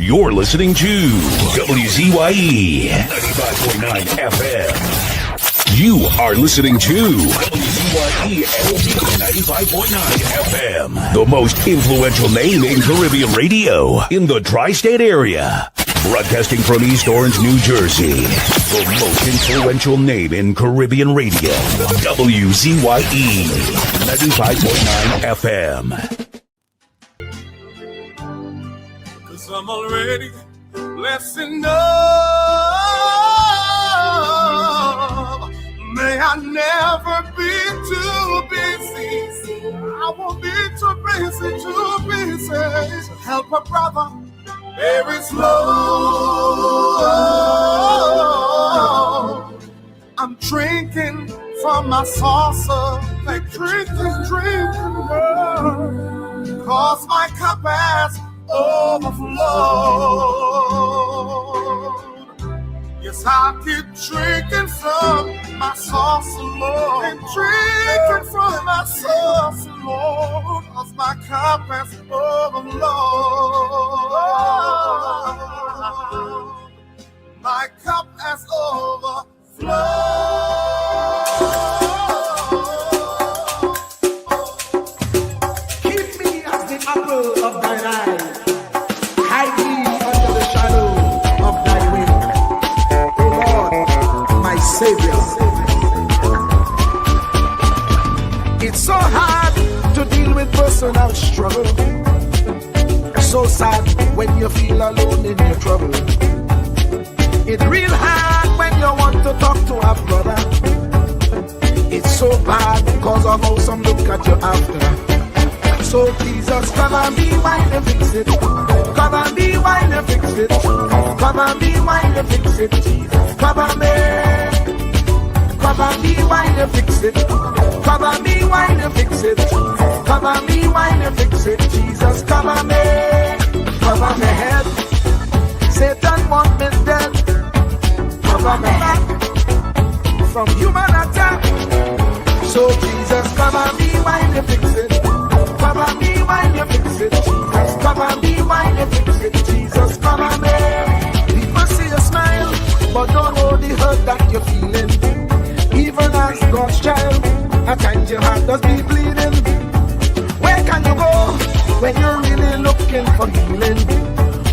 You're listening to WZYE 95.9 FM. You are listening to WZYE 95.9 FM. The most influential name in Caribbean radio in the tri-state area. Broadcasting from East Orange, New Jersey. The most influential name in Caribbean radio. WZYE 95.9 FM. I'm already blessed enough. May I never be too busy. I won't be too busy to help a brother very slow. I'm drinking from my saucer, like drinking, cause my cup has overflow. Yes, I keep drinking from my sauce, Lord, and drinking from my sauce, Lord, cause my cup has overflowed. My cup has overflowed. Keep me as the apple of thine eye. Hide me under the shadow of thy wing, O Lord, my Savior. It's so hard to deal with personal struggle. So sad when you feel alone in your trouble. It's real hard when you want to talk to a brother. It's so bad because of how some look at you after. So Jesus, cover me while you fix it. Cover me while you fix it. Cover me while you fix it. Jesus, cover me. Cover me while you fix it. Cover me while you fix it. Cover me while you fix it. Jesus, cover me. Cover my head. Satan want me dead. Cover my back from human attack. So Jesus, cover me while you fix it. Cover me while you fix it, Jesus. Cover me while you fix it, Jesus. Cover me. People see you smile, but don't know the hurt that you're feeling. Even as God's child, at times your heart does be bleeding. Where can you go when you're really looking for healing?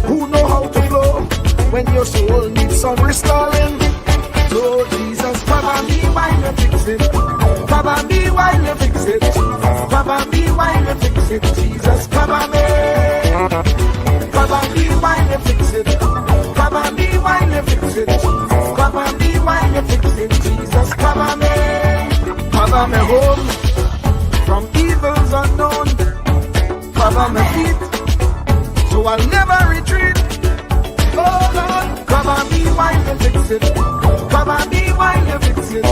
Who know how to flow when your soul needs some restoring? So Jesus, cover me while you fix it. Cover me while you fix it. Cover me while you fix it. Jesus, cover me. Cover me while you fix it. Cover me while you fix it. Cover me while you fix it. Jesus, cover me. Cover me home from evils unknown. Cover my feet so I'll never retreat. Oh Lord, cover me while you fix it. Cover me while you fix it.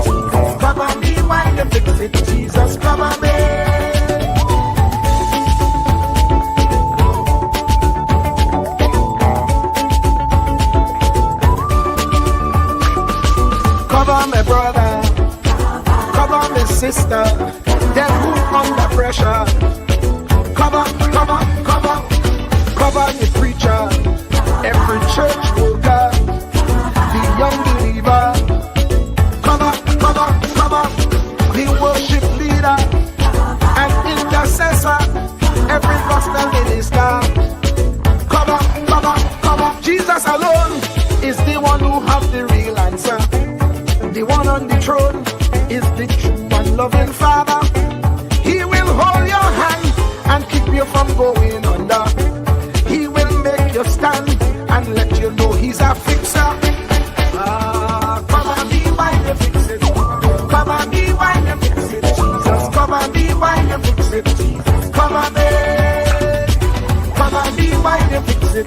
Cover me while you fix it. Jesus, cover me. Cover my brother. Cover my sister. Them who under pressure. Cover the preacher. Every church worker. The young believer. Cover the worship leader and intercessor, every gospel minister. Cover. Jesus alone is the one who has the real answer. The one on the throne is the true and loving Father. He will hold your hand and keep you from going under. He will make you stand and let you know he's a fixer. Cover me while you fix it. Cover me while you fix it, Jesus. Cover me while you fix it, Jesus. Cover me. Cover me while you fix it.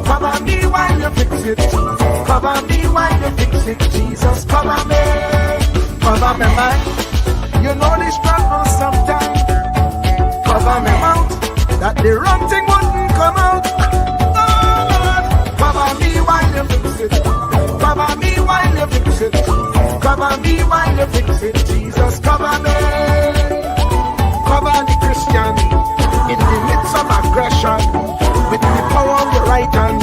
Cover me while you fix it, Jesus. Cover me while you fix it, Jesus. Cover me. Cover me mind. You know the struggle sometimes. Cover me mouth that the wrong thing wouldn't come out. Oh Lord, cover me while you fix it. Cover me while you fix it. Cover me while you fix it, Jesus. Cover me. Cover the Christian in the midst of aggression with the power of your right hand.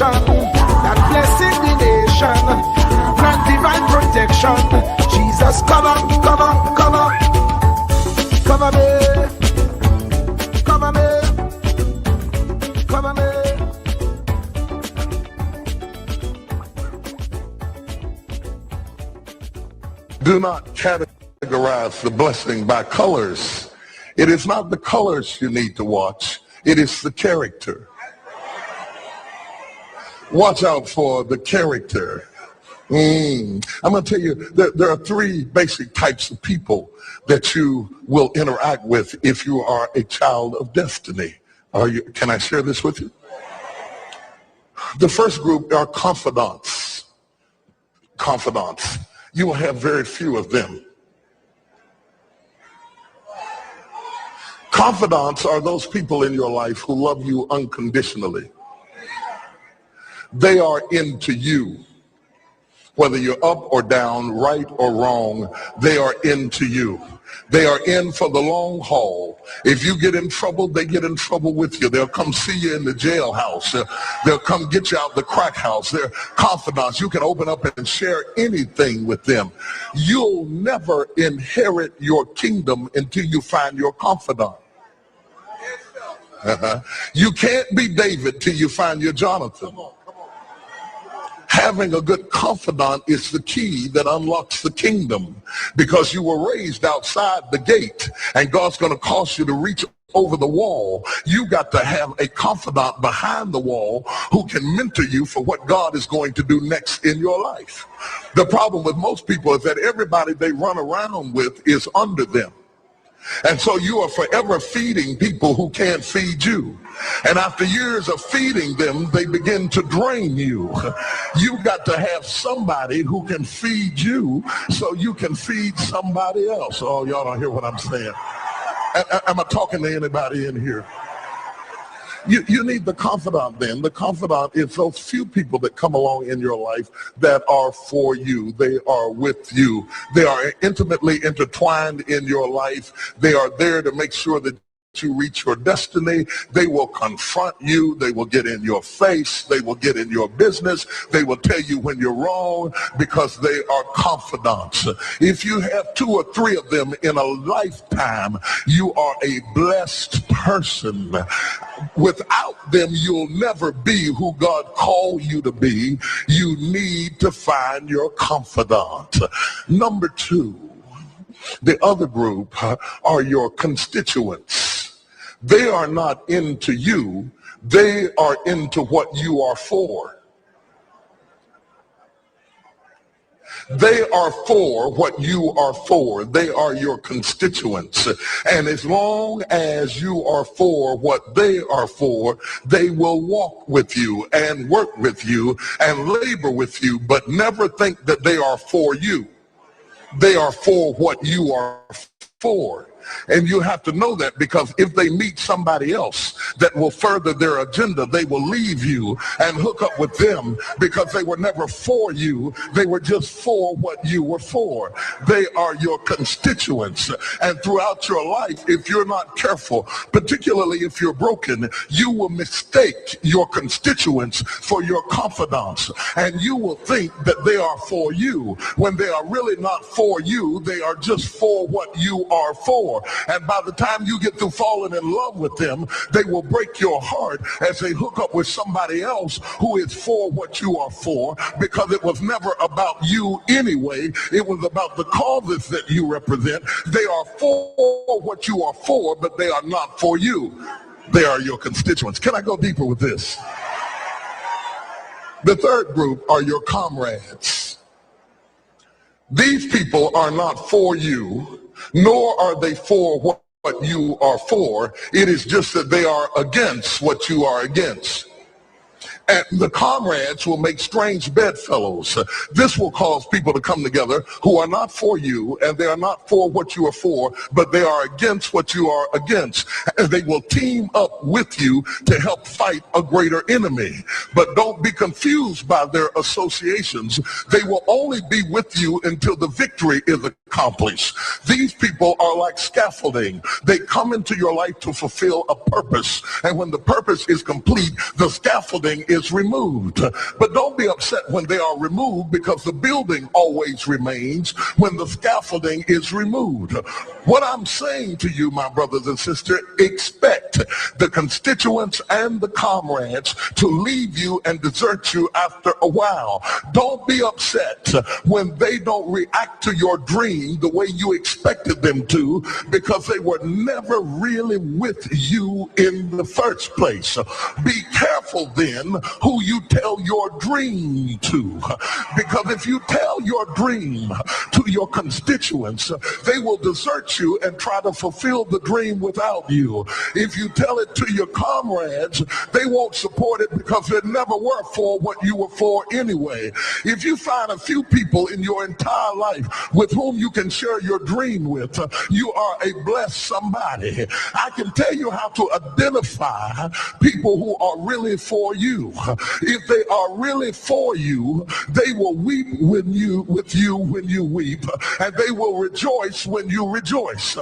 salvation, that blessing the nation, grant divine protection. Jesus, cover, cover, cover, cover me, cover me, cover me. Do not categorize the blessing by colors. It is not the colors you need to watch. It is the character. Watch out for the character. I'm going to tell you that there are three basic types of people that you will interact with if you are a child of destiny. Can I share this with you? The first group are confidants. Confidants. You will have very few of them. Confidants are those people in your life who love you unconditionally. They are into you. Whether you're up or down, right or wrong, they are into you. They are in for the long haul. If you get in trouble, they get in trouble with you. They'll come see you in the jailhouse. They'll come get you out the crack house. They're confidants. You can open up and share anything with them. You'll never inherit your kingdom until you find your confidant. You can't be David till you find your Jonathan. Having a good confidant is the key that unlocks the kingdom, because you were raised outside the gate and God's going to cause you to reach over the wall. You got to have a confidant behind the wall who can mentor you for what God is going to do next in your life. The problem with most people is that everybody they run around with is under them. And so you are forever feeding people who can't feed you. And after years of feeding them, they begin to drain you. You got to have somebody who can feed you so you can feed somebody else. Oh, y'all don't hear what I'm saying. Am I talking to anybody in here? You need the confidant then. The confidant is those few people that come along in your life that are for you. They are with you. They are intimately intertwined in your life. They are there to make sure that you reach your destiny. They will confront you. They will get in your face. They will get in your business. They will tell you when you're wrong, because they are confidants. If you have 2 or 3 of them in a lifetime, you are a blessed person. Without them, you'll never be who God called you to be. You need to find your confidant. Number 2, the other group are your constituents. They are not into you. They are into what you are for. They are for what you are for. They are your constituents. And as long as you are for what they are for, they will walk with you and work with you and labor with you, but never think that they are for you. They are for what you are for. And you have to know that, because if they meet somebody else that will further their agenda, they will leave you and hook up with them, because they were never for you. They were just for what you were for. They are your constituents. And throughout your life, if you're not careful, particularly if you're broken, you will mistake your constituents for your confidants. And you will think that they are for you when they are really not for you. They are just for what you are for. And by the time you get through falling in love with them, they will break your heart as they hook up with somebody else who is for what you are for, because it was never about you anyway. It was about the causes that you represent. They are for what you are for, but they are not for you. They are your constituents. Can I go deeper with this? The third group are your comrades. These people are not for you, nor are they for what you are for. It is just that they are against what you are against. And the comrades will make strange bedfellows. This will cause people to come together who are not for you, and they are not for what you are for, but they are against what you are against. And they will team up with you to help fight a greater enemy. But don't be confused by their associations. They will only be with you until the victory is accomplished. These people are like scaffolding. They come into your life to fulfill a purpose. And when the purpose is complete, the scaffolding is removed. But don't be upset when they are removed, because the building always remains when the scaffolding is removed. What I'm saying to you, my brothers and sisters, expect the constituents and the comrades to leave you and desert you after a while. Don't be upset when they don't react to your dream the way you expected them to, because they were never really with you in the first place. Be careful then who you tell your dream to, because if you tell your dream to your constituents, they will desert you and try to fulfill the dream without you. If you tell it to your comrades, they won't support it because they never were for what you were for anyway. If you find a few people in your entire life with whom you can share your dream with, you are a blessed somebody. I can tell you how to identify people who are really for you. If they are really for you, they will weep with you when you weep, and they will rejoice when you rejoice.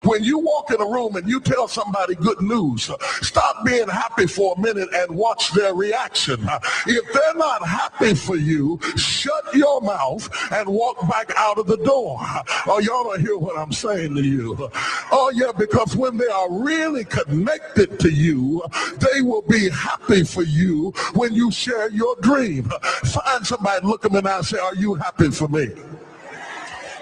When you walk in a room and you tell somebody good news, stop being happy for a minute and watch their reaction. If they're not happy for you, shut your mouth and walk back out of the door. Oh, y'all don't hear what I'm saying to you. Oh, yeah, because when they are really connected to you, they will be happy for you when you share your dream. Find somebody, look them in the eye and say, are you happy for me?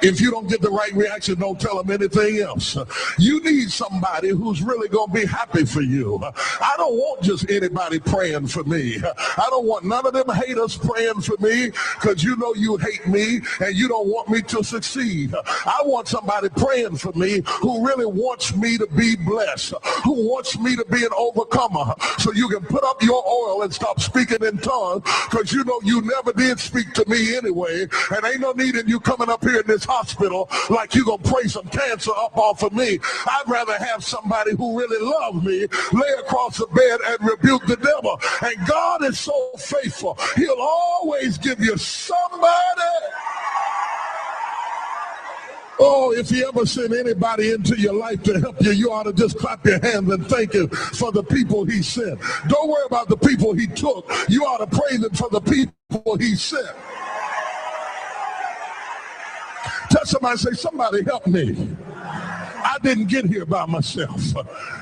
If you don't get the right reaction, don't tell them anything else. You need somebody who's really going to be happy for you. I don't want just anybody praying for me. I don't want none of them haters praying for me, because you know you hate me and you don't want me to succeed. I want somebody praying for me who really wants me to be blessed, who wants me to be an overcomer, so you can put up your oil and stop speaking in tongues, because you know you never did speak to me anyway, and ain't no need in you coming up here in this hospital like you gonna pray some cancer up off of me. I'd rather have somebody who really loves me lay across the bed and rebuke the devil. And God is so faithful, he'll always give you somebody. Oh, if he ever sent anybody into your life to help you, you ought to just clap your hands and thank him for the people he sent. Don't worry about the people he took. You ought to praise him for the people he sent. Tell somebody, say, somebody help me. I didn't get here by myself.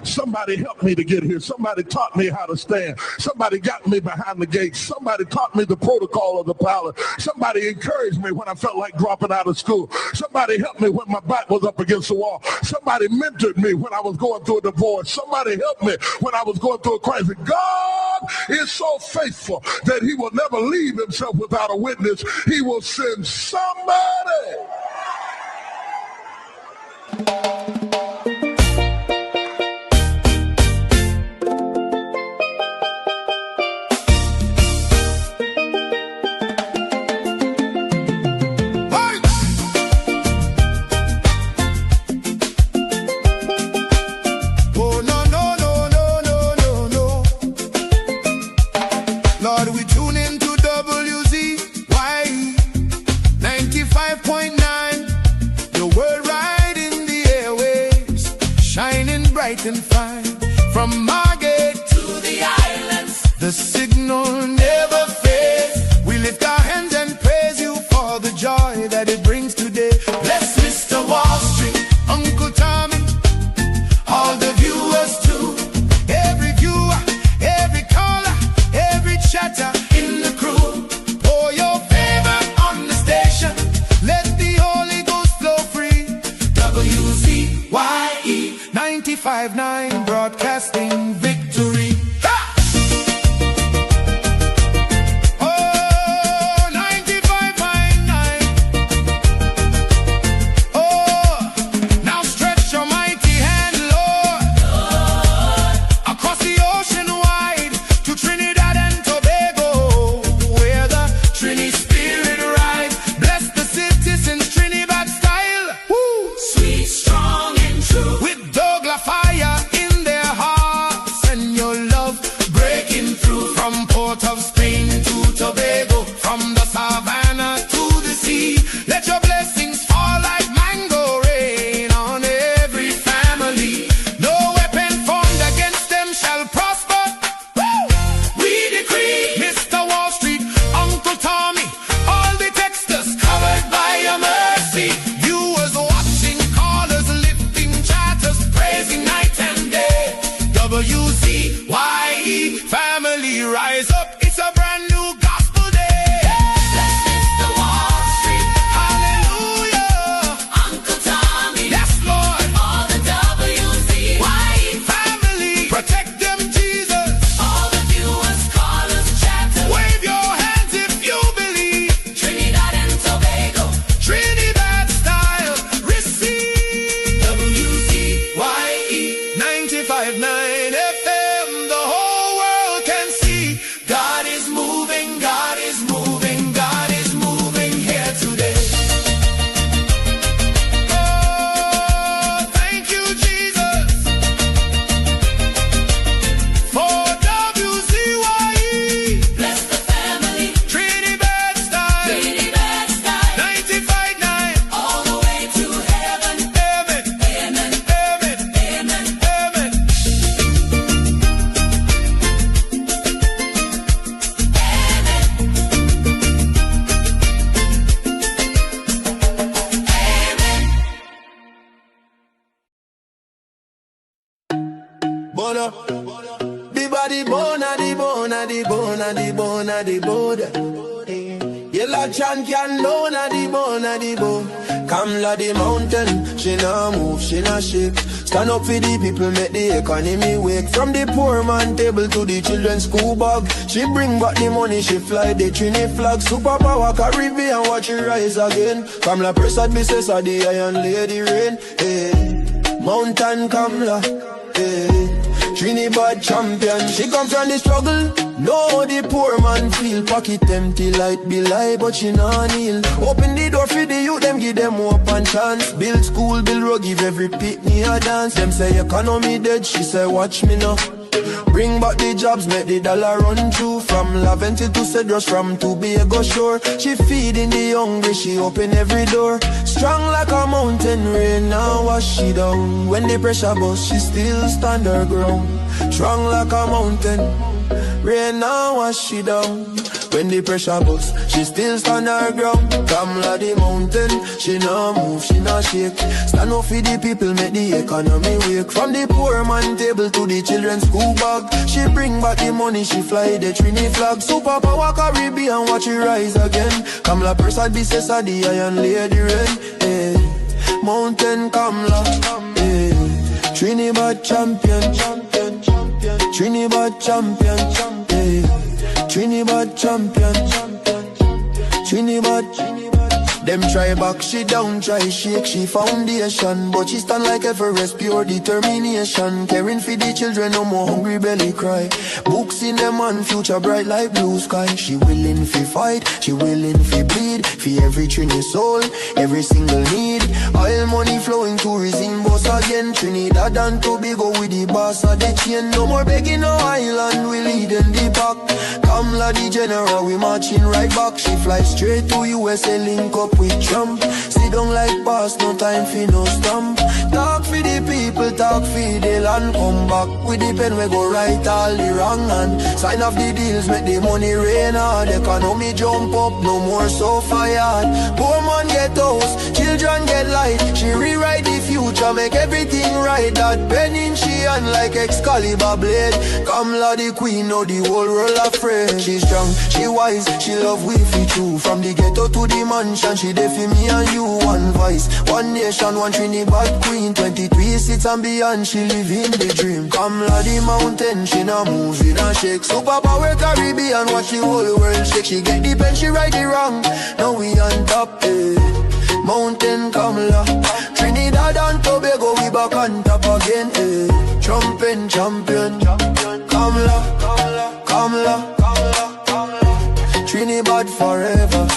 Somebody helped me to get here. Somebody taught me how to stand. Somebody got me behind the gate. Somebody taught me the protocol of the pilot. Somebody encouraged me when I felt like dropping out of school. Somebody helped me when my back was up against the wall. Somebody mentored me when I was going through a divorce. Somebody helped me when I was going through a crisis. God is so faithful that he will never leave himself without a witness. He will send somebody. Lord, we tune into WZYE 95.9, your word right in the airwaves, shining bright and fine. From Margate to the islands, the signal never fades. We lift our hands and praise you for the joy that it brings today. Bless Mr. Wall Street, Uncle Tommy, all the viewers too. Every viewer, every caller, every chatter in the crew. Pour your favor on the station. Let the Holy Ghost flow free. WZYE 95.9, broadcasting victory. Decree the bone, of the bone, of the bone, of the bone, of the bone. Yellow chan can loan of the bone, of the bone. Kamla the mountain, she nah move, she nah shake. Stand up for the people, make the economy wake. From the poor man table to the children's school bag, she bring back the money, she fly the Trini flag. Superpower Caribbean, watch it rise again. Kamla Prasad, Mrs. the Iron Lady Rain. Hey, Mountain Kamla, hey. Trinidad champion, she come from the struggle. No, the poor man feel pocket empty, light be lie, but she nah kneel. Open the door for the youth, them give them hope and chance. Build school, build road, give every pitney a dance. Them say economy dead, she say watch me now. Bring back the jobs, make the dollar run through. From Laventil to Cedros, from Tobago shore. She feeding the hungry, she open every door. Strong like a mountain, rain now wash she down. When the pressure bust, she still stand her ground. Strong like a mountain, rain now wash she down. When the pressure bust, she still stand her ground. Kamla the mountain, she nah move, she nah shake. Stand up for the people, make the economy wake. From the poor man table to the children's school bag, she bring back the money, she fly the Trini flag. Superpower Caribbean, watch it rise again. Kamla Prasad, Mrs. the Iron Lady Rain. Hey, Mountain Kamla, hey. Trinidad champion, Trinidad champion, hey. Trinidad champion, Trinidad. Them try back, she down, try shake, she foundation. But she stand like Everest, pure determination. Caring for the children, no more hungry belly cry. Books in them and future bright like blue sky. She willing fi fight, she willing fi bleed. For every Trini soul, every single need. Oil money flowing, tourism boss again. Trinidad and Tobago with the boss of the chain. No more begging no island, we leading the pack. Kamla the general, we marching right back. She fly straight to USA, link up with Trump. Sit down like boss, no time for no stamp. Talk for the people, talk for the land. Come back with the pen, we go right all the wrong hand. Sign off the deals, make the money rain hard. Economy jump up, no more so fired. Poor man get house, children get light. She rewrite the future, make everything right. That pen in she hand like Excalibur blade. Kamla the queen, know the whole world afraid. She strong, she wise, she love we fi true. From the ghetto to the mansion, she there for me and you. One voice, one nation, one Trinidad queen. 23 seats and beyond, she living the dream. Kamla the mountain, she nah move, she nah shake. Superpower Caribbean, watch the whole world shake. She get the pen, she right the wrong. Now we on top, eh. Mountain Kamla, Trinidad and Tobago, we back on top again, eh. Trumpin' champion, Kamla, Kamla, Kamla, Kamla, Trinidad forever.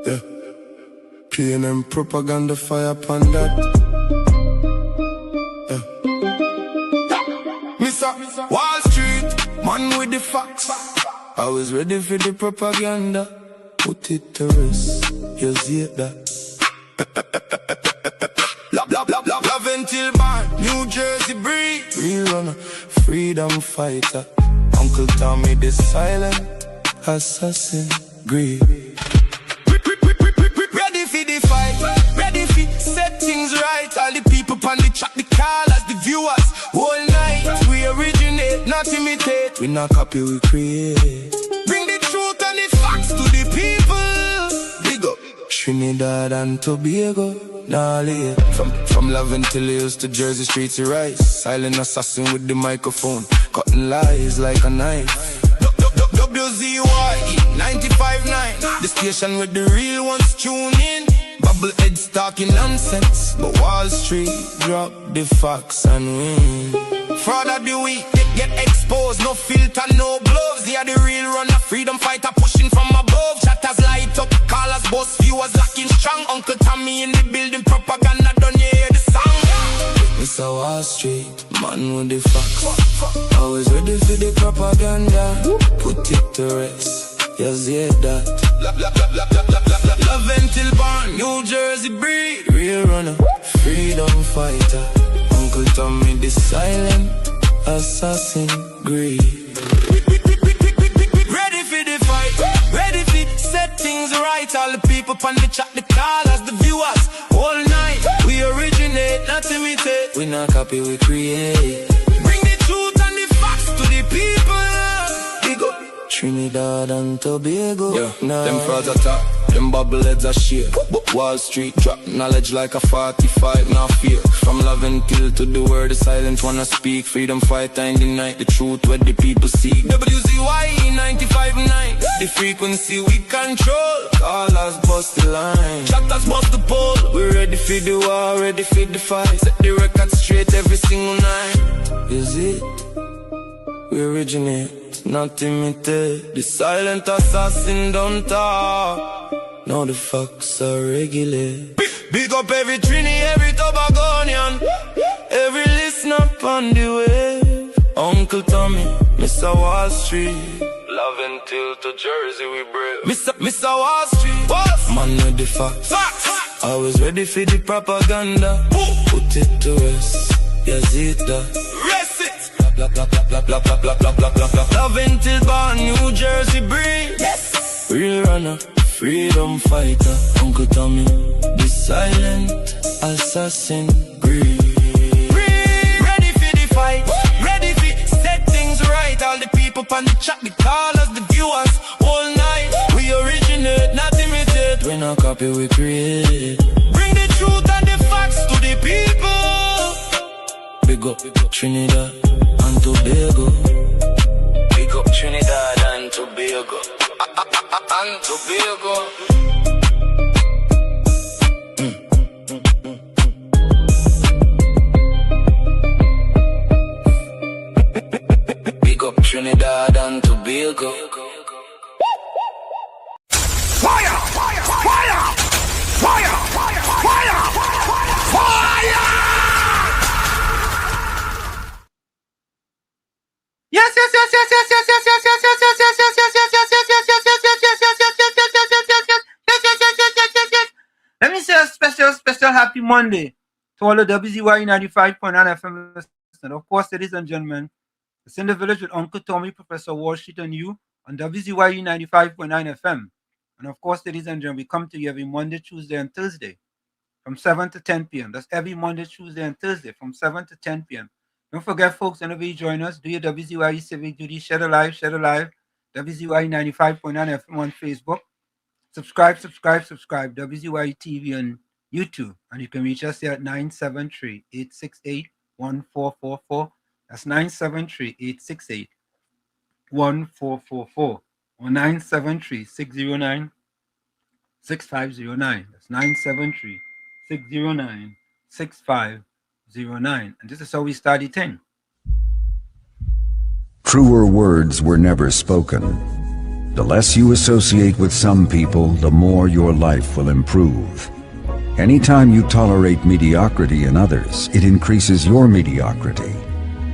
Yeah, PNM propaganda fire upon that. Mr. Wall Street, man with the facts. I was ready for the propaganda. Put it to rest, you see that. Laventil bar, New Jersey breed. Real runner, freedom fighter. Uncle Tommy the silent assassin, greed. Ready for the fight, ready for set things right. All the people on the track, the callers, the viewers. Whole night, we originate, not imitate. We not copy, we create. Bring the truth and the facts to the people. Big up Trinidad and Tobago, gnarly. From Laventil Hills to Jersey streets to rise. Silent assassin with the microphone, cutting lies like a knife. WZYE 95.9, the station with the real ones tune in. Bubbleheads talking nonsense, but Wall Street drop the facts and win. Fraud of the week, they get exposed, no filter, no gloves. They are the real runner, freedom fighter pushing from above. Chatters light up, callers, boss, viewers locking strong. Uncle Tommy in the building, propaganda done, you hear the song. Mr. Wall Street, man with the facts. Always ready for the propaganda. Put it to rest, you see that. Laventil born, New Jersey breed. Real runner, freedom fighter. Uncle Tommy the silent assassin, greed. Ready for the fight, right. All the people on the chat, the callers, the viewers. All night, we originate, not imitate. We not copy, we create. Bring the truth and the facts to the people. Big up Trinidad and Tobago. Yeah, nah. Them frauds attack, them bubbleheads are share. Wall Street drop knowledge like a 45, now fear. From love and kill to the word, the silent wanna speak. Freedom fighter in the night, the truth where the people seek. WZYE 95.9, the frequency we control. Call us bust the line, chapters bust the pole. We ready for the war, ready for the fight. Set the record straight every single night. Is it? We originate, not imitate. The silent assassin don't talk. Now the fucks are regular. Big up every Trini, every Tobagonian, every listener on the wave. Uncle Tommy, Mr. Wall Street. Love until to Jersey we brave. Mr. Wall Street, what? Man with the facts. Always ready for the propaganda. Put it to rest, yes it does. Rest it. Love until born, New Jersey breathe. Yes. Real runner, freedom fighter, Uncle Tommy, the silent assassin, breathe. Ready for the fight, ready for set things right. All the people on the chat, the callers, the viewers, all night. We originate, not imitate. We not copy, we create. Bring the truth and the facts to the people. Big up Trinidad and Tobago. Big up Trinidad and Tobago. And Tobago. Big up Trinidad and Tobago. Fire! Fire! Fire! Fire! Fire! Fire! Fire! Yes, yes, yes, yes, yes, yes, yes, yes, yes, yes, yes, yes, yes, yes, yes, yes, yes, yes, yes, yes. Let me say a special happy Monday to all the WZYE 95.9 FM listeners. Of course, ladies and gentlemen, it's in the village with Uncle Tommy, Professor Wall Street, and you on WZYE 95.9 FM. And of course, ladies and gentlemen, we come to you every Monday, Tuesday, and Thursday from 7 to 10 p.m. That's every Monday, Tuesday, and Thursday from 7 to 10 p.m. Don't forget, folks, whenever you join us, do your WZYE civic duty, share the live, WZYE 95.9 FM on Facebook. Subscribe, WZYE TV on YouTube. And you can reach us here at 973-868-1444. That's 973-868-1444. Or 973-609-6509. That's 973-609-6509. And this is how we start the thing. Truer words were never spoken. The less you associate with some people, the more your life will improve. Anytime you tolerate mediocrity in others, it increases your mediocrity.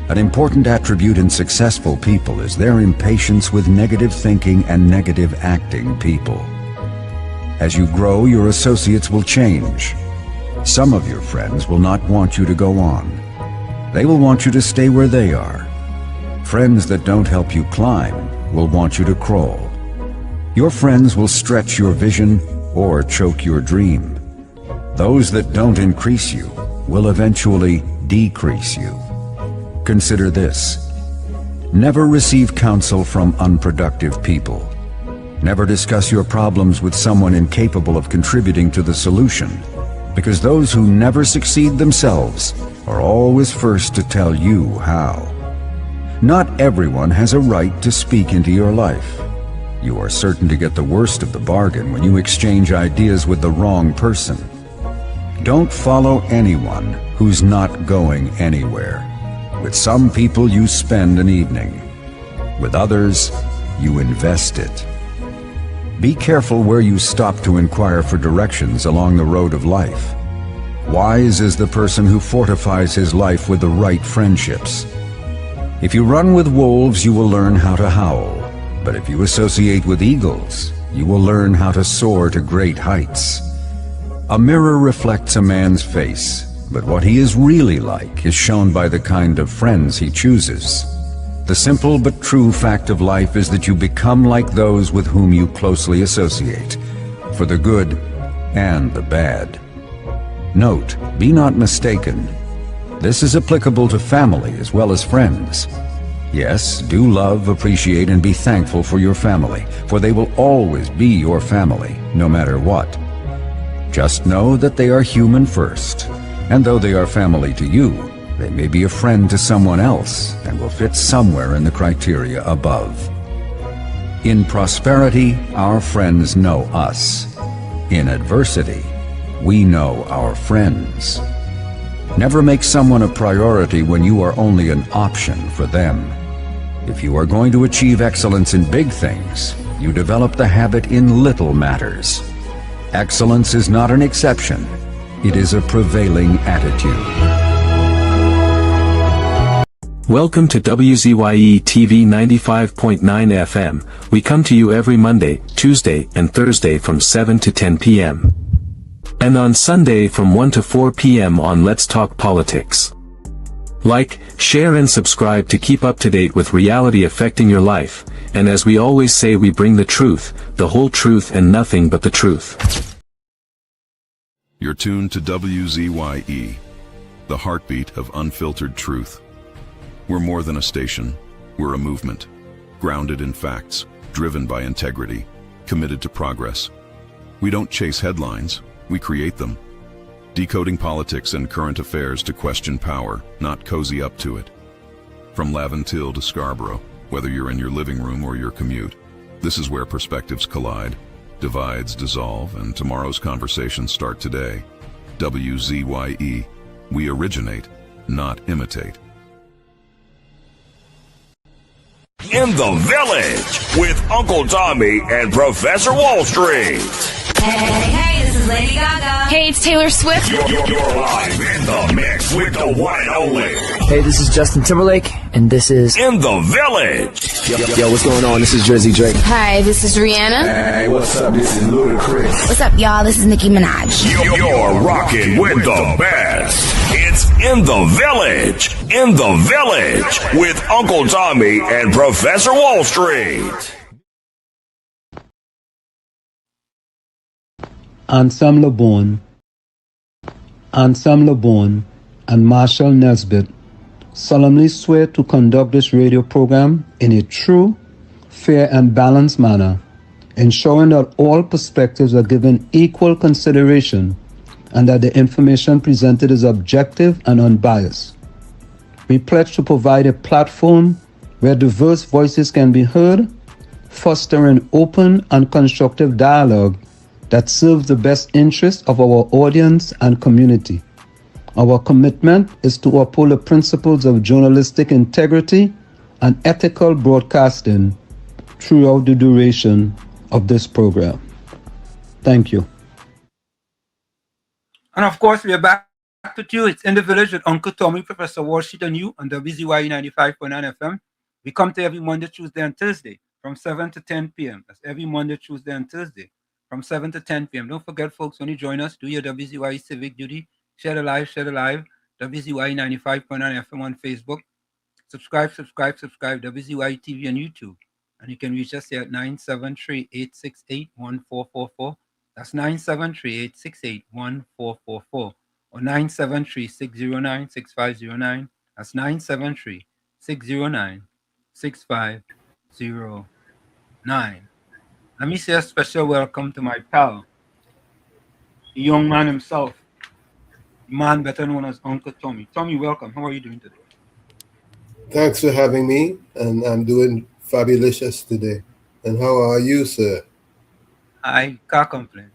An important attribute in successful people is their impatience with negative thinking and negative acting people. As you grow, your associates will change. Some of your friends will not want you to go on. They will want you to stay where they are. Friends that don't help you climb will want you to crawl. Your friends will stretch your vision or choke your dream. Those that don't increase you will eventually decrease you. Consider this. Never receive counsel from unproductive people. Never discuss your problems with someone incapable of contributing to the solution, because those who never succeed themselves are always first to tell you how. Not everyone has a right to speak into your life. You are certain to get the worst of the bargain when you exchange ideas with the wrong person. Don't follow anyone who's not going anywhere. With some people you spend an evening. With others, you invest it. Be careful where you stop to inquire for directions along the road of life. Wise is the person who fortifies his life with the right friendships. If you run with wolves, you will learn how to howl. But if you associate with eagles, you will learn how to soar to great heights. A mirror reflects a man's face, but what he is really like is shown by the kind of friends he chooses. The simple but true fact of life is that you become like those with whom you closely associate. for the good and the bad. Note, be not mistaken. This is applicable to family as well as friends. Yes, do love, appreciate, and be thankful for your family, for they will always be your family, no matter what. Just know that they are human first, and though they are family to you, they may be a friend to someone else and will fit somewhere in the criteria above. In prosperity, our friends know us. In adversity, we know our friends. Never make someone a priority when you are only an option for them. If you are going to achieve excellence in big things, you develop the habit in little matters. Excellence is not an exception. It is a prevailing attitude. Welcome to WZYE TV 95.9 FM. We come to you every Monday, Tuesday, and Thursday from 7 to 10 p.m. and on Sunday from 1 to 4 p.m. on Let's Talk Politics. Like, share and subscribe to keep up to date with reality affecting your life, and as we always say, we bring the truth, the whole truth and nothing but the truth. You're tuned to WZYE, the heartbeat of unfiltered truth. We're more than a station, we're a movement, grounded in facts, driven by integrity, committed to progress. We don't chase headlines, we create them. Decoding politics and current affairs to question power, not cozy up to it. From Laventille to Scarborough, whether you're in your living room or your commute, this is where perspectives collide, divides dissolve, and tomorrow's conversations start today. WZYE, we originate, not imitate. In the Village with Uncle Tommy and Professor Wall Street. Hey, this is Lady Gaga. Hey, it's Taylor Swift. You're live in the mix with the one and only. Hey, this is Justin Timberlake, and this is In the Village. Yo, what's going on? This is Jersey Drake. Hi, this is Rihanna. Hey, what's up? This is Ludacris. What's up, y'all? This is Nicki Minaj. You're rocking with the best. It's In the Village. In the Village with Uncle Tommy and Professor Wall Street. Ansam LeBon, and Marshall Nesbitt solemnly swear to conduct this radio program in a true, fair, and balanced manner, ensuring that all perspectives are given equal consideration and that the information presented is objective and unbiased. We pledge to provide a platform where diverse voices can be heard, fostering open and constructive dialogue that serves the best interests of our audience and community. Our commitment is to uphold the principles of journalistic integrity and ethical broadcasting throughout the duration of this program. Thank you. And of course, we are back with you. It's In the Village with Uncle Tommy, Professor Wall Street, and you on WZYE 95.9 FM. We come to every Monday, Tuesday, and Thursday from 7 to 10 p.m. That's every Monday, Tuesday, and Thursday from 7 to 10 p.m. Don't forget, folks, when you join us, do your WZYE civic duty. Share the live. WZYE 95.9 FM on Facebook. Subscribe. WZYE TV on YouTube. And you can reach us here at 973-868-1444. That's 973-868-1444. Or 973-609-6509. That's 973-609-6509. Let me say a special welcome to my pal, the young man himself, the man better known as Uncle Tommy. Tommy, welcome. How are you doing today? Thanks for having me, and I'm doing fabulous today. And how are you, sir? I can't complain.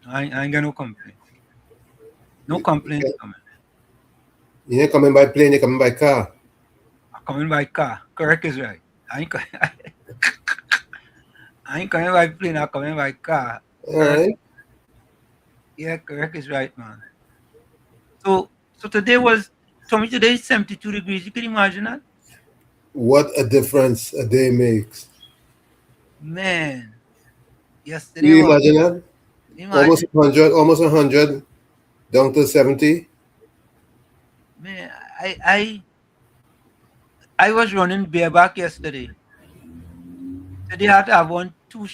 I ain't got no complaints. No complaints coming. You ain't coming by plane, you're coming by car. I'm coming by car. Correct is right. I ain't coming by plane, I'm coming by car. All right. Yeah, correct is right, man. So today is 72 degrees. You can imagine that? What a difference a day makes. Man. Yesterday You imagine that? Imagine. Almost 100, down to 70. Man, I was running bareback yesterday. Today I had to have on two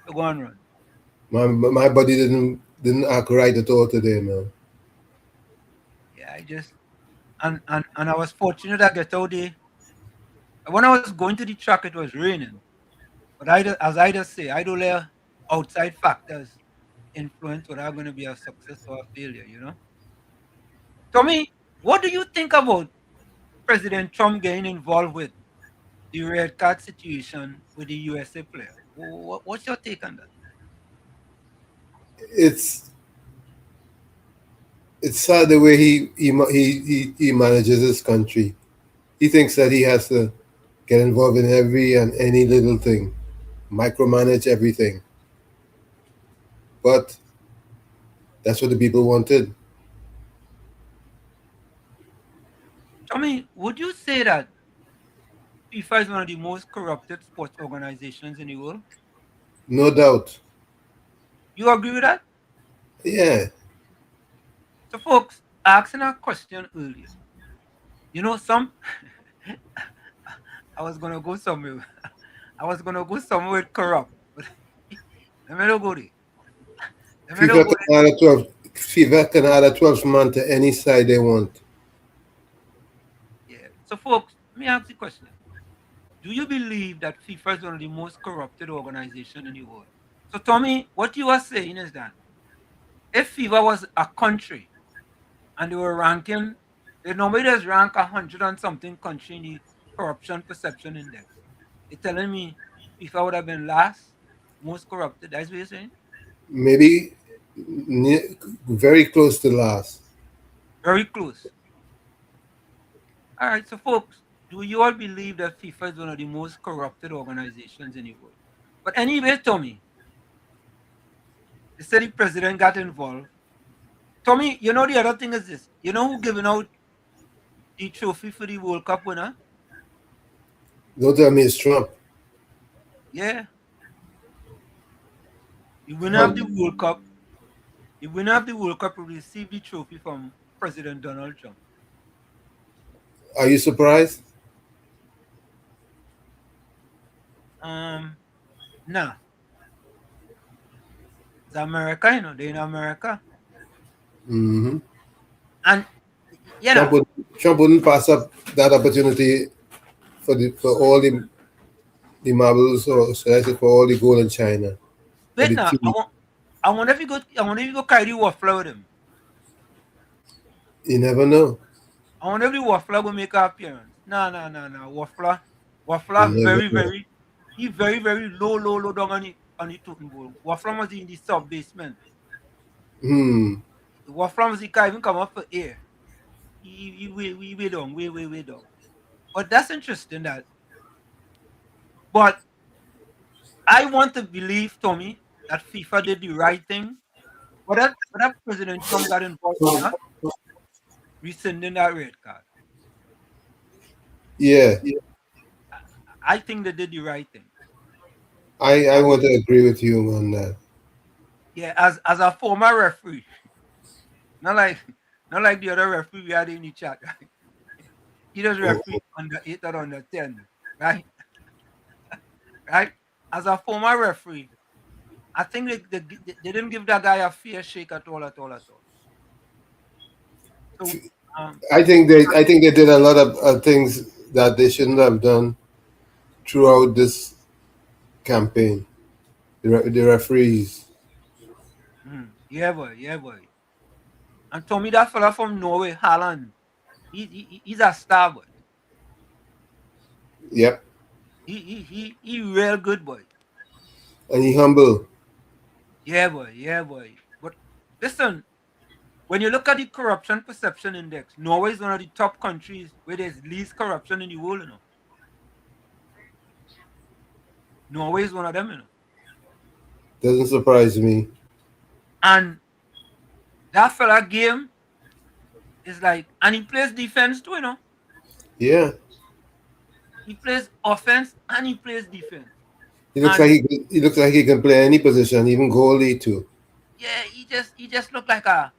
to go and run. My body didn't act right at all today, man. Yeah, I just and I was fortunate I get out there. When I was going to the track, it was raining. But as I just say, I don't let outside factors influence whether I'm going to be a success or a failure. Tommy, what do you think about President Trump getting involved with the red card situation with the USA player? What's your take on that? It's sad the way he manages his country. He thinks that he has to get involved in every and any little thing, micromanage everything. But that's what the people wanted. Tommy, would you say that FIFA is one of the most corrupted sports organizations in the world? No doubt. You agree with that? Yeah. So, folks, asking a question earlier. Some I was gonna go somewhere. I was gonna go somewhere with corrupt, but let me not go there. Let me not go there. FIFA can add a 12th man to any side they want. Yeah. So, folks, let me ask the question. Do you believe that FIFA is one of the most corrupted organizations in the world? So, Tommy, what you are saying is that if FIFA was a country and they were ranking, they normally just rank 100 and something country in the corruption perception index. You're telling me FIFA would have been last, most corrupted. That's what you're saying? Maybe very close to last. Very close. All right, so folks, do you all believe that FIFA is one of the most corrupted organizations in the world? But anyway, Tommy, they said the president got involved. Tommy, the other thing is this. You know who giving out the trophy for the World Cup winner? Don't tell me it's Trump. Yeah. The winner of the World Cup, will receive the trophy from President Donald Trump. Are you surprised? Nah. It's America, they're in America. Mm-hmm. And Trump wouldn't pass up that opportunity for all the marbles, or should I say for all the gold in China. Wait now, I wonder if you go carry the waffler with him. You never know. I wonder if the waffler will make an appearance. No. Waffler very, very low down on the totem pole. Waffler was in the sub basement. The waffler was can't even come up for air. He way down, way down. But that's interesting but I want to believe, Tommy, that FIFA did the right thing. But that President Trump got involved in that, rescinding that red card. Yeah. I think they did the right thing. I want to agree with you on that. Yeah, as a former referee, not like the other referee we had in the chat. Right? He does referee under 8 or under 10, right? Right? As a former referee, I think they didn't give that guy a fair shake at all. So I think they did a lot of things that they shouldn't have done throughout this campaign. The referees. Yeah, boy. And Tommy, that fella from Norway, Haaland, he's a star, boy. Yep. He real good, boy. And he humble. Yeah, boy. But listen, when you look at the corruption perception index, Norway is one of the top countries where there's least corruption in the world, Norway is one of them, Doesn't surprise me. And that fella game is and he plays defense too, Yeah. He plays offense and he plays defense. He looks like he can play any position, even goalie too. Yeah, he just looked like a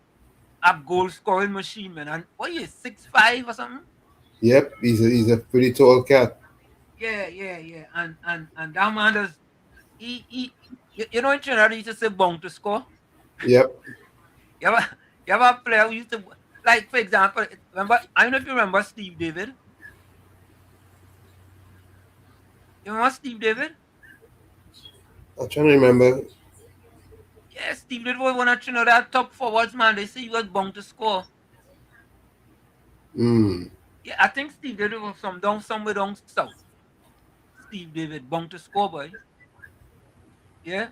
goal scoring machine, man. And what is 6'5" or something? Yep, he's a pretty tall cat. Yeah. And that man You know in Trinidad, he used to say bound to score. Yep. You have a player who used to, like, for example, remember, I don't know if you remember Steve David. You remember Steve David? I'm trying to remember. Yeah, Steve David was one of Trinidad top forwards, man. They say he was bound to score. Yeah, I think Steve David was from somewhere down south. Steve David, bound to score, boy. Yeah.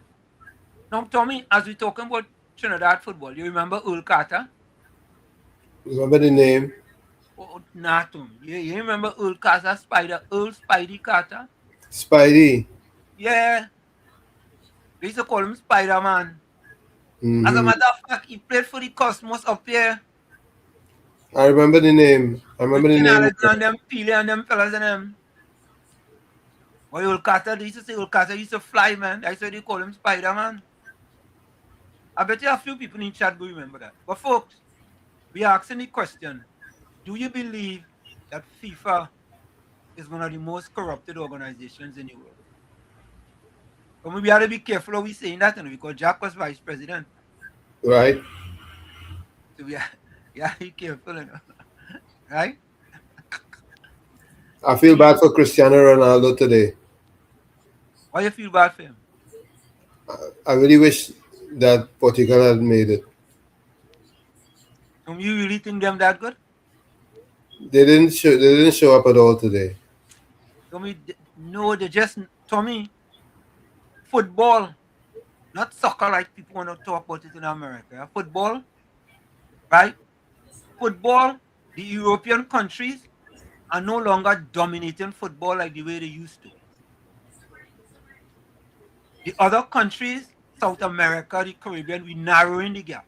Now, Tommy, as we're talking about Trinidad football, you remember Earl Carter? Remember the name? Oh, nah, Tom. Yeah, you remember Earl Carter, Earl Spidey Carter? Spidey. Yeah. They used to call him Spider-Man. As a Mm-hmm. matter of fact, he played for the Cosmos up here. I remember the name. I remember With the Ken name. Alexander and Peely and them fellas and them. Boy, Earl Carter, they used to say Earl Carter used to fly, man. That's why they call him Spider-Man. I bet you a few people in chat will remember that. But folks, we are asking the question, do you believe that FIFA is one of the most corrupted organizations in the world? But we have to be careful how we saying that, because Jack was vice president. Right. So we have to be careful, right? I feel bad for Cristiano Ronaldo today. Why you feel bad for him? I really wish that Portugal had made it. You really think them that good? They didn't show. They didn't show up at all today. No, they just, Tommy, football, not soccer like people want to talk about it in America. Football, right? Football, the European countries are no longer dominating football like the way they used to. The other countries, South America, the Caribbean, we narrowing the gap.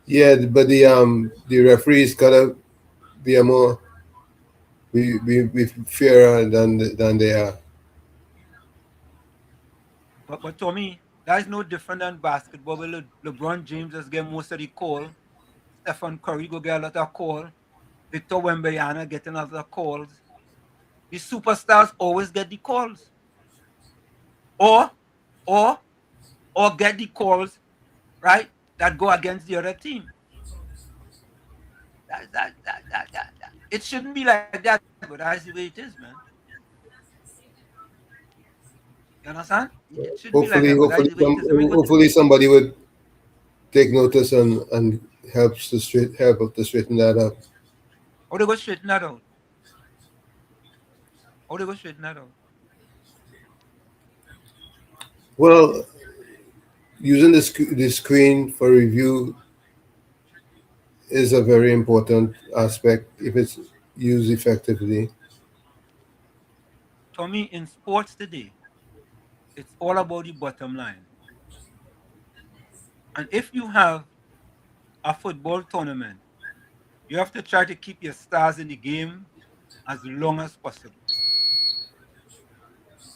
Yeah, but the referees gotta be a more be fairer than they are. But to me, that is no different than basketball. Where LeBron James just get most of the call. Stephen Curry go get a lot of call. Victor Wembanyama getting a lot of calls. The superstars always get the calls. Or get the calls, right, that go against the other team. That. It shouldn't be like that, but that's the way it is, man. You understand? It shouldn't be like Hopefully, that, but that's the way it is. hopefully somebody would take notice and help to straighten that up. How they go straighten that out? How they go straighten that out? Well, using the screen for review is a very important aspect if it's used effectively. To me, in sports today, it's all about the bottom line. And if you have a football tournament, you have to try to keep your stars in the game as long as possible.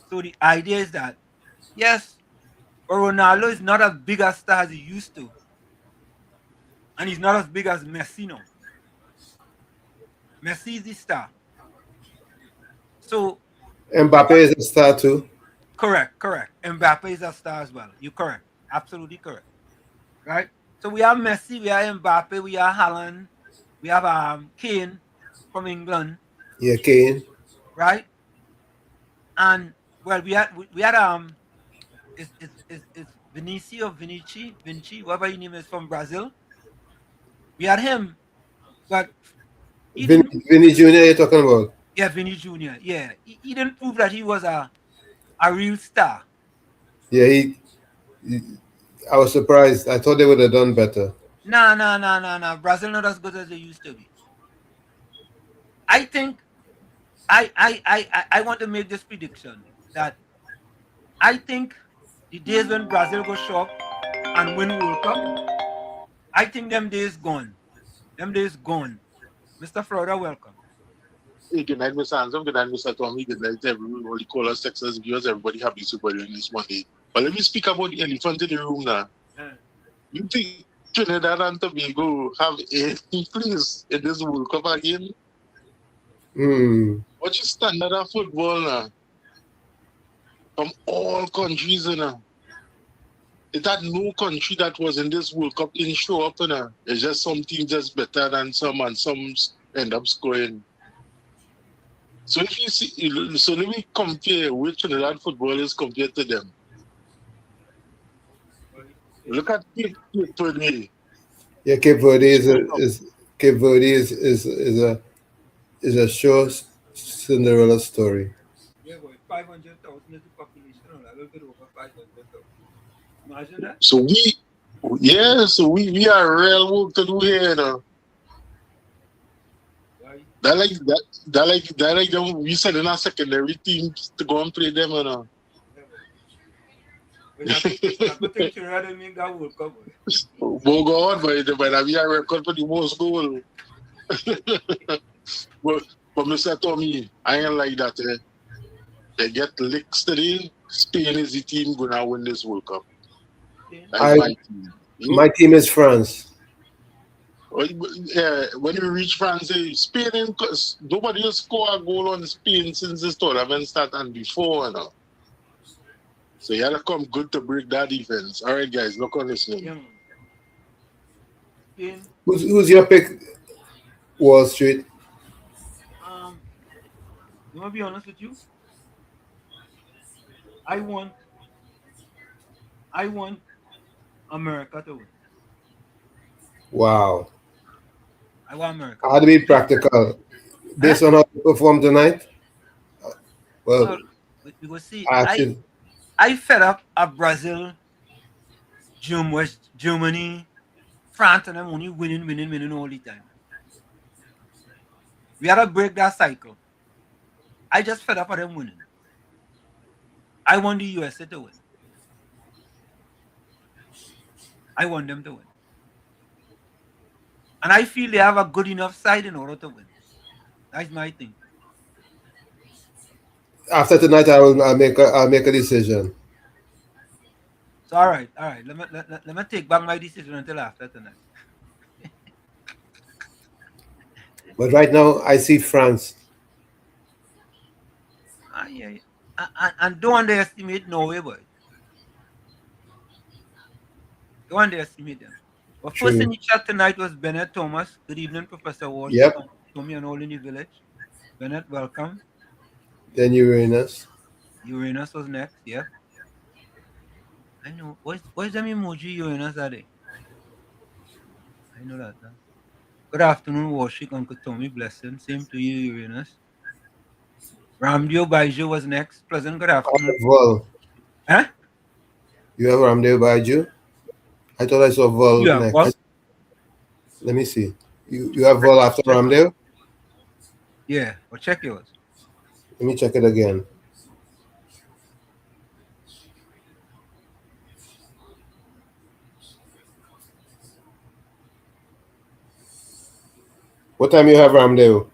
So the idea is that, yes, Ronaldo is not as big a star as he used to. And he's not as big as Messi now. Messi is the star. So Mbappe is a star too. Correct. Mbappe is a star as well. You're correct. Absolutely correct. Right? So we have Messi, we have Mbappe, we have Haaland, we have Kane from England. Yeah, Kane. Right? And well, we had is Vinci or Vinci, whatever his name is, from Brazil. We had him, but Vinny Jr. You're talking about? Yeah, Vinny Jr. Yeah, he didn't prove that he was a real star. Yeah, I was surprised. I thought they would have done better. No. Brazil not as good as they used to be. I think I want to make this prediction that I think the days when Brazil go show up and win World Cup, I think them days gone. Them days gone. Mr. Florida, welcome. Hey, good night, Mr. Handsome. Good night, Mr. Tommy. Good night, everybody. Callers, Texas viewers, everybody happy Super during this Monday. But let me speak about the elephant in the room now. You think Trinidad and Tobago have any place in this World Cup again? What's your standard of football now? from all countries, you know. It had no country that was in this World Cup didn't show up, you know. It's just some teams just better than some, and some end up scoring. So if you see, so let me compare which Trinidad footballers compared to them. Look at Cape Verde. Yeah, Cape Verde Cape Verde is a sure Cinderella story. Yeah, boy, 500,000 is the population, or a little bit over 500,000. Imagine that. So we are real work to do here, you know. Right? That like them we send in our secondary teams to go and play them, you know. Yeah, boy. I could think Trinidad didn't make that World Cup, boy. Oh God, but we are record for the most goal. but Mr. Tommy, I ain't like that. They get licks today. Spain is the team gonna win this World Cup. That's my team. My team is France. When we reach France, Spain, nobody has scored a goal on Spain since this tournament started and before, you know. So you gotta come good to break that defense. All right, guys, look on this one. Yeah. Who's your pick, Wall Street? You want to be honest with you? I want America to win. Wow. I want America. How to be practical. Based on how you perform tonight? Well, we will see. Actually, I fed up of Brazil, Germany, France, and them only winning all the time. We gotta break that cycle. I just fed up of them winning. I want the USA to win. I want them to win. And I feel they have a good enough side in order to win. That's my thing. after tonight, I'll make a decision. So all right. Let me take back my decision until after tonight. But right now, I see France. Yeah. And don't underestimate Norway, boy. Don't underestimate them. But first True. in the chat tonight was Bennett Thomas. Good evening, Professor Walsh. Yep. Tommy and all in the village. Bennett, welcome. Then Uranus. Uranus was next, yep. I know. What's them emoji Uranus are they? I know that. Huh? Good afternoon, Warshik, Uncle Tommy. Blessing. Same to you, Uranus. Ramdio Baiju was next. Pleasant good afternoon. Vol. Huh? You have Ramdeo Baiju? I thought I saw Vol next. What? Let me see. You have Vol after Ramdeo? Yeah, well, check yours. Let me check it again. What time you have Ramdeo?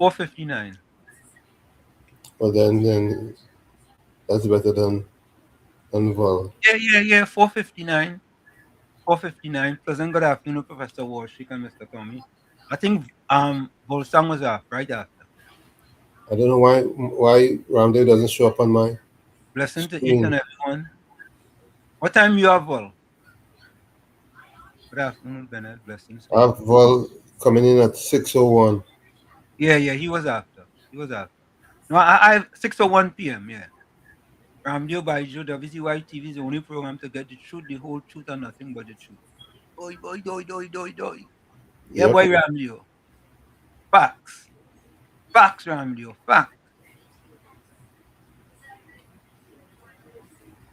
4:59. Well, then that's better than Vol. Yeah. 4:59. 4:59. Pleasant good afternoon, Professor Warshik and Mr. Tommy. I think Volsang was off right after. I don't know why Ramdeo doesn't show up on my Blessing to screen. each and everyone. What time you have, Vol? Good afternoon, Bennett. Blessings. I have Vol coming in at 6:01. Yeah, he was after. No, I have 6:01 p.m. Yeah. Ramdio Baiju, WZYE TV is the only program to get the truth, the whole truth, and nothing but the truth. Oi. Yeah, Yep. boy, Ramdio. Facts, Ramdio. Facts.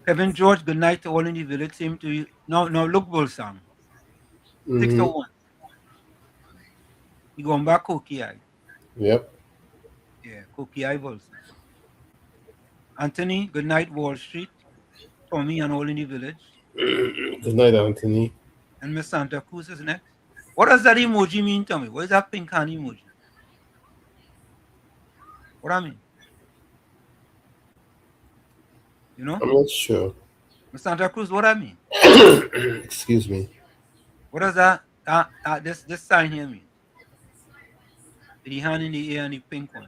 Kevin George, good night to all in the village. Same to you. No, look, Bolsang. 6:01. You going back, Kokiai? Yep. Yeah, Kokiai Bolsang. Anthony, good night, Wall Street. Tommy and all in the village. Good night, Anthony. And Miss Santa Cruz is next. What does that emoji mean, Tommy? What is that pink hand emoji? What I mean? You know? I'm not sure. Miss Santa Cruz, what I mean? Excuse me. What does that this sign here mean? The hand in the air and the pink one.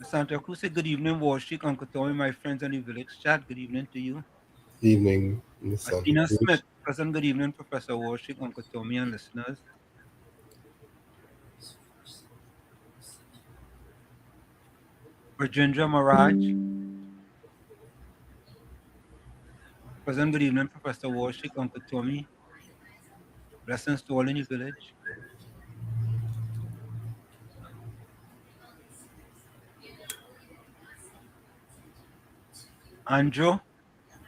Santa Cruz said, good evening, Warshik, Uncle Tommy, my friends on the village chat. Good evening to you. Evening, Miss Santa Athena Cruz. Smith, present, good evening, Professor Warshik, Uncle Tommy, and listeners. Rajendra Maraj, present, good evening, Professor Warshik, Uncle Tommy. Blessings to all in the village. Andrew,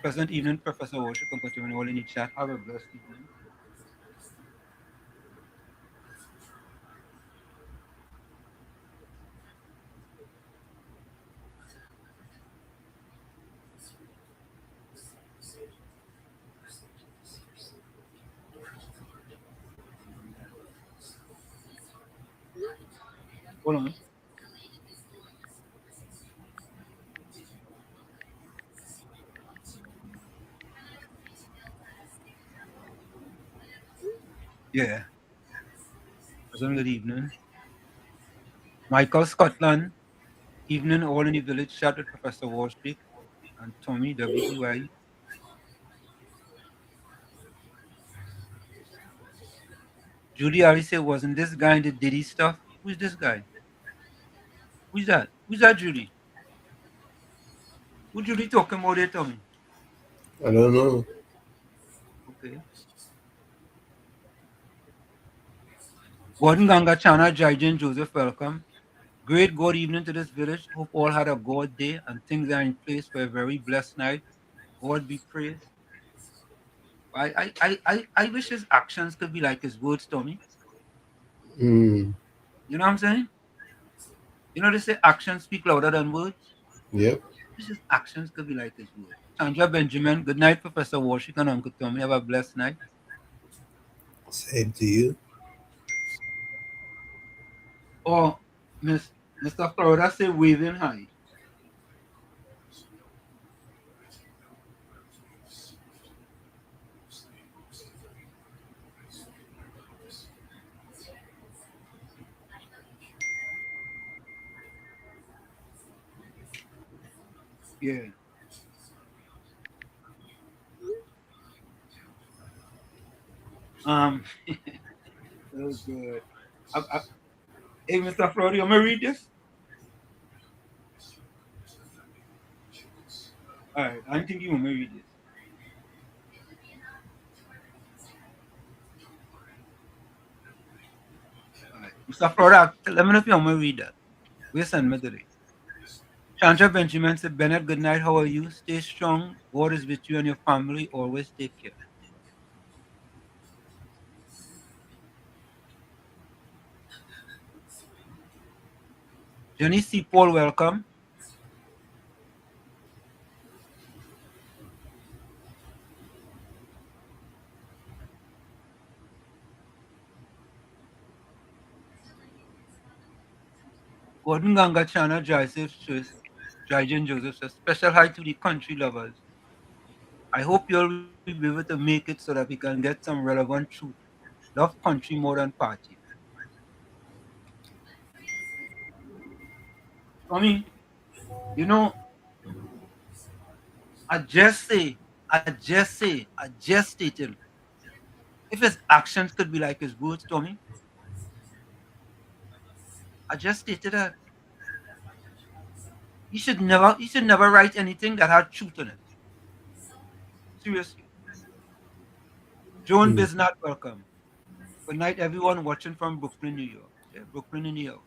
present evening, Professor Warshik, Uncle Tommy, all in the chat. Have a blessed evening. Hold on. Yeah. Present, good evening. Michael Scotland, evening, all in the village chat with Professor Warshik and Tommy, WZYE. Judy Harris said, wasn't this guy in the Diddy stuff? Who's this guy? Who's that? Who's that, Judy? Who Judy talking about there, Tommy? I don't know. Okay. Gordon Ganga Chana, Jaijan Joseph, welcome. Great God evening to this village. Hope all had a God day and things are in place for a very blessed night. God be praised. I wish his actions could be like his words, Tommy. Mm. You know what I'm saying? You know they say actions speak louder than words? Yep. I wish his actions could be like his words. Chandra Benjamin, good night, Professor Washington and Uncle Tommy. Have a blessed night. Same to you. Oh, Mr. Florida say waving high. Yeah. So good. Hey, Mr. Florida, you want me to read this? All right, I think you want me to read this. All right. Mr. Florida, let me know if you want me to read that. We send me today. Chandra Benjamin said, Bennett, good night. How are you? Stay strong. God is with you and your family. Always take care. Jenny C. Paul, welcome. Gordon Ganga Chana, Jaijan Joseph says, special hi to the country lovers. I hope you'll be able to make it so that we can get some relevant truth. Love country more than party. I mean, you know, I just stated, if his actions could be like his words, Tommy, I just stated that you should never write anything that had truth in it. Seriously. Joan Biznat, welcome. Good night, everyone watching from Brooklyn, New York. Yeah, Brooklyn in New York.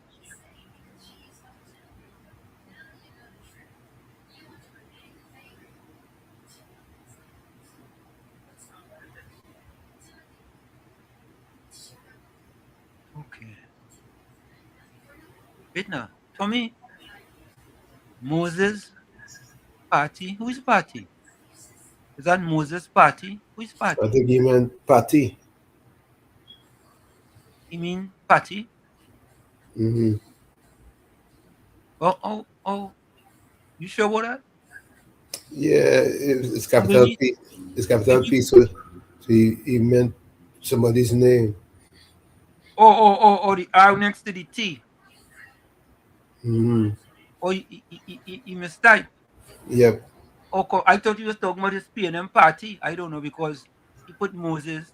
Okay. Wait now. Tommy, Moses party. Who is party? Is that Moses party? Who is I party? think he meant Patty. You mean party? Mm-hmm. Oh. You sure about that? Yeah, it's capital Maybe, P. It's capital maybe, P. So He meant somebody's name. Oh, the R next to the T. Mm-hmm. Oh, he mistyped. Yep. Oh, I thought he was talking about his P&M party. I don't know because he put Moses,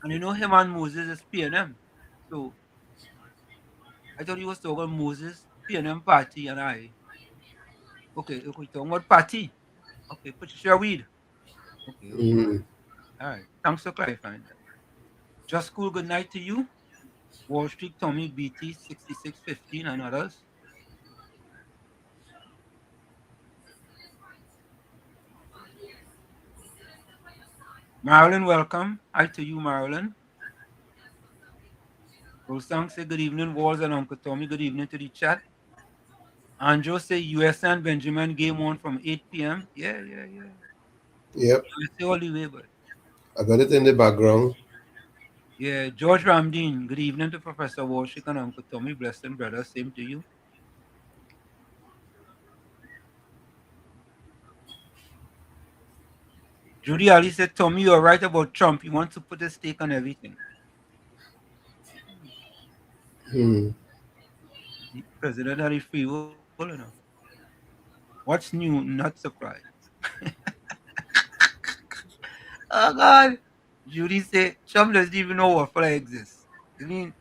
and you know him and Moses is P&M. So I thought he was talking about Moses, P&M party, and I. Okay, talking about party. Okay, put your weed. Okay. Mm-hmm. All right. Thanks for clarifying that. Just cool. Good night to you. Wall Street Tommy BT 6615 and others. Marilyn, welcome. Hi to you, Marilyn. Rosang say good evening, Walls and Uncle Tommy. Good evening to the chat. Anjo say US and Benjamin game on from 8 p.m. Yeah. Yep. USA all the way, but I got it in the background. yeah, George Ramdeen. Good evening to Professor Walshik and Uncle Tommy. Blessing, brother. Same to you. Judy Ali said, Tommy, you're right about Trump. He wants to put a stake on everything. The president of the free world, you know. What's new? Not surprised. Oh, God. Judy said, Trump doesn't even know waffle exists. I mean,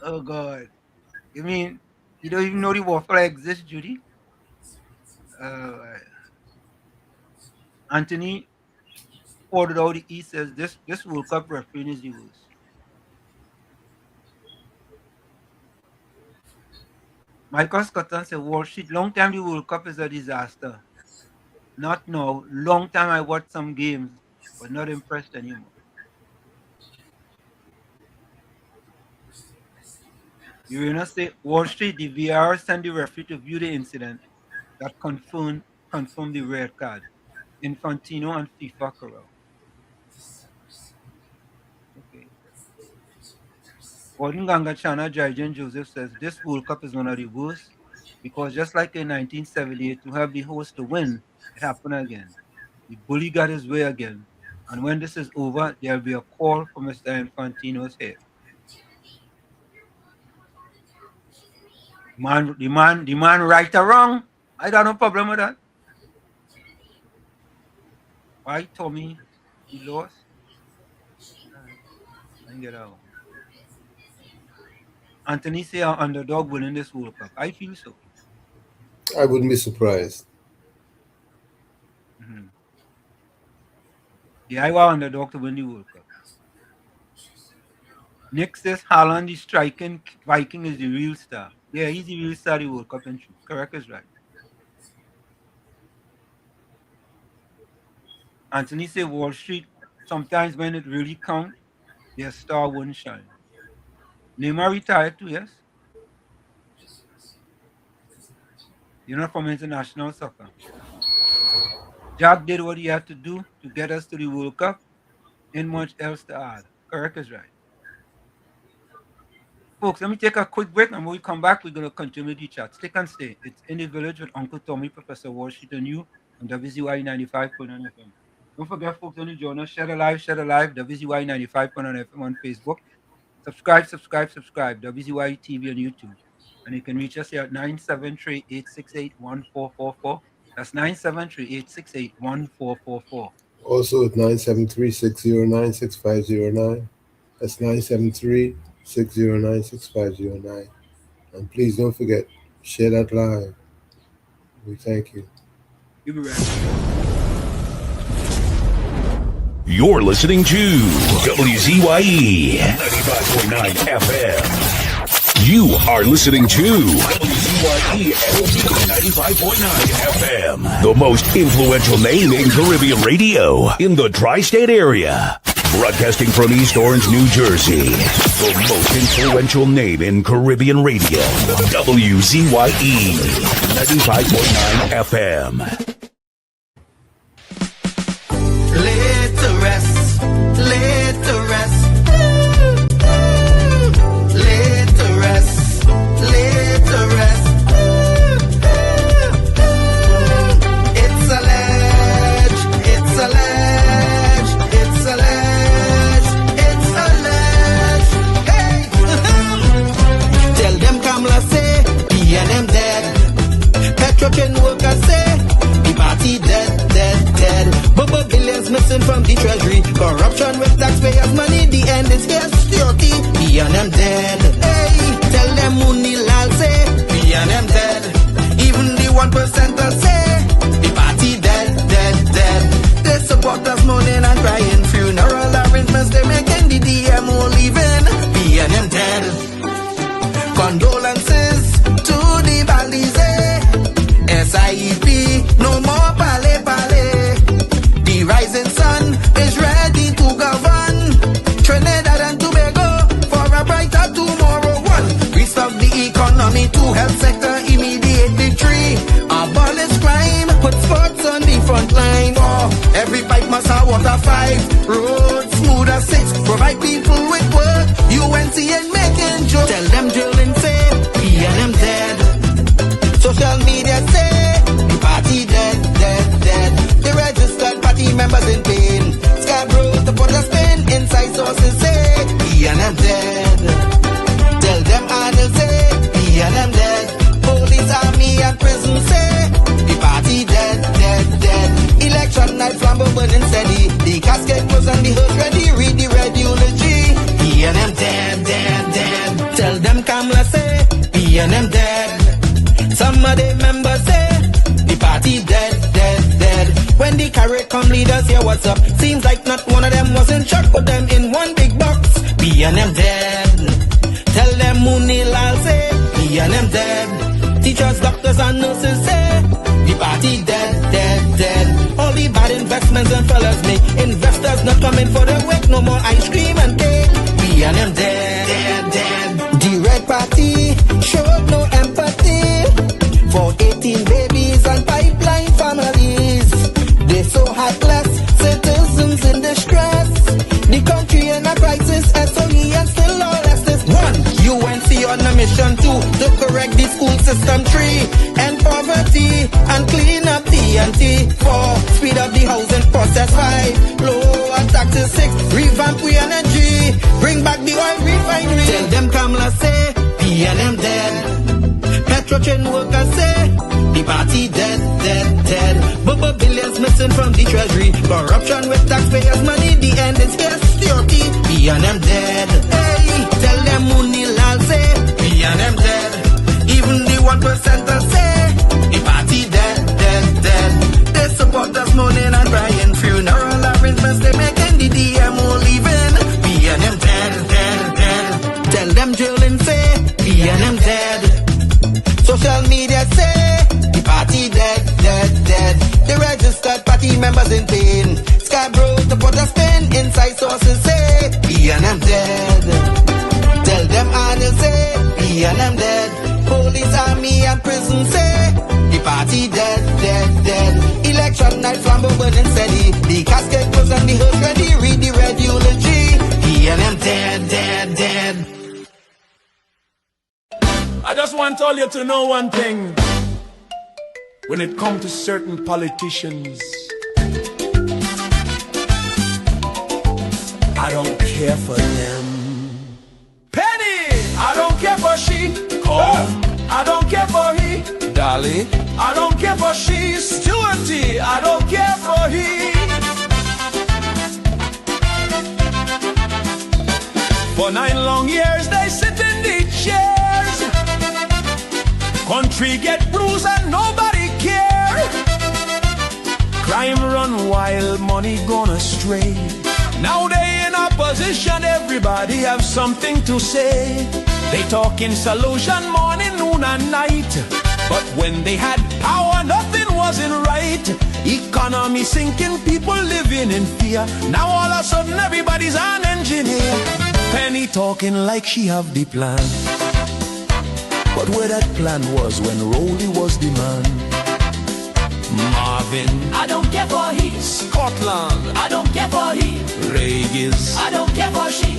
oh, God. You mean, you don't even know the waffle exists, Judy? Anthony ordered out the East says, this World Cup refereeing is the worst. Michael Scotton said, Wall Street, long time the World Cup is a disaster. Not now. Long time I watched some games, but not impressed anymore. You know, say Wall Street, the VR sent the referee to view the incident that confirmed the red card. Infantino and FIFA corral. Okay. Gordon Gangachana Jaijan Joseph says this World Cup is one of the worst because just like in 1978, to have the host to win, it happened again. The bully got his way again. And when this is over, there'll be a call for Mr. Infantino's head. The man right or wrong. I got no problem with that. Why Tommy he lost? I get out. Anthony say our underdog winning this World Cup. I feel so. I wouldn't be surprised. Mm-hmm. Yeah, I want underdog to win the World Cup. Nick says Haaland, the striking Viking, is the real star. Yeah, he's the real star of the World Cup in truth. Correct is right. Anthony say Wall Street, sometimes when it really counts, their star wouldn't shine. Neymar retired too, yes? You're not from international soccer. Jack did what he had to do to get us to the World Cup. Ain't much else to add. Correct is right. Folks, let me take a quick break, and when we come back, we're going to continue the chat. Stick and stay. It's In the Village with Uncle Tommy, Professor Walshit, and you on WZYE 95.9 FM. Don't forget, folks, when you join us, share the live, WZYE 95.9 FM on Facebook. Subscribe, WZYE TV on YouTube. And you can reach us here at 973-868-1444. That's 973-868-1444. Also at 973-609-6509. That's 973-609-6509. And please don't forget, share that live. We thank you. You'll be right. You're listening to WZYE 95.9 FM. You are listening to WZYE 95.9 FM, the most influential name in Caribbean radio in the tri-state area. Broadcasting from East Orange, New Jersey, the most influential name in Caribbean radio, WZYE 95.9 FM. Laid to rest, laid to rest. Laid to rest, laid to rest. It's a ledge, end is here, security. Me and them dead. Hey, tell them Munilal say, me and them dead. Even the 1% say, the party dead, dead, dead. They support us mourning and crying. Funeral arrangements they making, the DMO leaving. Me and them dead. Condolences to the Balize. SIEP, no more pale pale. The rising sun is ready to govern Trinidad and Tobago for a brighter tomorrow. One, restart the economy, two, health sector, immediate victory. Abolish crime, put sports on the front line. Four, every pipe must have water. Five, roads smooth as six, provide people with work. UNC and making jokes. Tell them drilling say, we and them dead. Social media say, the party dead, dead, dead. The registered party members in pain. Scarborough to put a spin. Inside sources say, we and them dead. Tell them Arnold say, we and them dead. Police, army and prison say, the party dead, dead, dead. Election night flambeau burning steady. The casket was on the hood ready. Read the red eulogy. We and them dead, dead, dead. Tell them Kamla say, we and them dead. Some of the members say, the party dead, dead, dead. When the CARICOM leaders hear what's up, seems like not one of them was in shock. Put them in one big box, we and them dead. Tell them Munilal say, we and them dead. Teachers, doctors and nurses say, the party dead, dead, dead. All the bad investments and fellas make investors not coming for the work. No more ice cream and cake, we and them dead, dead, dead. The Red Party showed no empathy for 18 babies and pipeline families. They so heartless, citizens in distress. The country in a crisis, SOE and still lawless. One, UNC on a mission. Two, to correct the school system. Three, end poverty and clean up TNT. Four, speed up the housing process. Five, lower taxes. Six, revamp we energy. Bring back the oil refinery. Tell them Kamla say, PNM dead. Petrochin workers say, the party dead, dead, dead. Bubba billions missing from the treasury. Corruption with taxpayers' money, the end is here, security. We and them dead. Hey, tell them Munilal say, we and them dead. Even the 1% say, the party dead, dead, dead. They support us mourning and crying. Funeral arrangements they making, the DMO leaving. We and them dead, dead, dead. Tell them drilling say, we and them dead. Social media say, the party dead, dead, dead. The registered party members in pain. Scarborough to put a spin. Inside sources say, we and them dead. Tell them Arnold say, we and them dead. Police, army and prison say, the party dead, dead, dead. Election night flambeau burning steady. The casket was on the hood ready. Read the red eulogy. We and them dead, dead, dead. I just want all you to know one thing. When it comes to certain politicians, I don't care for them. Penny, I don't care for she. Come, I don't care for he. Dolly, I don't care for she. Stewarty, I don't care for he. For 9 long years they sit in the chairs. Country get bruised and nobody care. Crime run wild, money gone astray. Now they in opposition, everybody have something to say. They talking solution morning, noon and night. But when they had power, nothing wasn't right. Economy sinking, people living in fear. Now all of a sudden everybody's an engineer. Penny talking like she have the plan. But where that plan was when Rolly was the man. Marvin, I don't care for he. Scotland, I don't care for he. Regis, I don't care for she.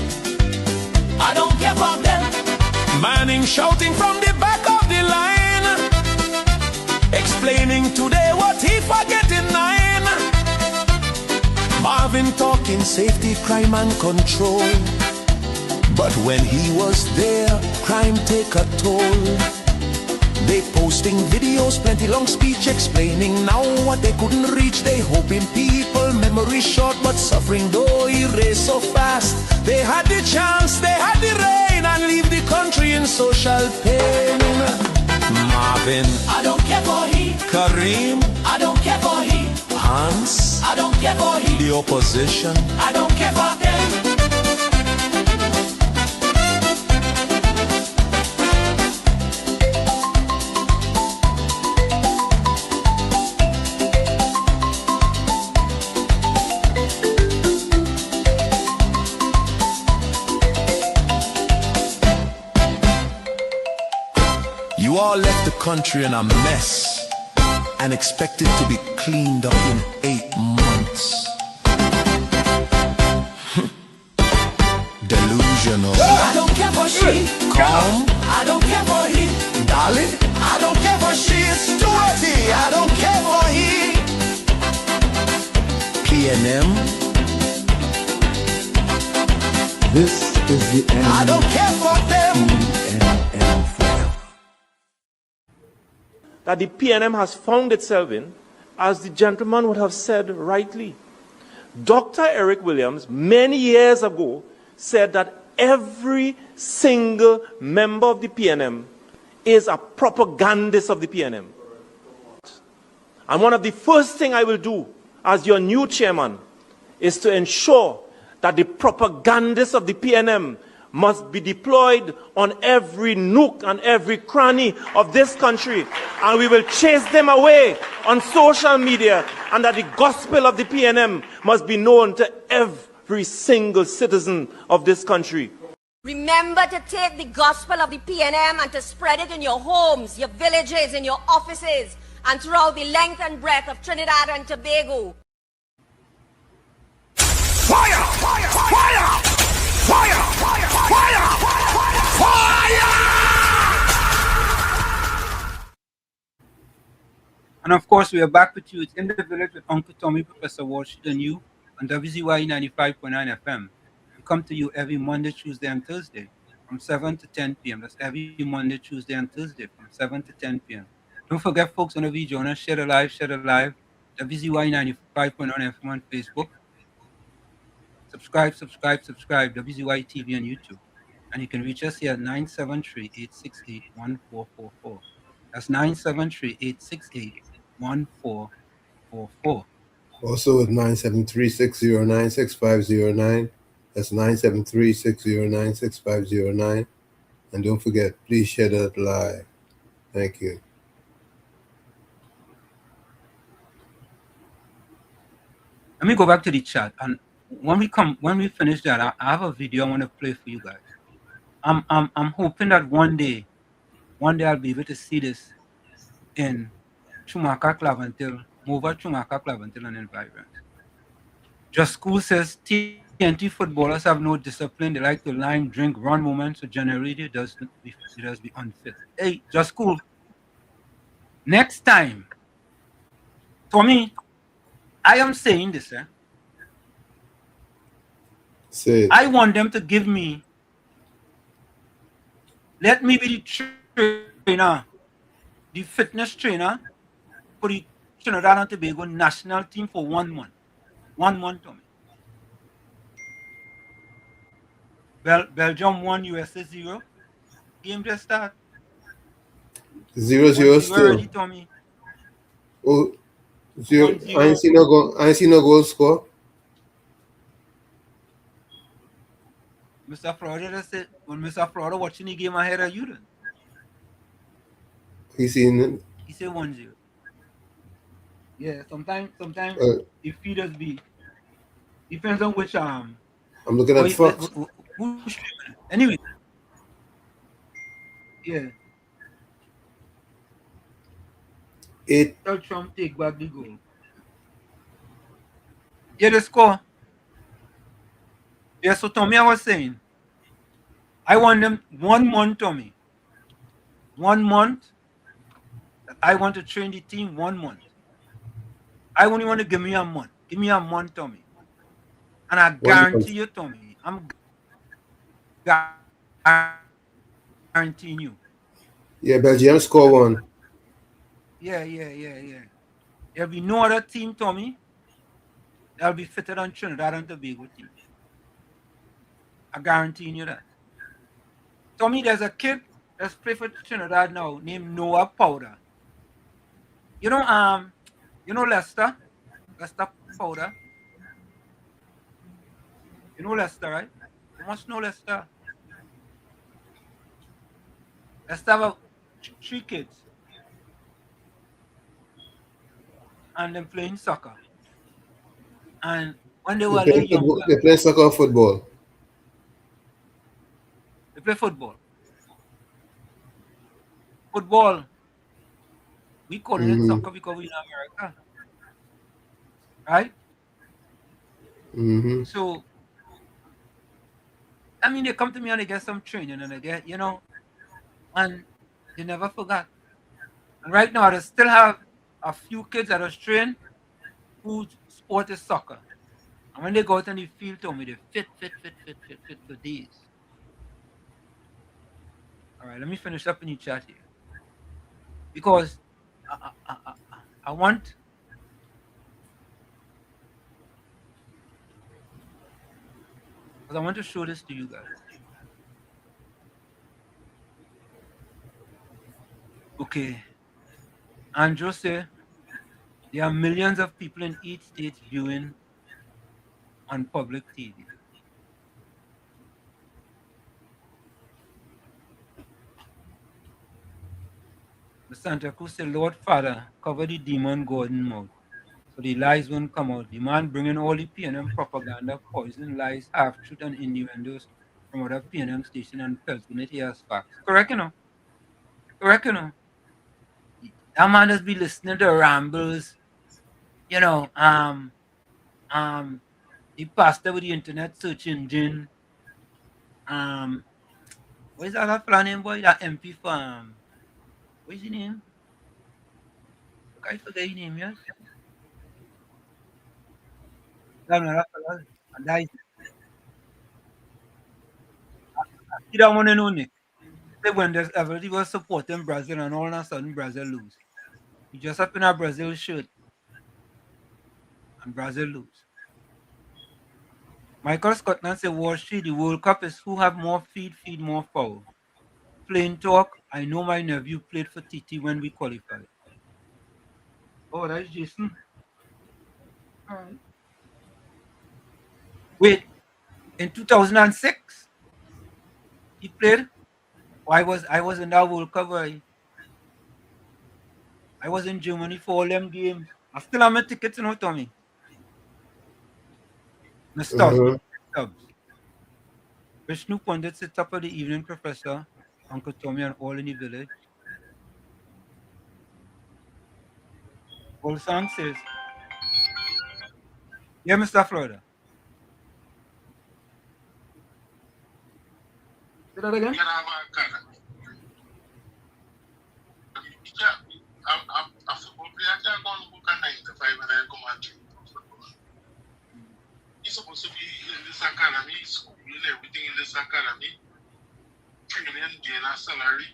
I don't care for them. Manning shouting from the back of the line, explaining today what he forget in 9. Marvin talking safety, crime and control. But when he was there, crime take a toll. They posting videos, plenty long speech explaining now what they couldn't reach. They hoping people memory short, but suffering though erase so fast. They had the chance, they had the rain, and leave the country in social pain. Marvin, I don't care for he. Kareem, I don't care for he. Hans, I don't care for he. the opposition, I don't care for them. you all left the country in a mess and expected to be cleaned up in 8 months. Delusional. I don't care for she. Calm. I don't care for he. Dolly. I don't care for she. Stuarty. I don't care for he. PNM. This is the end. I don't care for them. That the PNM has found itself in, as the gentleman would have said rightly. Dr. Eric Williams, many years ago, said that every single member of the PNM is a propagandist of the PNM. And one of the first things I will do as your new chairman is to ensure that the propagandists of the PNM must be deployed on every nook and every cranny of this country, and we will chase them away on social media, and that the gospel of the PNM must be known to every single citizen of this country. Remember to take the gospel of the PNM and to spread it in your homes, your villages, in your offices, and throughout the length and breadth of Trinidad and Tobago. Fire! Fire! Fire! Fire! Fire! Fire! Fire! And of course, we are back with you. It's In the Village with Uncle Tommy, Professor Walsh, and you on WZYE 95.9 FM. We come to you every Monday, Tuesday, and Thursday from 7 to 10 p.m. That's every Monday, Tuesday, and Thursday from 7 to 10 p.m. Don't forget, folks, on the video, join us, share the live, WZYE 95.9 FM on Facebook. Subscribe, WZYE TV on YouTube. And you can reach us here at 973-868-1444. That's 973-868-1444. Also with 973-609-6509. That's 973-609-6509. And don't forget, please share that live. Thank you. Let me go back to the chat. And when we finish that, I have a video I want to play for you guys. I'm hoping that one day I'll be able to see this in Chumaka Claventil, Mova Chumaka Claventil and environment. Just School says TNT footballers have no discipline. They like to line, drink, run moments, so generally it does be unfit. Hey, Just School. Next time, for me, I am saying this, Say it. I want them to give me, let me be the trainer, the fitness trainer for the Trinidad and Tobago national team for 1 month. 1 month, Tommy. Belgium 1, USA 0. Game just start. 0-0 still. Ready, Tommy. Oh, 0. 1-0. I ain't see no goal score. Mr. Florida just said, when Mr. Florida watching the game ahead of you then. He seen He said 1-0. Yeah, sometimes the feeders be, depends on which I'm looking at Fox. Anyway. Yeah. Tell Trump take back the goal. Yeah, the score. Yeah, so Tommy, I was saying, I want them 1 month, Tommy. 1 month. I want to train the team 1 month. I only want to give me a month. Give me a month, Tommy. And I guarantee you, Tommy, I'm guaranteeing you, Yeah, Belgium score one. Yeah. There'll be no other team, Tommy, that'll be fitter than Trinidad and Tobago team. I guarantee you that. Tommy, there's a kid that's playing for Trinidad now named Noah Powder. You know Lester? Lester Powder. You know Lester, right? You must know Lester. Lester have 3 kids. And they're playing soccer. And when they They were a play little football. younger, They play soccer or football. they play football. Football. We calling it Mm-hmm. soccer because we're in America. Right? Mm-hmm. So I mean they come to me and they get some training and they get, and they never forgot. And right now they still have a few kids that are trained whose sport is soccer. And when they go out on the field, to me, they fit for days. All right, let me finish up in the chat here. Because I want to show this to you guys. Okay. Andrew said there are millions of people in each state viewing on public TV. The Santa Cruz said, Lord Father, cover the demon Gordon mouth, so the lies won't come out. The man bringing all the PNM propaganda, poison, lies, half-truth, and innuendos from other PNM station and pelting it here as facts. Correct, Correct, That man just be listening to rambles, the pastor with the internet search engine, what is that other fella name, boy? That MP for, what is his name? I forget his name, yes? That fella, that is, he don't want to know, Nick. When there's everybody was supporting Brazil and all of a sudden Brazil lose. You just up in a Brazil shirt and Brazil lose. Michael Scotland said, Wall Street, the World Cup is who have more feed more foul. Plain talk, I know my nephew played for TT when we qualified. Oh, that's Jason. All right. Wait, in 2006, he played? Oh, I was in that World Cup. I was in Germany for all them games. I still have my tickets, Tommy. Nostalgic Uh-huh. subs. Vishnu Pandit sits up at the evening, Professor, Uncle Tommy, and all in the village. Old song says, yeah, Mr. Florida. Say that again? A football player can't go and book a 9 to 5 and then come and train for football. He's supposed to be in this academy, school and everything in this academy, training, gain a salary,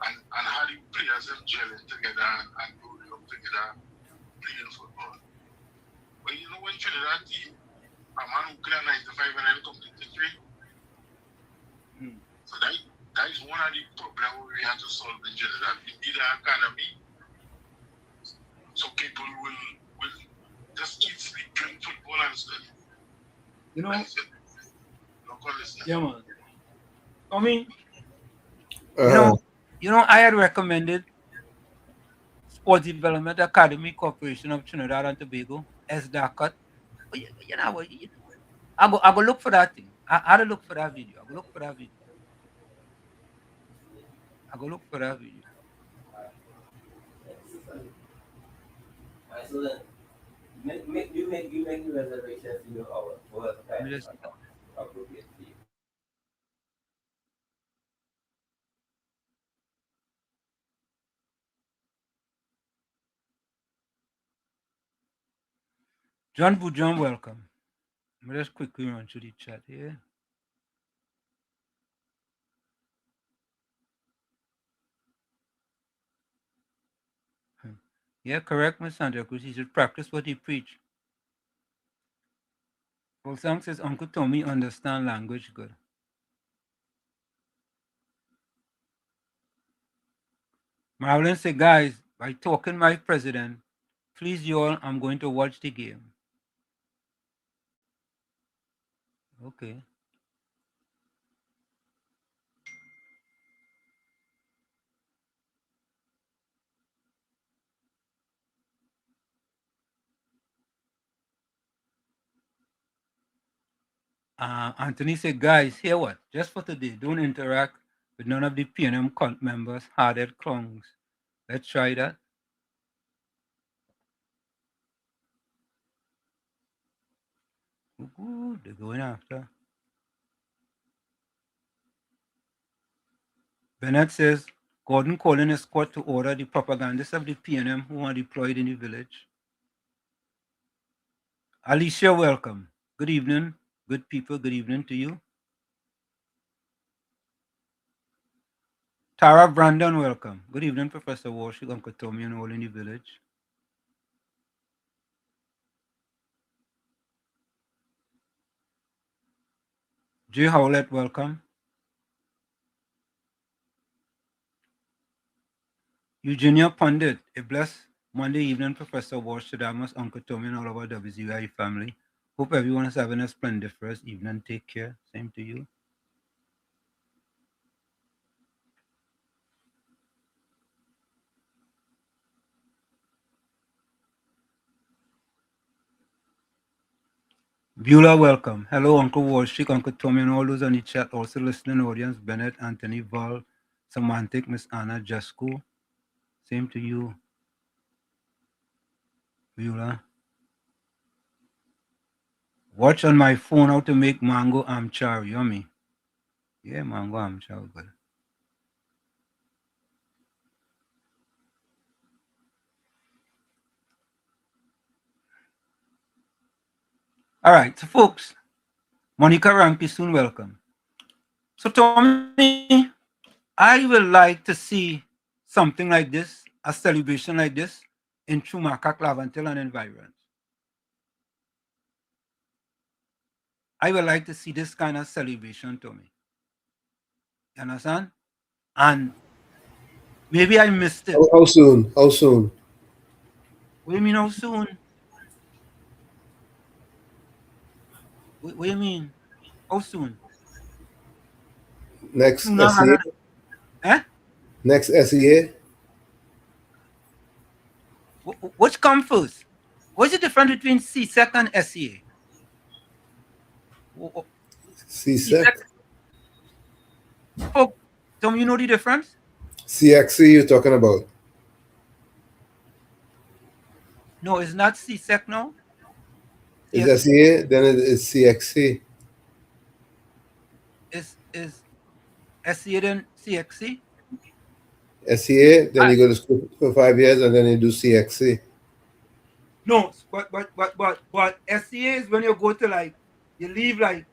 and how the players them gelling together and growing up together playing football. But you know when Trinidad team, a man who play 9 to 5 and then come to train. So that is one of the problems we have to solve in Trinidad. We need an academy so people will just keep sleep, playing football and study. Yeah, man. I mean, Uh-huh. I had recommended Sports Development Academy Corporation of Trinidad and Tobago, SDACOT. But you know what? I go look for that thing. I had to look for that video. I go look for that video. So then, you make the reservation to your hour. What time is appropriate for you? John Bujon, welcome. Let me just quickly run through the chat here. Yeah, correct, Miss Sandra Cruz. He should practice what he preach. Bolsang says Uncle Tommy understand language good. Marlon said, guys, by talking my president, please you all, I'm going to watch the game. Okay. Anthony said, guys, hear what? Just for today, don't interact with none of the PNM cult members, hard-head clowns. Let's try that. Ooh, they're going after. Bennett says, Gordon calling a squad to order the propagandists of the PNM who are deployed in the village. Alicia, welcome. Good evening, good people. Good evening to you. Tara Brandon, welcome. Good evening, Professor Walsh, Uncle Tommy, and all in the village. Jay Howlett, welcome. Eugenia Pundit, a blessed Monday evening, Professor Walsh, Damas, Uncle Tommy, and all of our WZYE family. Hope everyone is having a splendiferous evening. Take care. Same to you. Beulah, welcome. Hello, Uncle Walsh, Uncle Tommy, and all those on the chat. Also listening audience, Bennett, Anthony, Val, Semantic, Miss Anna, Jasco. Same to you, Beulah. Watch on my phone how to make mango amchar. Yummy. Yeah, mango amchar, good. All right, so folks, Monica Rampi, soon welcome. So Tommy, I would like to see something like this, a celebration like this, in Chumaka, Clavantel, and environs. I would like to see this kind of celebration, Tommy. You understand? And maybe I missed it. How soon? How soon? What do you mean, how soon? What do you mean? How soon? Next Sooner SEA? rather than, Next SEA? Which come first? What's the difference between CSEC and SEA? CSEC? Oh, Tom, you know the difference? CXC you're talking about? No, it's not CSEC, no? Is SEA? Then it is CXC. Is SEA then CXC? SEA, then you go to school for 5 years and then you do CXC. No, but SEA is when you go to like, you leave like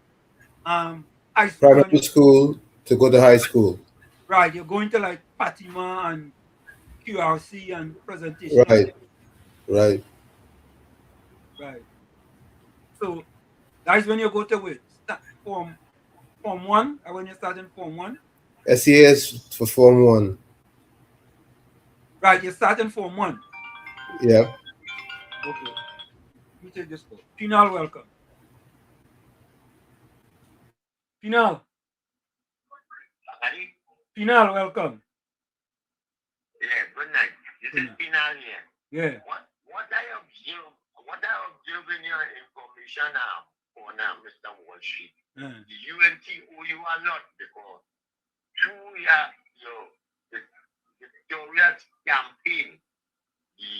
high school. Primary school to go to high school. Right, you're going to like Fatima and QRC and presentation. Right, right. Right. So that's when you go to wait. Form 1, or when you start in Form 1? SEA is for Form 1. Right, you start in Form 1. Yeah. Okay. Let me take this call. Pinal, welcome. Pinal. Pinal, welcome. Yeah, good night. This is Pinal here. Yeah. What I observe in your information now on Mr. Wall Street, the UNT owe you a lot because through the Victoria's campaign, the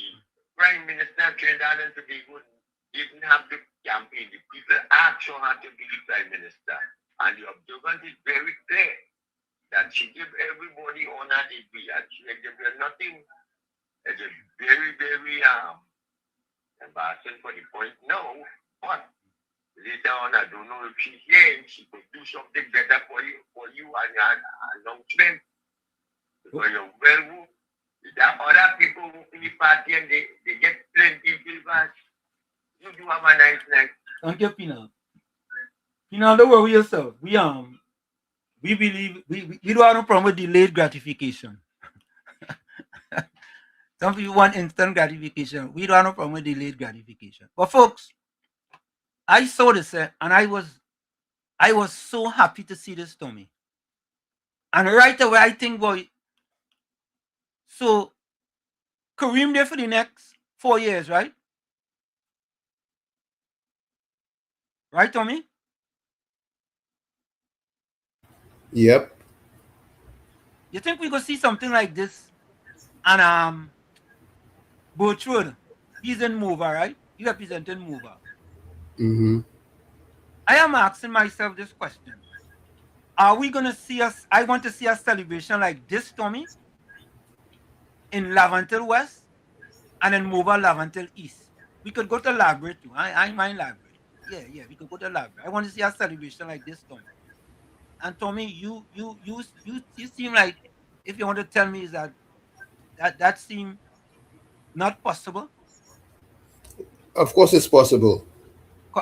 Prime Minister of Trinidad and Tobago didn't have to campaign. The people asked her to be the Prime Minister. And the observance is very clear that she gave everybody honor they be. And she gave them nothing. It's a very, very embarrassing for the point now. But later on, I don't know if she's here, she could do something better for you and your announcement. Because you're There are other people in the party and they get plenty flavors. You do have a nice night. Thank you, Pina. Pina, don't worry yourself. We believe we don't have no problem with delayed gratification. Some people want instant gratification. We don't have no problem with delayed gratification. But folks, I saw this and I was so happy to see this, Tommy. And right away I think, boy, so Kareem there for the next 4 years, right? Right, Tommy? Yep. You think we gonna see something like this? And Bertrand, he's in Mova, right? He representing Mova. Mm-hmm. I am asking myself this question. Are we gonna see us? I want to see a celebration like this, Tommy, in Lavantil West and then Mova Lavantil East. We could go to Library too. I mind Library. Yeah, we could go to Library. I want to see a celebration like this, Tommy. And Tommy, you seem like if you want to tell me is that seem not possible. Of course, it's possible.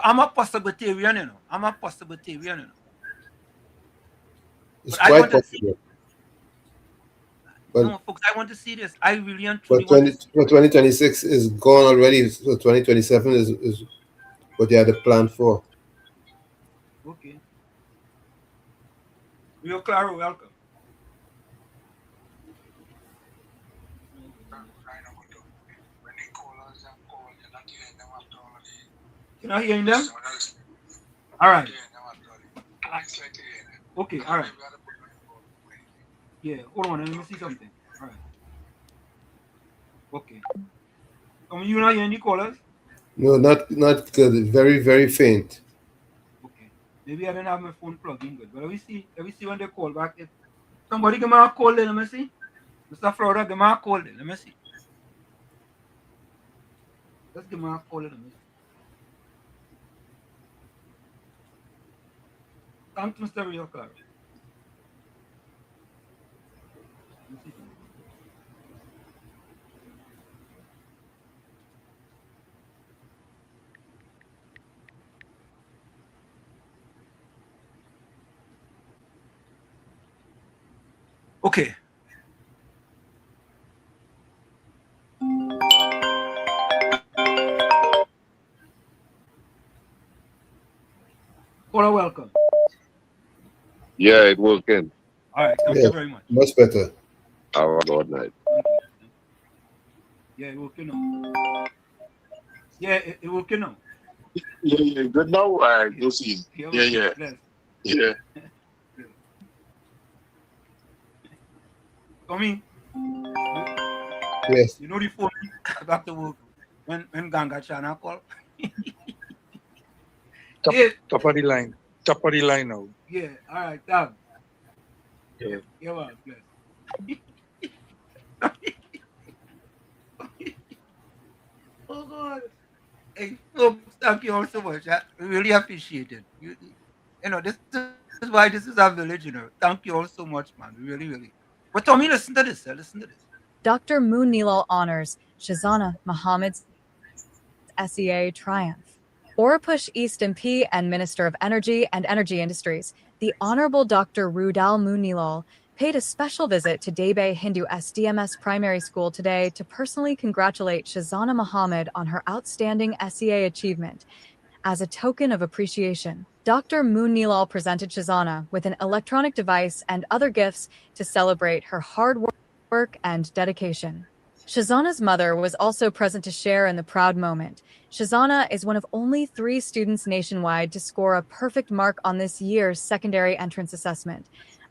I'm a possibilitarian, you know. I'm a possibilitarian, you know. It's But I quite want to see. possible. But, no, folks, I want to see this. I really and but truly want to see. 2026 is gone already. So 2027 is what they had a plan for. Okay. Rio Claro, welcome. You're not hearing them? All right. Okay, all right. Yeah, hold on, let me see something. All right. Okay. You not hearing the callers? No, not good. Very, very faint. Okay. Maybe I don't have my phone plugged in good. But let me see when they call back. If somebody give me a call then, let me see. Mr. Florida, give me a call then. Let me see. Let's give me a call then, let me see. Thank you, Mr. Rio Claro. Let me see something. Okay. Caller, welcome. Yeah, it working. All right, thank you very much. Much better. Have a good night. Yeah, it working now. Yeah, it working now. Yeah, good now. Go see. Yeah. Tommy. Yes. You know the phone back to work when Ganga Chana call. Top of the line. Top of the line now. Yeah, all right, Tab. Yeah. Yeah, well, bless. Oh God. Hey, folks, thank you all so much. We really appreciate it. You know, this is why this is our village, you know. Thank you all so much, man. We really. But Tommy, listen to this. Listen to this. Dr. Moon Nilal honors Shazana Muhammad's SEA triumph. Orapush East MP and Minister of Energy and Energy Industries, the Honorable Dr. Rudal Moon Nilal, paid a special visit to Debay Hindu SDMS Primary School today to personally congratulate Shazana Muhammad on her outstanding SEA achievement. As a token of appreciation, Dr. Moon Nilal presented Shazana with an electronic device and other gifts to celebrate her hard work and dedication. Shazana's mother was also present to share in the proud moment. Shazana is one of only 3 students nationwide to score a perfect mark on this year's secondary entrance assessment.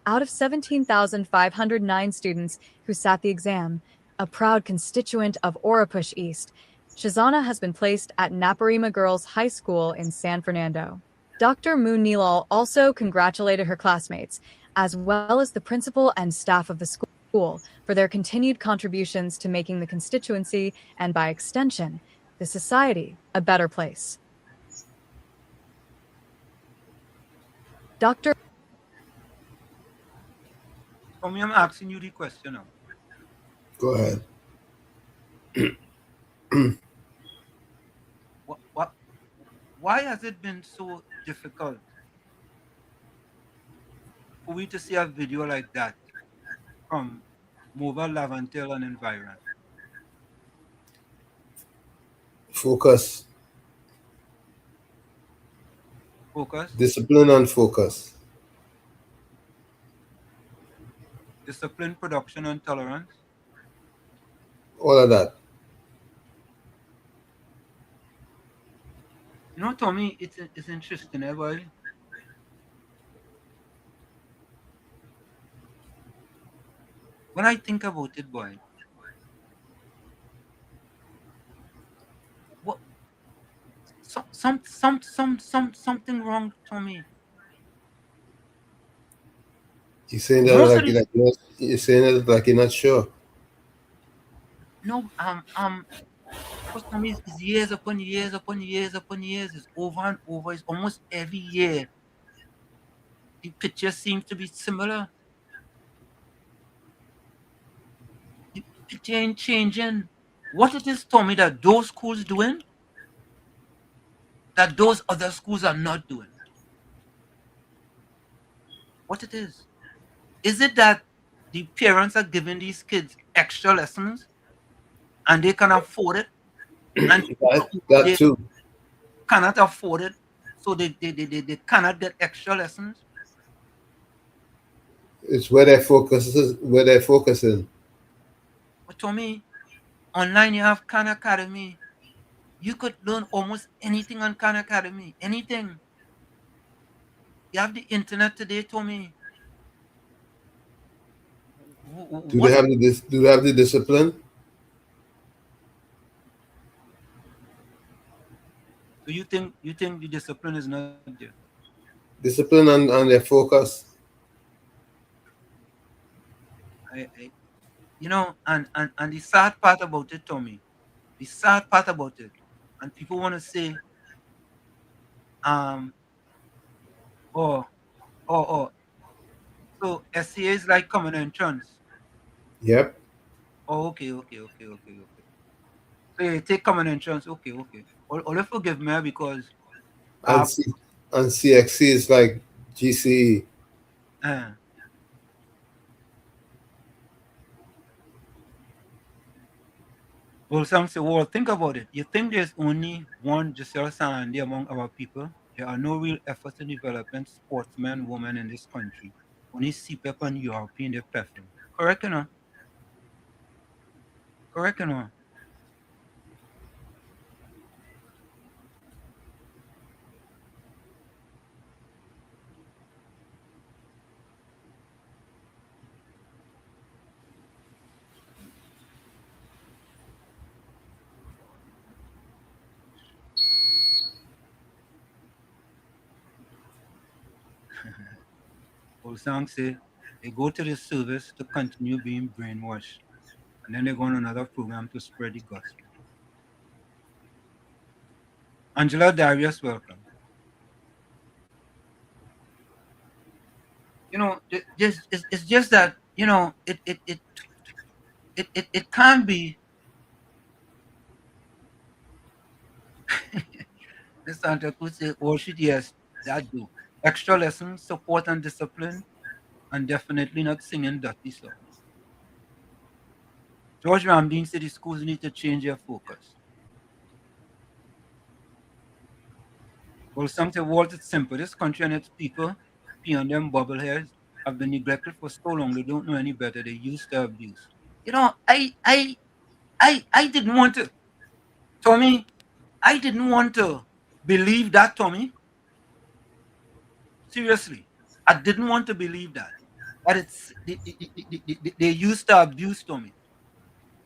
Out of 17,509 students who sat the exam, a proud constituent of Orapush East, Shazana has been placed at Naparima Girls High School in San Fernando. Dr. Moon Nilal also congratulated her classmates, as well as the principal and staff of the school, for their continued contributions to making the constituency, and by extension, the society, a better place. Dr. Tommy, I'm asking you the question now. Go ahead. Why has it been so difficult for we to see a video like that from Mobile Lavantil and Environ? Focus. Focus. Discipline and focus. Discipline, production, and tolerance. All of that. You know, Tommy, it's interesting, eh, boy? When I think about it, boy, what something wrong, Tommy. You're saying that Most of like the you're saying it like you're not sure. no because Tommy is years upon years upon years upon years. It's over and over. It's almost every year. The picture seems to be similar. The picture ain't changing. What it is, Tommy, that those schools doing that those other schools are not doing? What it is? Is it that the parents are giving these kids extra lessons and they can afford it, and that they too. cannot afford it, so they cannot get extra lessons? It's where their focus is. Where they're focusing. But Tommy, online you have Khan Academy. You could learn almost anything on Khan Academy. Anything. You have the internet today, Tommy. Do they have Do they have the discipline? So you think the discipline is not there? Discipline and their focus. You know, and the sad part about it, Tommy, the sad part about it, and people want to say, oh, so SCA is like common entrance. Yep. Oh, okay. So you take common entrance, okay. Or forgive me because And CXC is like GCE. Well, some say, well, think about it. You think there's only one Giselle Sandy among our people? There are no real efforts in developing sportsmen, women in this country. Only CPEP and European they prefer. Correct, you know? Correct, you know? Old song say they go to the service to continue being brainwashed, and then they go on another program to spread the gospel. Angela Darius, welcome. You know, it's just that, you know, it can't be. This Santa Cruz say, oh shit, yes, that do. Extra lessons, support and discipline, and definitely not singing dirty songs. George Ramdeen said the schools need to change their focus. Well, some say, Walt, it's simple. This country and its people, beyond them bubbleheads, have been neglected for so long they don't know any better. They used to abuse. You know, I didn't want to, Tommy, I didn't want to believe that, Tommy. Seriously, I didn't want to believe that. That it's they used to abuse Tommy.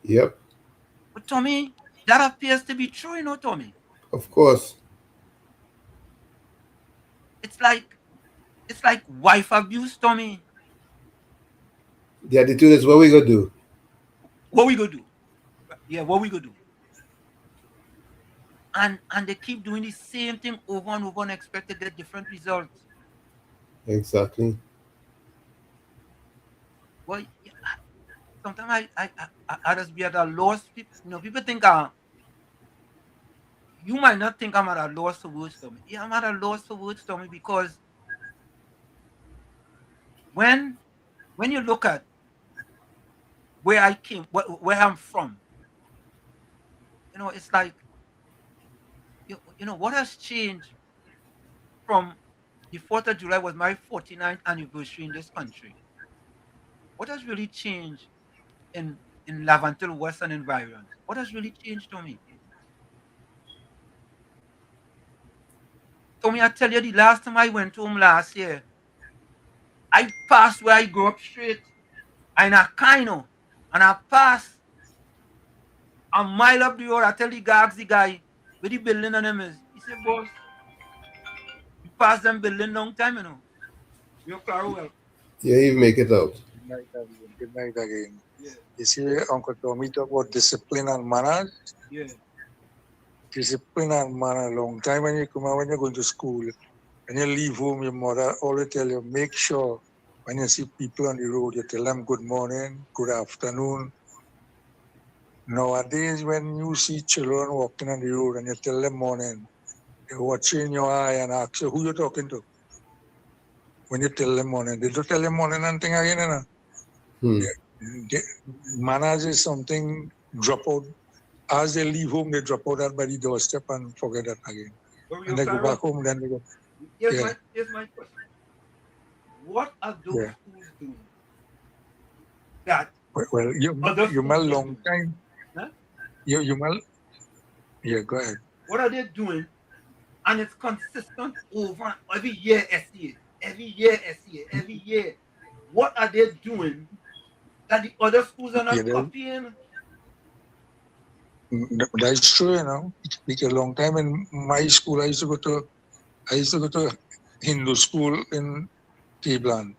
Yep. But Tommy, that appears to be true, you know, Tommy. Of course. It's like wife abuse, Tommy. The attitude is what we gonna do. What we gonna do? Yeah, what we gonna do? And they keep doing the same thing over and over and expect to get different results. Exactly. Well, sometimes I just be at a loss. People think you might not think I'm at a loss for words, Tommy. Yeah, I'm at a loss for words, Tommy, because when you look at where I came, where I'm from, it's like what has changed from the 4th of July was my 49th anniversary in this country. What has really changed in Lavantil Western environs? What has really changed, Tommy? Tommy, I tell you, the last time I went home last year, I passed where I grew up straight in Akaino, and I passed a mile up the road. I tell the guy where the building on him is. He said, boss, you passed them building long time, You're well. Yeah, you make it out. Good night again. Good night again. Yeah. You see, Uncle Tommy talk about discipline and manners. Yeah. Discipline and manner. Long time when you come out, when you're going to school, when you leave home, your mother always tell you, make sure when you see people on the road, you tell them good morning, good afternoon. Nowadays, when you see children walking on the road and you tell them morning, they watch you in your eye and ask you who you're talking to. When you tell them morning, they don't tell them morning anything again. Manners is something drop out. As they leave home, they drop out that by the doorstep and forget that again. And they go back home, then they go. Here's my question. What are those schools doing? That well, you might long time. Huh? You might. Yeah, go ahead. What are they doing? And it's consistent over every year, SCA. Every year. What are they doing that the other schools are not copying? That's true, It's a long time in my school. I used to go to Hindu school in Cleveland,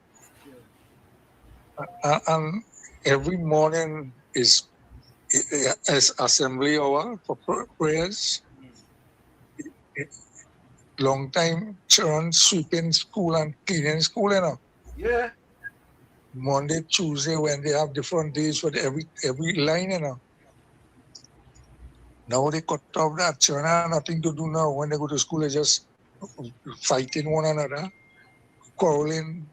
and every morning is assembly hour for prayers. Long time children sweeping school and cleaning school, Yeah. Monday, Tuesday, when they have different days for every line, Now they cut off that. Children have nothing to do now. When they go to school, they just fighting one another, quarreling.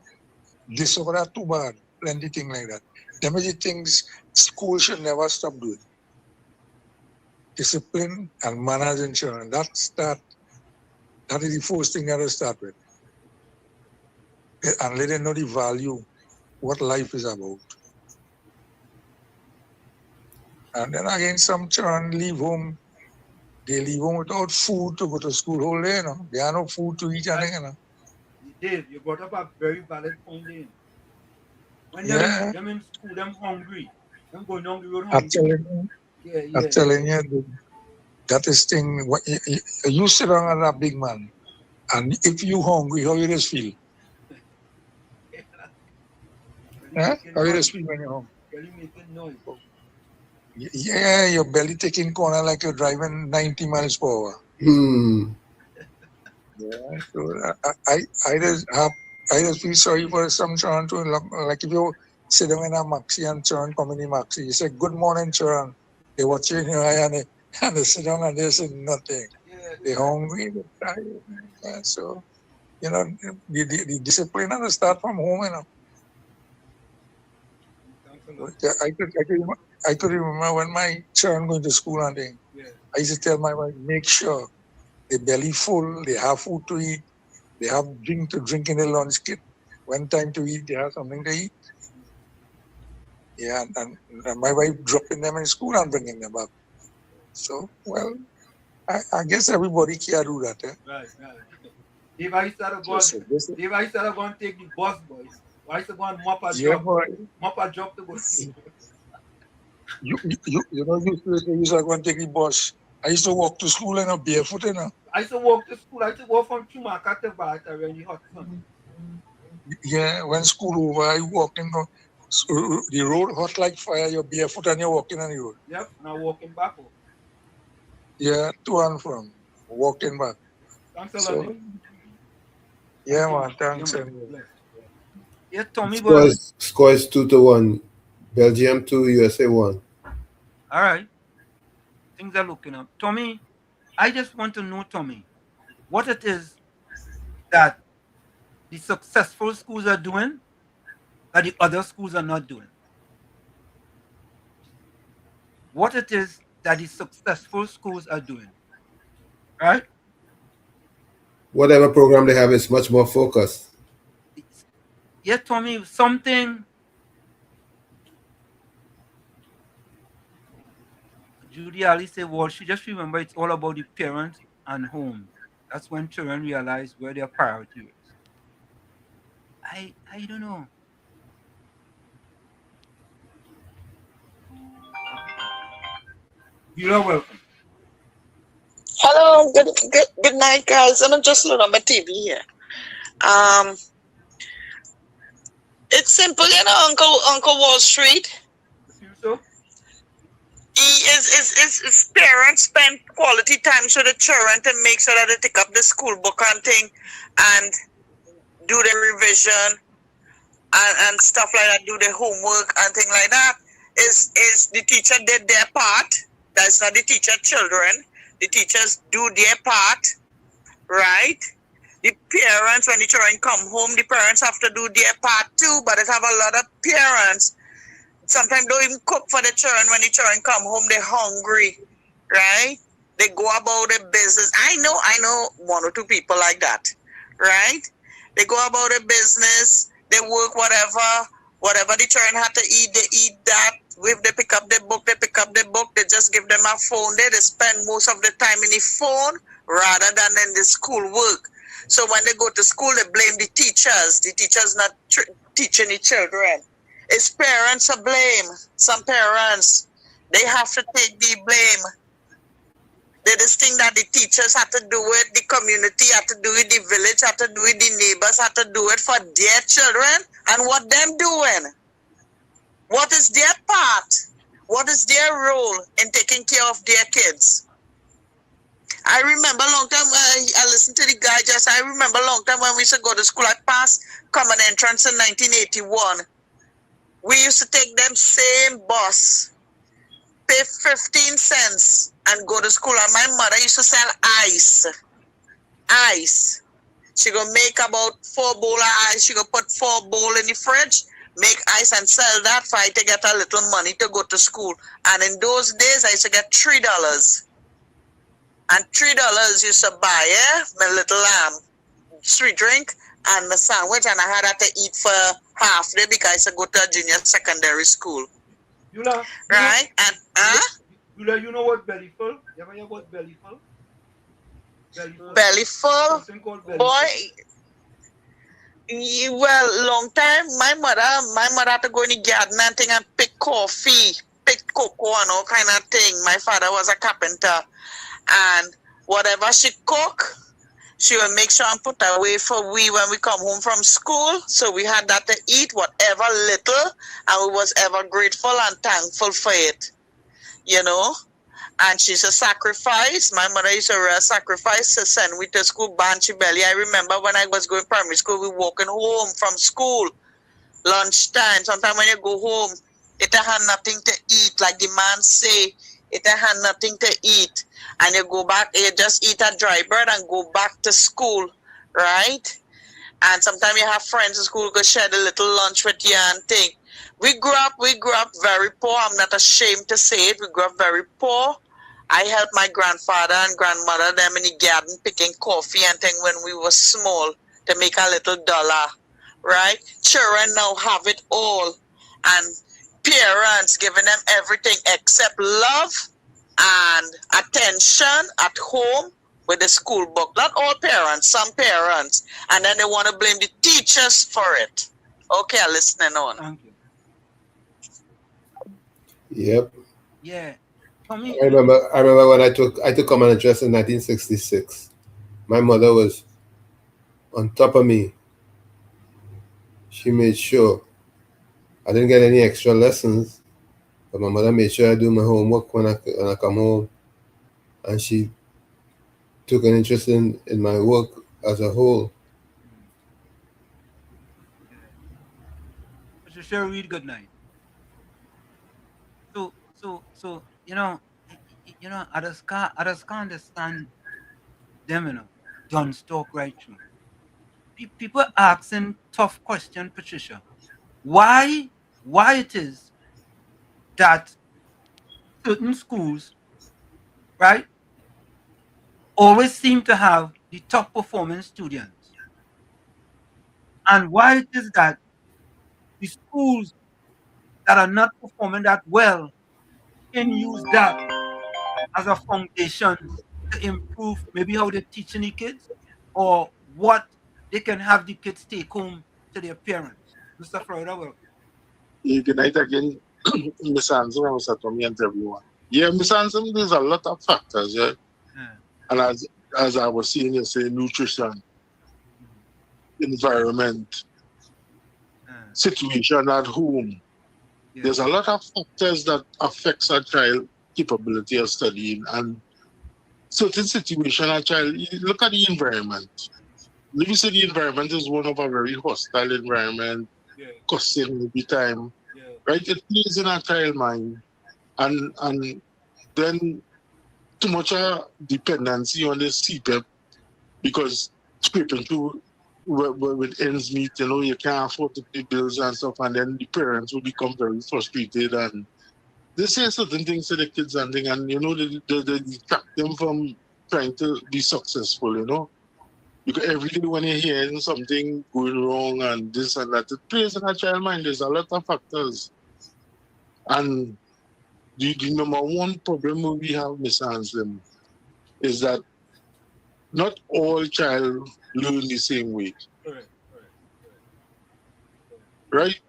This or that too bad. Plenty things like that. Them are the things school should never stop doing. Discipline and manners in children. That is the first thing that I start with. And let them know the value, what life is about. And then again, some children leave home. They leave home without food to go to school whole day, They have no food to eat, Dave, you brought up a very valid point there. When them in school, them hungry. Them going down the road hungry. I'm telling you, that is thing. You sit down as a big man, and if you hungry, how you just feel? How you just feel when you're hungry? Belly making noise. Yeah, your belly taking corner like you're driving 90 miles per hour. Yeah, so I just feel sorry for some children too. Like if you sit down in a maxi and children come in the maxi, you say good morning, children. They watch you in your eye and they sit down and they say nothing. They're hungry, they're tired. Yeah, so the discipline has to start from home. I could remember when my children going to school and thing. I used to tell my wife, make sure they belly full, they have food to eat, they have drink to drink in the lunch kit. When time to eat, they have something to eat. Yeah, and my wife dropping them in school and bringing them back. So, well, I guess everybody can do that. Right. If I started going to take the bus, boys, I used to go and mop a job to go see. You used to go and take the bus. I used to walk to school barefoot, I used to walk to school. I used to walk from Chumaka to Bata when the hot sun. Yeah, when school over, I walk in the road hot like fire. You're barefoot and you're walking on the road. Yep, and I'm walking back. Yeah, to and from, walking back. Thanks a lot. Yeah, man, thanks. Yeah, Tommy. Score is 2-1. Belgium 2, USA 1. All right. Things are looking up. Tommy, I just want to know, Tommy, what it is that the successful schools are doing that the other schools are not doing. What it is that the successful schools are doing. Right? Whatever program they have is much more focused. Yeah, Tommy, something. Judy Ali said, well, she just remember it's all about the parents and home. That's when children realize where their priority is. I don't know. You're welcome. Hello, good night, guys. I'm just looking on my TV here. It's simple, Uncle Wall Street. So? His parents spend quality time with the children to make sure that they take up the school book and thing and do the revision and stuff like that, do the homework and thing like that. Is the teacher did their part. That's not the teacher children. The teachers do their part, right? The parents, when the children come home, the parents have to do their part too, but they have a lot of parents. Sometimes don't even cook for the children. When the children come home, they're hungry, right? They go about their business. I know one or two people like that, right? They go about their business, they work whatever the children have to eat, they eat that. If they pick up the book, they just give them a phone. They spend most of the time in the phone rather than in the school work. So when they go to school, they blame the teachers. The teachers not teaching the children. It's parents to blame. Some parents, they have to take the blame. They just think that the teachers have to do it, the community have to do it, the village have to do it, the neighbors have to do it for their children. And what them doing? What is their part? What is their role in taking care of their kids? I remember a long time, I listened to the guy I remember a long time when we used to go to school, I passed common entrance in 1981. We used to take them same bus, pay 15 cents and go to school. And my mother used to sell ice. She gonna make about 4 bowl of ice. She gonna put 4 bowl in the fridge, make ice and sell that for I to get a little money to go to school. And in those days, I used to get $3. And $3 used to buy my little street drink and my sandwich, and I had that to eat for half day because I used to go to a junior secondary school. Right? And you know what belly full? You ever hear about belly full? Belly full? Boy, well, long time, my mother had to go in the garden and thing and pick coffee, pick cocoa and all kind of thing. My father was a carpenter. And whatever she cook, she will make sure and put away for we when we come home from school. So we had that to eat, whatever little, and we was ever grateful and thankful for it. You know? And she's a sacrifice. My mother used to sacrifice to send me to school, Banshee Belly. I remember when I was going primary school, we walking home from school, lunchtime. Sometimes when you go home, it had nothing to eat. Like the man say, it had nothing to eat. And you go back, you just eat a dry bread and go back to school, right? And sometimes you have friends in school who go share a little lunch with you and thing. We grew up very poor. I'm not ashamed to say it. We grew up very poor. I helped my grandfather and grandmother them in the garden picking coffee and thing when we were small to make a little dollar, right? Children now have it all. And parents giving them everything except love and attention at home with the school book. Not all parents, some parents. And then they want to blame the teachers for it. Okay, I'm listening on. Thank you. Yep. Yeah. I remember when I took common address in 1966. My mother was on top of me. She made sure I didn't get any extra lessons, but my mother made sure I do my homework when I come home, and she took an interest in my work as a whole. Mr. Sherry, good night. So I just can't understand them, don't talk right through. People asking tough question, Patricia. Why it is that certain schools, right, always seem to have the top performing students, and why it is that the schools that are not performing that well can use that as a foundation to improve maybe how they're teaching the kids or what they can have the kids take home to their parents. Mr. Florida, welcome. Good night again, Miss Anson, Mr. Tommy, and everyone. Yeah, Miss Anson, there's a lot of factors, yeah. And as I was saying, you say nutrition, environment, situation at home. There's a lot of factors that affects a child capability of studying, and certain situation a child. You look at the environment. Let me say the environment is one of a very hostile environment, cussing every time, right? It plays in a child mind, and then too much dependency on the CPEP because scraping through with ends meet, you can't afford to pay bills and stuff, and then the parents will become very frustrated and they say certain things to the kids and thing, and they distract them from trying to be successful. Because every day when you're hearing something going wrong and this and that, it plays in a child mind. There's a lot of factors. And the number one problem we have, Miss Anselm, is that not all child learn the same way. Right?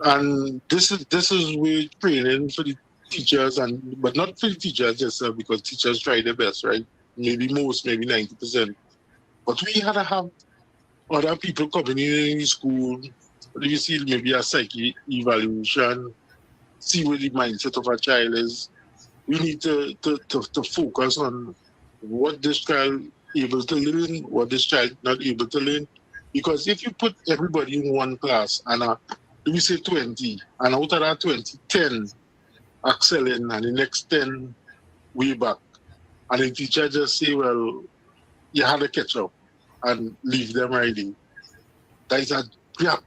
And this is where training for the teachers but not for the teachers just because teachers try their best, right? Maybe 90%. But we had to have other people coming in the school. You see maybe a psyche evaluation, see where the mindset of a child is. We need to focus on what this child able to learn, what this child not able to learn. Because if you put everybody in one class and we say 20, and out of that 20, 10 excelling, and the next 10 way back, and the teacher just say, well, you had to catch up and leave them riding. There is a gap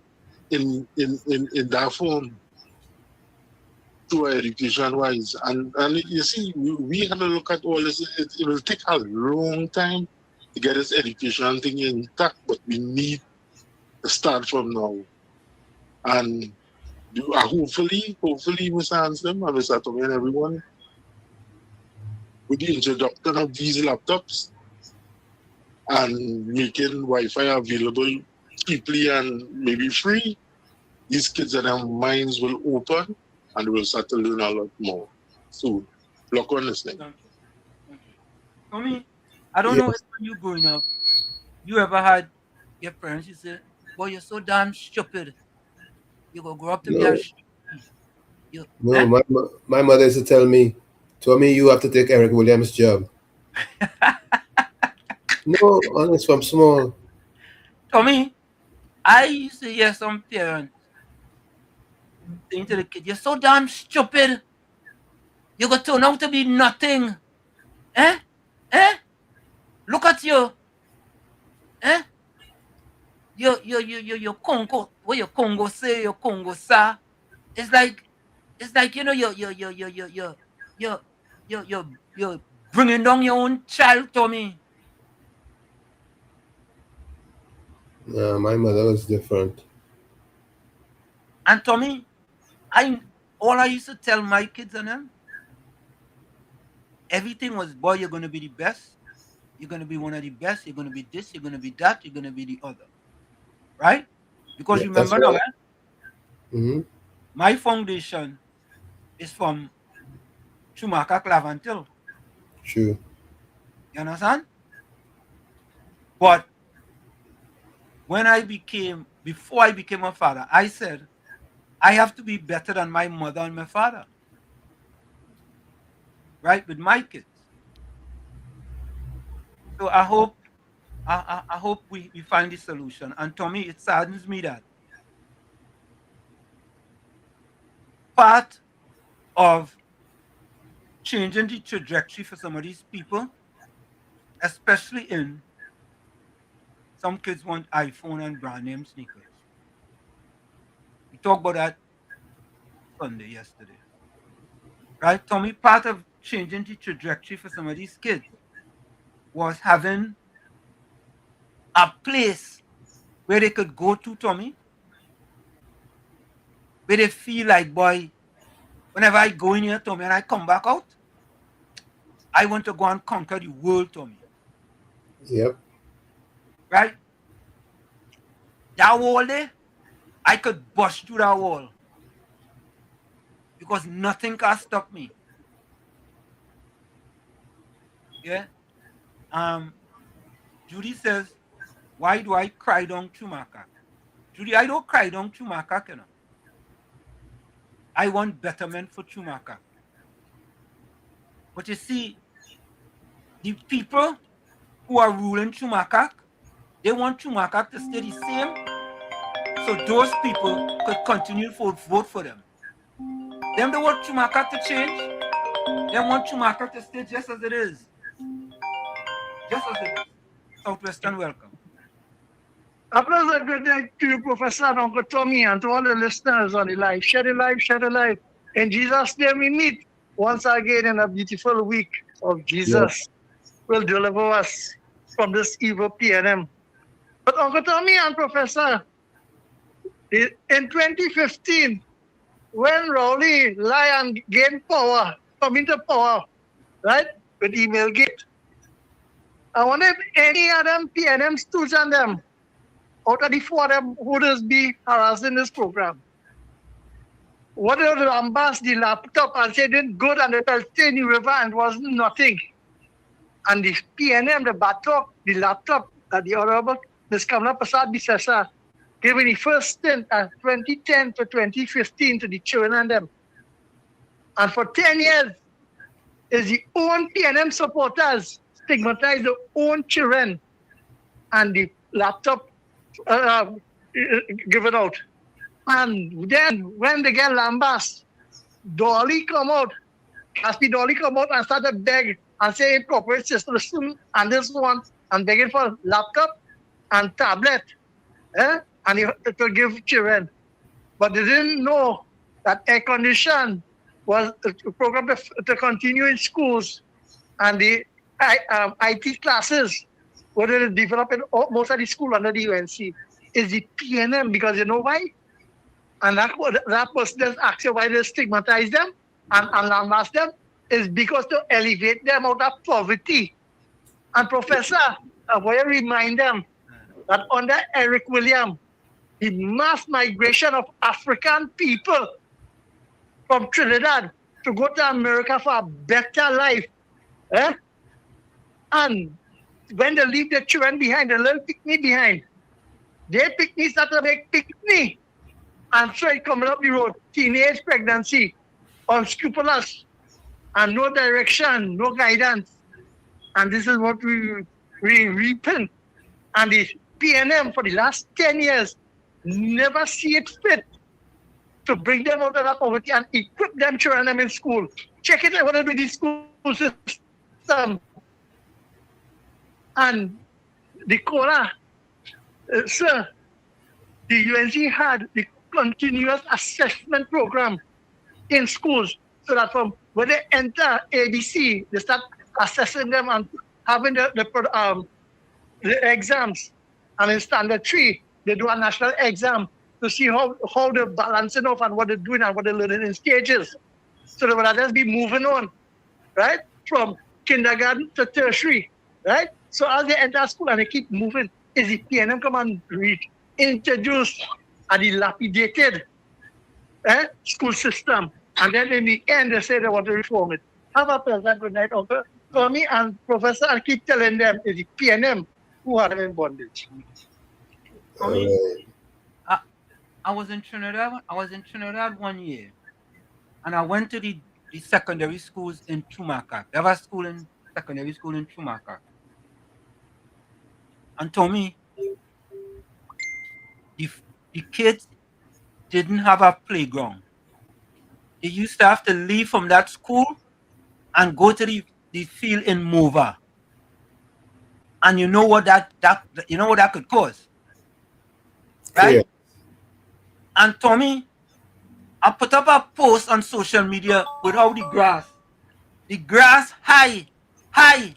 in that form to education wise. And you see, we have to look at all this. It will take a long time to get this education thing intact, but we need to start from now. And hopefully, Mr. Anselm and Mr. Tommy and everyone, with the introduction of these laptops and making Wi-Fi available cheaply and maybe free, these kids and their minds will open and will start to learn a lot more. So, look on this thing. Tommy, I don't know if when you growing up, you ever had your parents, you say, boy, you're so damn stupid. You're going to grow up to be a my mother used to tell me, Tommy, you have to take Eric Williams' job. No, honest, from small. Tommy, I used to hear some parents saying to the kid, you're so damn stupid. You're going to turn out to be nothing. Eh? Look at you. Eh? Your Congo, what your Congo say, your Congo sa. It's like you're bringing down your own child, Tommy. No, my mother was different. And Tommy, all I used to tell my kids and them, everything was, boy, you're going to be the best. You're going to be one of the best. You're going to be this. You're going to be that. You're going to be the other. Right? Because remember now, my foundation is from Schumacher Clavantil. True. You understand? But before I became a father, I said, I have to be better than my mother and my father. Right? With my kids. So I hope we find the solution. And Tommy, it saddens me that part of changing the trajectory for some of these people, especially in some kids want iPhone and brand name sneakers. We talked about that Sunday yesterday. Right, Tommy? Part of changing the trajectory for some of these kids was having a place where they could go to, Tommy, where they feel like, boy, whenever I go in here, Tommy, and I come back out, I want to go and conquer the world, Tommy. Yep. Right? That wall there, I could bust through that wall because nothing can stop me. Yeah. Judy says, why do I cry down Chumaka? Judy, I don't cry down Chumaka, you know. I want betterment for Chumaka. But you see, the people who are ruling Chumaka, they want Chumaka to stay the same, so those people could continue to vote for them. Them they want Chumaka to change. They want Chumaka to stay just as it is. Just as it is. Southwestern, welcome. A pleasant good night to you, Professor and Uncle Tommy, and to all the listeners on the live. Share the live, share the live. In Jesus' name we meet once again in a beautiful week of Jesus will deliver us from this evil PNM. But Uncle Tommy and Professor, in 2015, when Rowley Lyon gained power, come into power, right, with email gate, I wonder if any of them PNM students and them out of the four of them would be harassing this program. What if the ambassador the laptop and said it good and it fell in the river and was nothing? And the PNM, the batok, the laptop that the Honorable Ms. Kamala Prasad Bisesa gave in the first stint at 2010 to 2015 to the children and them. And for 10 years, is the own PNM supporters stigmatize their own children and the laptop given out. And then when they get lambast, Dolly come out, Caspi Dolly come out and start to beg and say corporate system and this one and begging for laptop and tablet, and it will give children. But they didn't know that air condition was a program to continue in schools, and the IT classes were developed in most of the school under the UNC is the PNM, because you know why? And that was just actually why they stigmatize them and lambast them is because to elevate them out of poverty. And Professor, I want to remind them that under Eric Williams, the mass migration of African people from Trinidad to go to America for a better life. And when they leave their children behind, the little picnic behind, their picnic start to make picnic. And so it coming up the road, teenage pregnancy, unscrupulous, and no direction, no guidance. And this is what we reaping. And the PNM for the last 10 years never see it fit to bring them out of that poverty and equip them children in school. Check it out with the school system. And the COLA, sir, the UNC had the continuous assessment program in schools so that from when they enter ABC, they start assessing them and having the exams. And in standard 3, they do a national exam to see how they're balancing off and what they're doing and what they're learning in stages. So they will just be moving on, right? From kindergarten to tertiary, right? So as they enter school and they keep moving, is the PNM come and introduce a dilapidated school system. And then in the end, they say they want to reform it. Have a pleasant good night, Uncle Tommy and Professor. I keep telling them it's the PNM who are in bondage. I was in Trinidad. I was in Trinidad 1 year, and I went to the secondary schools in Chumaka. They have a school in secondary school in Chumaka. And Tommy, the kids didn't have a playground. They used to have to leave from that school and go to the field in Mova. And you know what that could cause. Right? Yeah. And Tommy, I put up a post on social media with all the grass high. I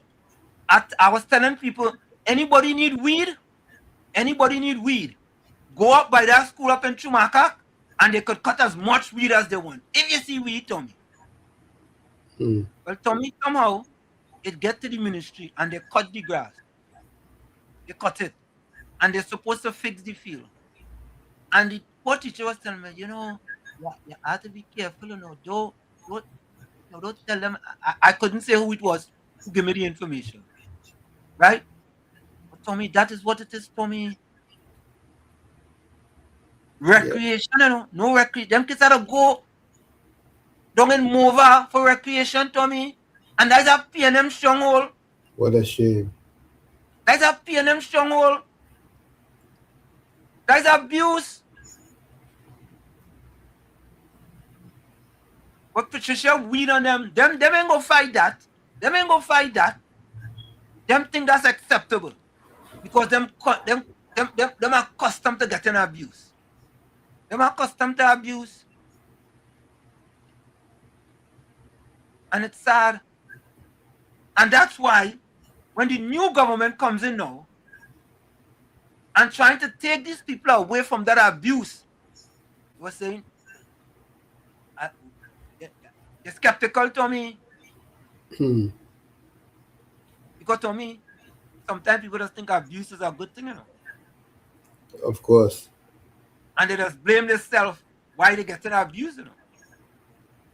was telling people, anybody need weed? Go up by that school up in Chumaka, and they could cut as much weed as they want. If you see weed, Tommy. Well, Tommy, somehow, it get to the ministry, and they cut the grass. They cut it. And they're supposed to fix the field. And the poor teacher was telling me, you have to be careful, don't tell them. I couldn't say who it was who gave me the information. Right? But Tommy, that is what it is, Tommy. Recreation, no recreation. Them kids had to go down in Mova for recreation, Tommy. And that's a PNM stronghold. What a shame. That's a PNM stronghold. That's abuse. But Patricia weed on them. Them ain't gonna fight that. Them think that's acceptable. Because them are accustomed to getting abuse. Them are accustomed to abuse. And it's sad. And that's why when the new government comes in now and trying to take these people away from that abuse, we're saying, you're skeptical, Tommy. Because Tommy, sometimes people just think abuse is a good thing, Of course. And they just blame themselves why they getting abused,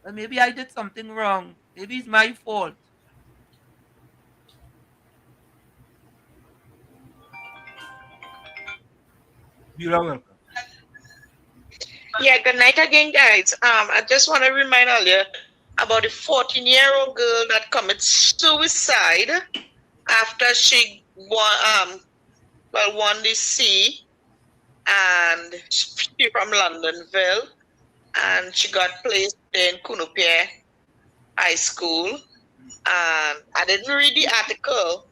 Well, maybe I did something wrong. Maybe it's my fault. You're welcome. Yeah, good night again, guys. I just want to remind all you about the 14-year-old girl that committed suicide after she won the C, and she from Londonville, and she got placed in Kunupia High School. And I didn't read the article,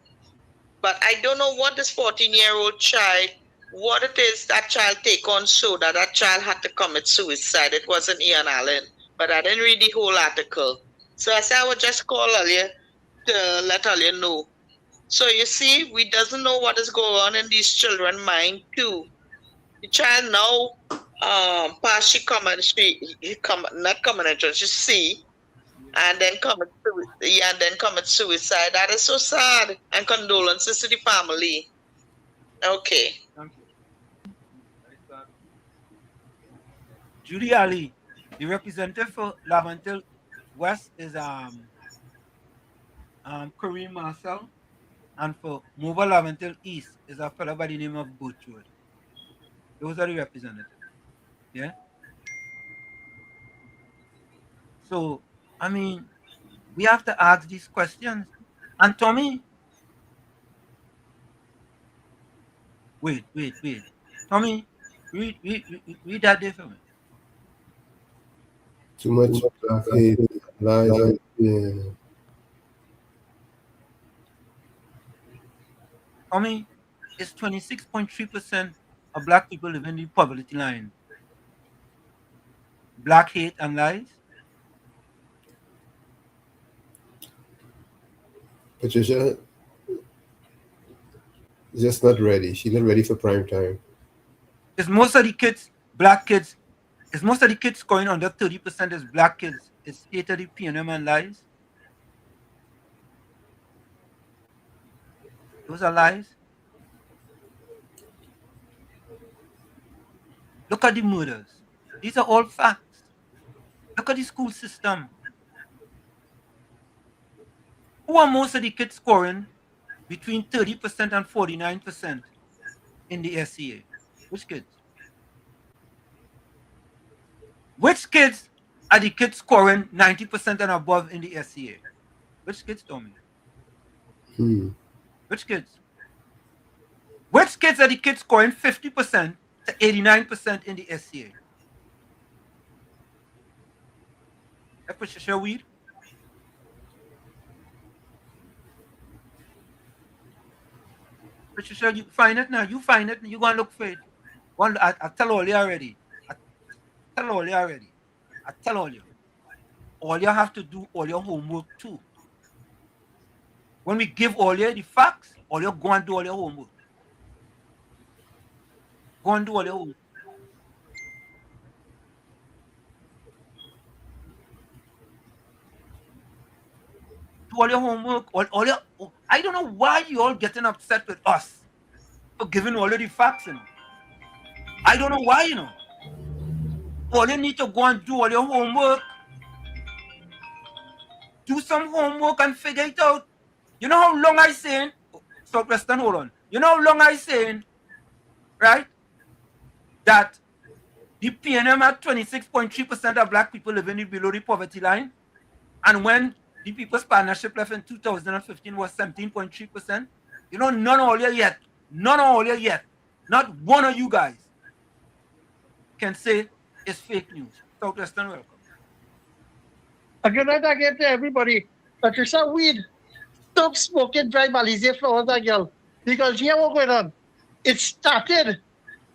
but I don't know what this 14-year-old child, what it is that child take on so that child had to commit suicide. It wasn't Ian Allen, but I didn't read the whole article. So I said I would just call Alia to let Alia know. So you see, we doesn't know what is going on in these children's mind too. The child now past she see, and then commit suicide. That is so sad. And condolences to the family. Okay. Thank you. Judy Ali, the representative for Lavantil West is Kareem Marcel, and for Mova Lavantil East is a fellow by the name of Butchwood. Those are the representatives. Yeah. So, I mean, we have to ask these questions. And Tommy, wait. Tommy, read that there for me. Too much black hate, lies, yeah. Tommy, it's 26.3% of black people live in the poverty line. Black hate and lies. Patricia is just not ready. She's not ready for prime time. Is most of the kids, black kids, is most of the kids scoring under 30% as black kids? Is hate of the PNM and lies? Those are lies. Look at the murders. These are all facts. Look at the school system. Who are most of the kids scoring between 30% and 49% in the SCA? Which kids? Which kids are the kids scoring 90% and above in the SCA? Which kids, Tommy? Which kids? Which kids are the kids scoring 50% to 89% in the SCA? Patricia Weed? Patricia, you find it now. You find it. You go and look for it. I tell all you already. I tell all you. All you have to do all your homework too. When we give all you the facts, all you go and do all your homework. Go and do all your homework. Do all your homework. I don't know why you all getting upset with us for giving all of the facts, you know. I don't know why, you know. All you need to go and do all your homework. Do some homework and figure it out. You know how long I saying? So, Preston, hold on. You know how long I saying, right? That the PNM had 26.3% of black people living below the poverty line. And when the People's Partnership left in 2015 was 17.3%. You know, none of all you yet. Not one of you guys can say it's fake news. Southwestern, welcome. A good night again to everybody. Patricia Weed, stop smoking dry Malaysia flowers, girl. Because here what's going on. It started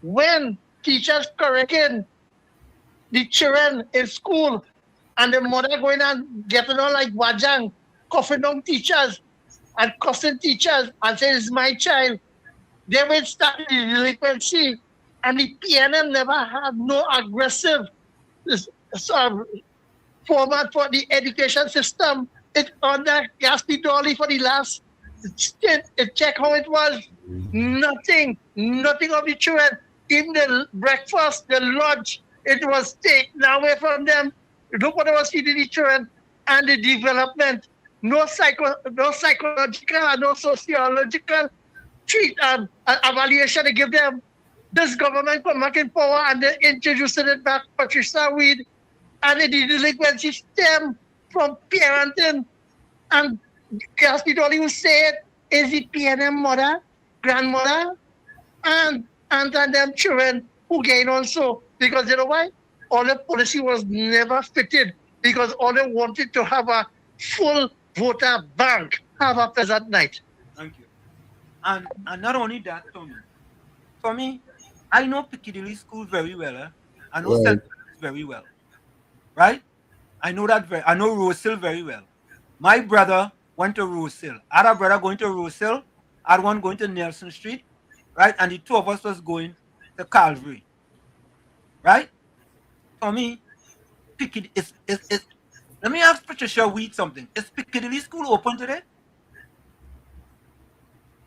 when teachers correcting the children in school and the mother going and getting on like wajang, coughing on teachers and cussing teachers and saying, it's my child. They will start the delinquency. And the PNM never had no aggressive format for the education system. It under Gaspy Dolly for the last stint. Check how it was. Nothing of the children. In the breakfast, the lunch, it was taken away from them. Look what I was feeding the children and the development. No psychological and no sociological evaluation to give them. This government come back in power and they introducing it back, Patricia Weed, and the delinquency stem from parenting. And Gaspy Dolly who said is the PNM mother, grandmother, and them children who gain also. Because you know why? All the policy was never fitted because all they wanted to have a full voter bank. Have a pleasant night. Thank you. And not only that, Tommy. For me, I know Piccadilly School very well. I know St. Philip's very well. Right? I know Rose Hill very well. My brother went to Rose Hill. I had a brother going to Rose Hill. I had one going to Nelson Street. Right? And the two of us was going to Calvary. Right? For me, Piccadilly is let me ask Patricia Weed something. Is Piccadilly School open today?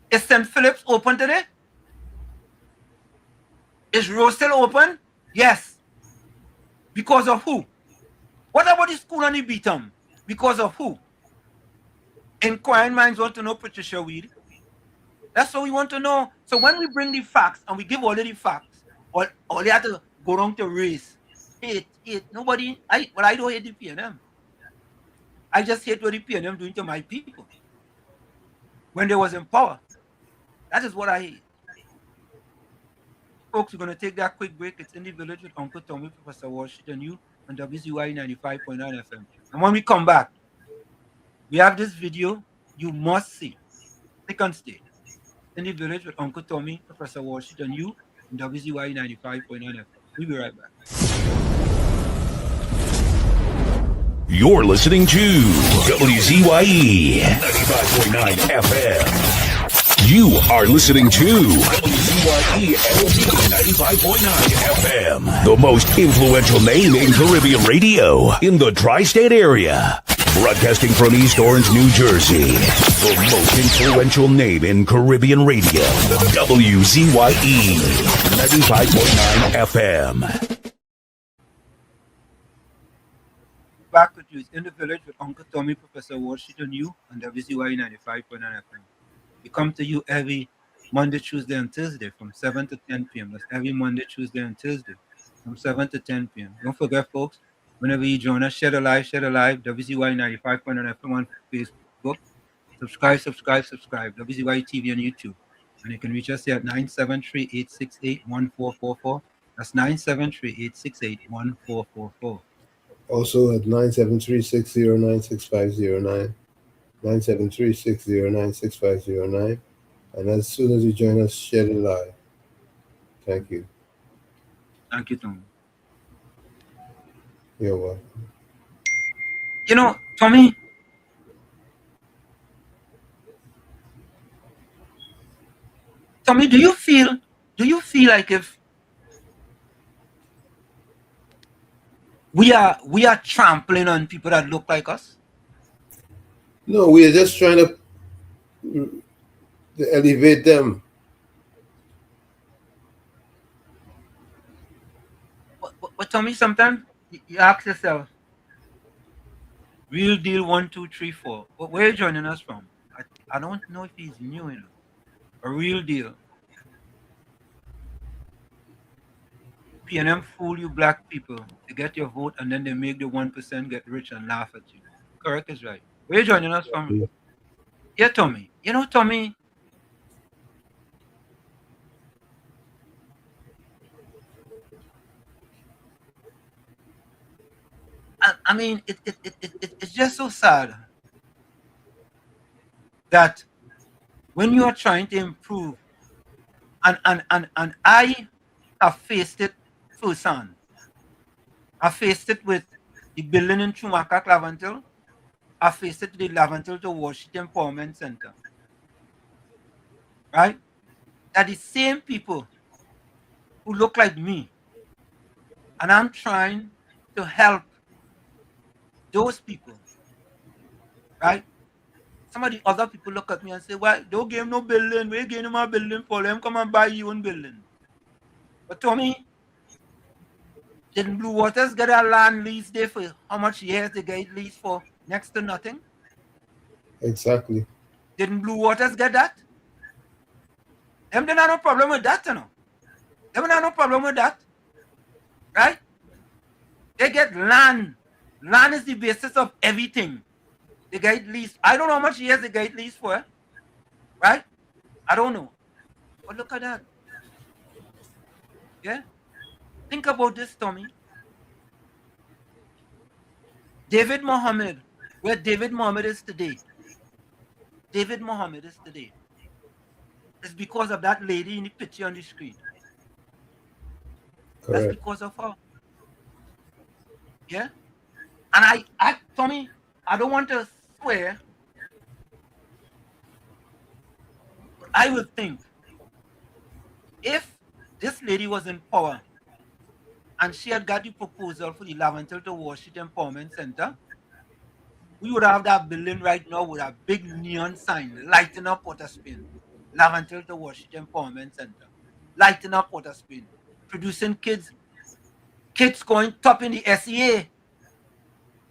Is St. Philip's open today? Is Rose Hill open? Yes. Because of who? What about the school on the Beatum? Because of who? Inquiring minds want to know, Patricia Weed. That's what we want to know. So when we bring the facts and we give all of the facts, all you have to go wrong to race. Hate. Nobody, I don't hate the PNM. I just hate what the PNM doing to my people. When they was in power. That is what I hate. Folks, we're going to take that quick break. It's in the village with Uncle Tommy, Professor Washington, you on WZYE 95.9 FM. And when we come back, we have this video you must see. Click on stay. In the village with Uncle Tommy, Professor Washington, you on WZYE 95.9 FM. We'll be right back. You're listening to WZYE 95.9 FM. You are listening to WZYE 95.9 FM, the most influential name in Caribbean radio in the tri-state area. Broadcasting from East Orange, New Jersey, the most influential name in Caribbean radio. WZYE 95.9 FM. Back with you. It's in the village with Uncle Tommy, Professor Washington, you on WZYE 95.9 FM. We come to you every Monday, Tuesday, and Thursday from 7 to 10 p.m. That's every Monday, Tuesday, and Thursday from 7 to 10 p.m. Don't forget, folks, whenever you join us, share the live, WZYE 95.9 FM on Facebook. Subscribe, WZYE TV on YouTube. And you can reach us here at 973-868-1444. That's 973-868-1444. Also at 973-609-6509, 973-609-6509, And as soon as you join us, share the live. Thank you. Thank you, Tommy. You're welcome. You know, Tommy, do you feel like if we are trampling on people that look like us? No, we are just trying to elevate them. But Tommy, sometimes you ask yourself, Real Deal 1, 2, 3, 4. Where are you joining us from? I don't know if he's new, A Real Deal. PNM fool you black people to get your vote, and then they make the 1% get rich and laugh at you. Correct is right. Where are you joining us from? Yeah, Tommy. You know, Tommy, I mean, it's just so sad that when you are trying to improve, and I have faced it firsthand. I faced it with the building in Chumaka, Lavantil. I faced it with the Lavantil to Washington Empowerment Center. Right? That the same people who look like me. And I'm trying to help those people. Right? Some of the other people look at me and say, well, don't give him no building. We're giving him a building for them. Come and buy your own building. But Tommy, didn't Blue Waters get a land lease there for how much years they get lease for? Next to nothing. Exactly. Didn't Blue Waters get that? Them didn't have no problem with that, you know. Them didn't have no problem with that. Right? They get land. Land is the basis of everything. They get lease. I don't know how much years they get lease for. Right? I don't know. But look at that. Yeah? Think about this, Tommy. David Mohammed, where David Mohammed is today. David Mohammed is today. It's because of that lady in the picture on the screen. Correct. That's because of her. Yeah? And Tommy, I don't want to swear, but I would think if this lady was in power and she had got the proposal for the Lavantil to Washington Empowerment Center, we would have that building right now with a big neon sign lighting up Port of Spain. Lavantil to Washington Empowerment Center. Lighting up Port of Spain. Producing kids going top in the SEA.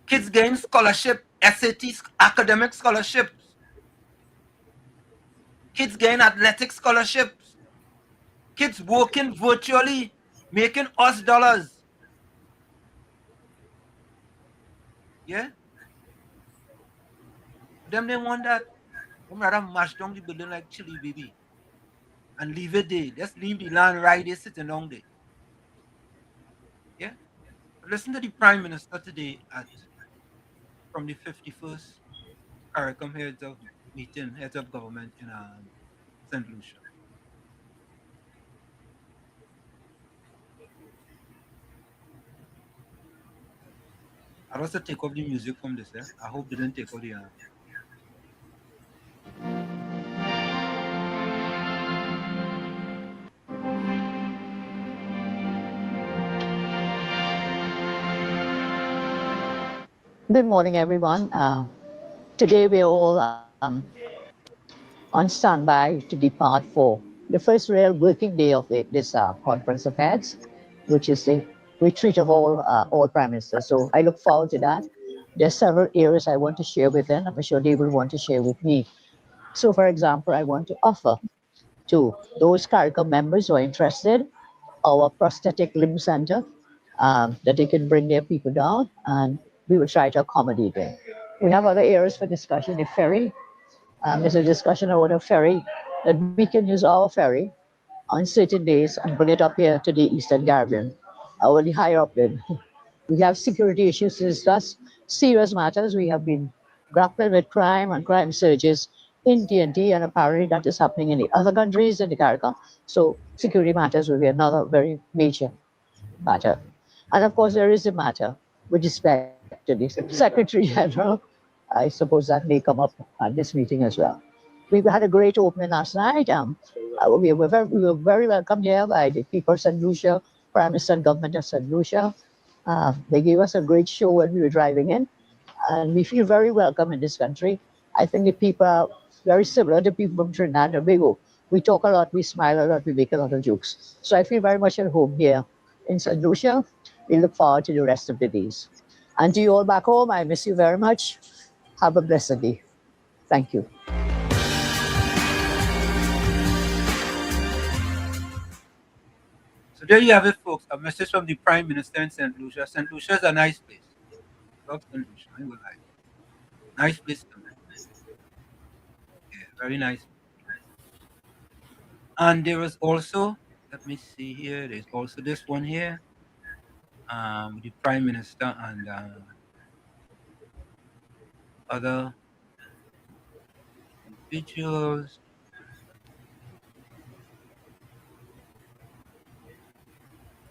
Kids getting scholarship, SAT academic scholarships. Kids getting athletic scholarships. Kids working virtually, making us dollars. Yeah? Them they want that. Them rather mash down the building like chili baby. And leave it there. Just leave the land right there sitting down there. Yeah? But listen to the Prime Minister today from the 51st CARICOM heads of government in St. Lucia. I also take off the music from this. I hope they didn't take all the. Good morning, everyone. Today we're all on standby to depart for the first real working day of this conference of heads, which is the retreat of all prime ministers. So I look forward to that. There are several areas I want to share with them. I'm sure they will want to share with me. So, for example, I want to offer to those CARICOM members who are interested our prosthetic limb center that they can bring their people down, and we will try to accommodate them. We have other areas for discussion. The ferry, there's a discussion about a ferry, that we can use our ferry on certain days and bring it up here to the Eastern Caribbean, or the higher up then. We have security issues to discuss, serious matters. We have been grappling with crime and crime surges in TNT, and apparently that is happening in the other countries in the CARICOM. So security matters will be another very major matter. And of course, there is a matter with respect to the Secretary General. I suppose that may come up at this meeting as well. We had a great opening last night. We were very welcomed here by the people of St. Lucia, Prime Minister and Government of St. Lucia. They gave us a great show when we were driving in, and we feel very welcome in this country. I think the people are very similar to people from Trinidad and Tobago. We talk a lot, we smile a lot, we make a lot of jokes. So I feel very much at home here in St. Lucia. We look forward to the rest of the days. And to you all back home, I miss you very much. Have a blessed day. Thank you. So there you have it, folks. A message from the Prime Minister in St. Lucia. St. Lucia is a nice place. Love St. Lucia. I will like. Nice place to live. Yeah, very nice. And there was also, let me see here. There's also this one here. With the Prime Minister and other individuals.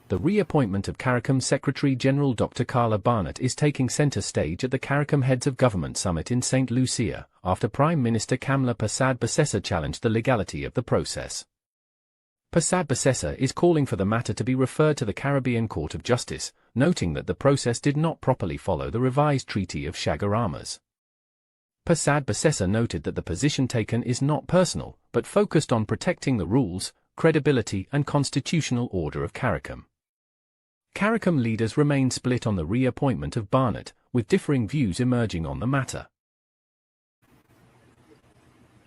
The reappointment of CARICOM Secretary-General Dr. Carla Barnett is taking center stage at the CARICOM Heads of Government Summit in St. Lucia, after Prime Minister Kamla Persad-Bissessar challenged the legality of the process. Persad-Bissessar is calling for the matter to be referred to the Caribbean Court of Justice, noting that the process did not properly follow the revised Treaty of Chagaramas. Persad-Bissessar noted that the position taken is not personal, but focused on protecting the rules, credibility and constitutional order of CARICOM. CARICOM leaders remain split on the reappointment of Barnett, with differing views emerging on the matter.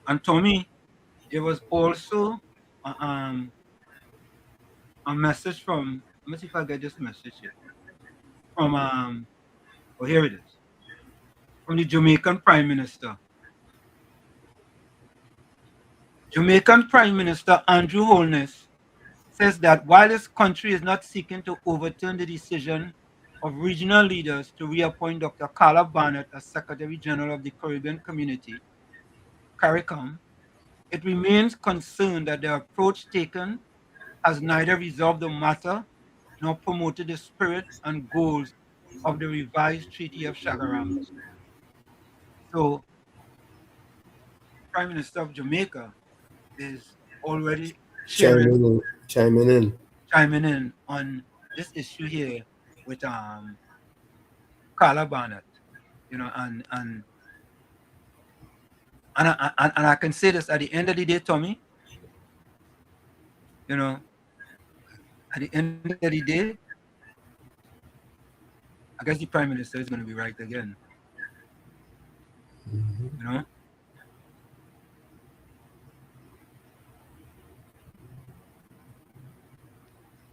And Tommy, there was also a message from, let me see if I get this message here. From, oh, here it is. From the Jamaican Prime Minister. Jamaican Prime Minister Andrew Holness says that while his country is not seeking to overturn the decision of regional leaders to reappoint Dr. Carla Barnett as Secretary General of the Caribbean Community, CARICOM, it remains concerned that the approach taken has neither resolved the matter nor promoted the spirit and goals of the revised Treaty of Chagaramas. So, Prime Minister of Jamaica is already chiming in on this issue here with Carla Barnett, you know, and I can say this at the end of the day, Tommy, you know, at the end of the day, I guess the Prime Minister is going to be right again, you know.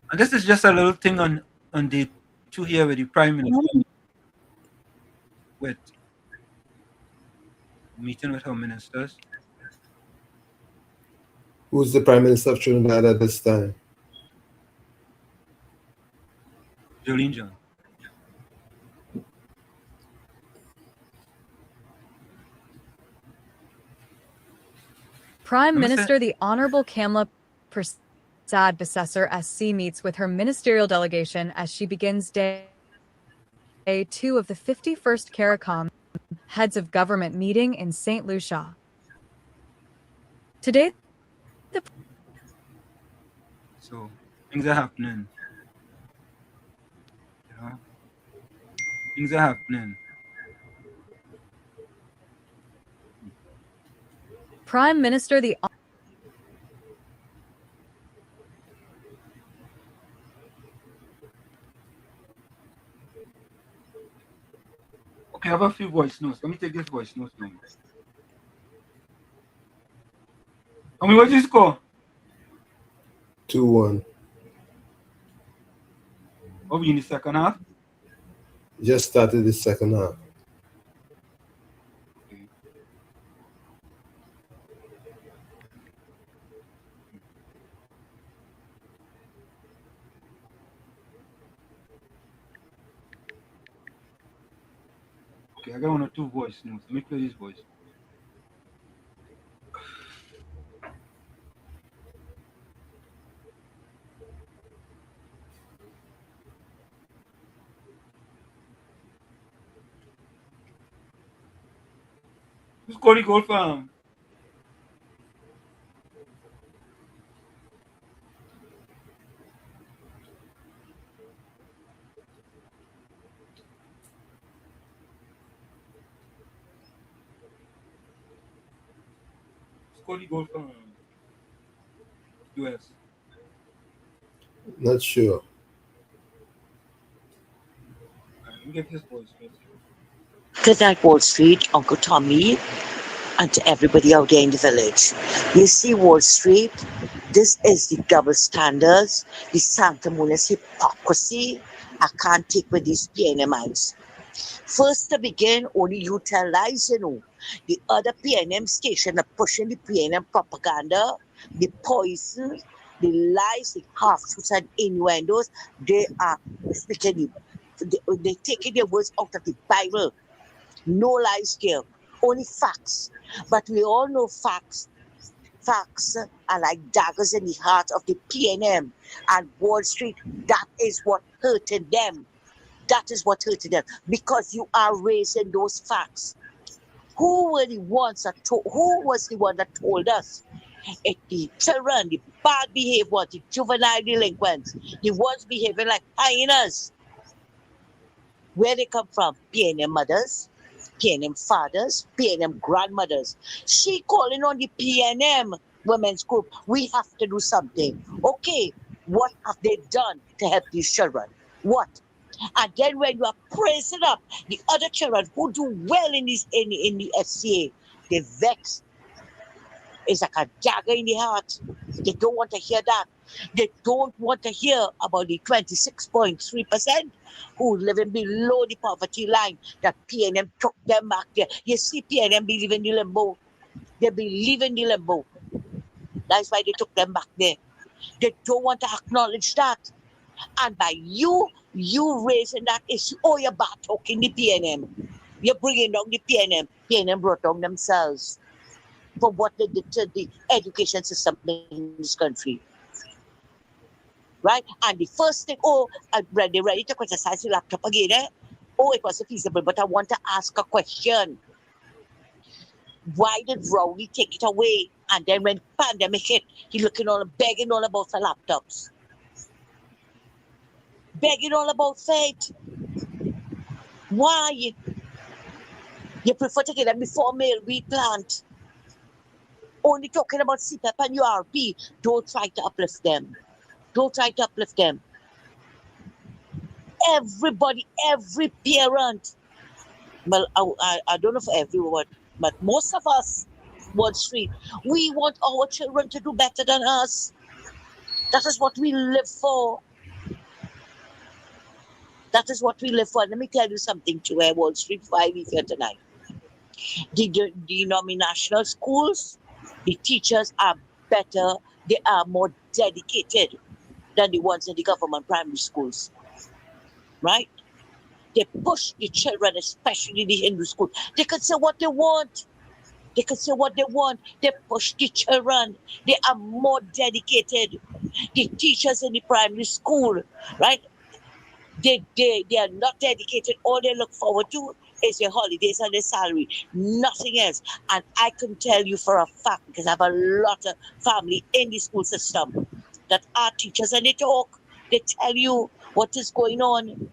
And this is just a little thing on day 2 here with the Prime Minister, with meeting with her ministers. Who's the Prime Minister of Trinidad at this time? Jolene John. Prime Minister the Honorable Kamla Persad-Bissessar SC meets with her ministerial delegation as she begins day 2 of the 51st CARICOM Heads of Government meeting in St. Lucia. Today, So things are happening. You know? Things are happening. Prime Minister the Okay, I have a few voice notes. Let me take this voice note now. I mean, what's your score? 2-1. Are we in the second half? Just started the second half. Okay, I got 1 or 2 voice notes. Let me play this voice. Who's Cody Gold Farm? Cody Gold Farm. US. Not sure. Let me get his voice first. Good night, Wall Street, Uncle Tommy, and to everybody out there in the village. You see, Wall Street, this is the double standards, the sanctimonious hypocrisy I can't take with these PNMIs. First to begin, only you tell lies, you know. The other PNM station are pushing the PNM propaganda, the poison, the lies, the half-truths and innuendos. They are speaking, they're taking their words out of the Bible. No lies here, only facts. But we all know facts. Facts are like daggers in the heart of the PNM and Wall Street. That is what hurting them. That is what hurting them, because you are raising those facts. Who were the ones that who was the one that told us? It the children, the bad behavior ones, the juvenile delinquents, the ones behaving like hyenas. Where they come from? PNM mothers, PNM fathers, PNM grandmothers. She calling on the PNM women's group. We have to do something. Okay, what have they done to help these children? What? And then when you are praising up the other children who do well in this in the SCA, they vex. It's like a dagger in the heart. They don't want to hear that. They don't want to hear about the 26.3% who living below the poverty line, that PNM took them back there. You see, PNM believe in the limbo. They believe in the limbo. That's why they took them back there. They don't want to acknowledge that. And by you raising that issue, oh, you're bad talking the PNM. You're bringing down the PNM. PNM brought down themselves for what they did to the education system in this country. Right? And the first thing, they're ready to criticize the laptop again, eh? Oh, it wasn't feasible, but I want to ask a question. Why did Rowley take it away? And then when pandemic hit, he looking all begging all about the laptops. Begging all about faith. Why? You prefer to get them before male wheat plant. Only talking about CPAP and URP. Don't try to uplift them. Don't try to uplift them. Everybody, every parent. Well, I don't know for everyone, but most of us, Wall Street, we want our children to do better than us. That is what we live for. That is what we live for. Let me tell you something to Wall Street before I leave here tonight. The denominational schools, the teachers are better, they are more dedicated than the ones in the government primary schools. Right? They push the children, especially the Hindu school. They can say what they want. They can say what they want. They push the children. They are more dedicated. The teachers in the primary school, right? They are not dedicated. All they look forward to is their holidays and their salary. Nothing else. And I can tell you for a fact, because I have a lot of family in the school system, that are teachers and they talk. They tell you what is going on.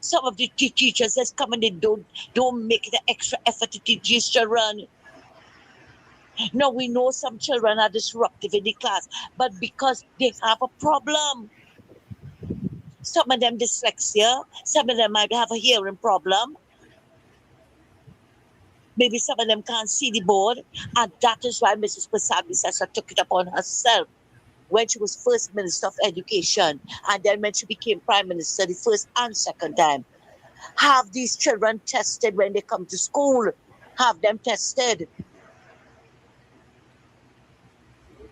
Some of the teachers that's coming, they don't make the extra effort to teach these children. Now we know some children are disruptive in the class, but because they have a problem. Some of them dyslexia, some of them might have a hearing problem. Maybe some of them can't see the board, and that is why Mrs. Prasad took it upon herself when she was first Minister of Education, and then when she became Prime Minister the first and second time. Have these children tested when they come to school. Have them tested.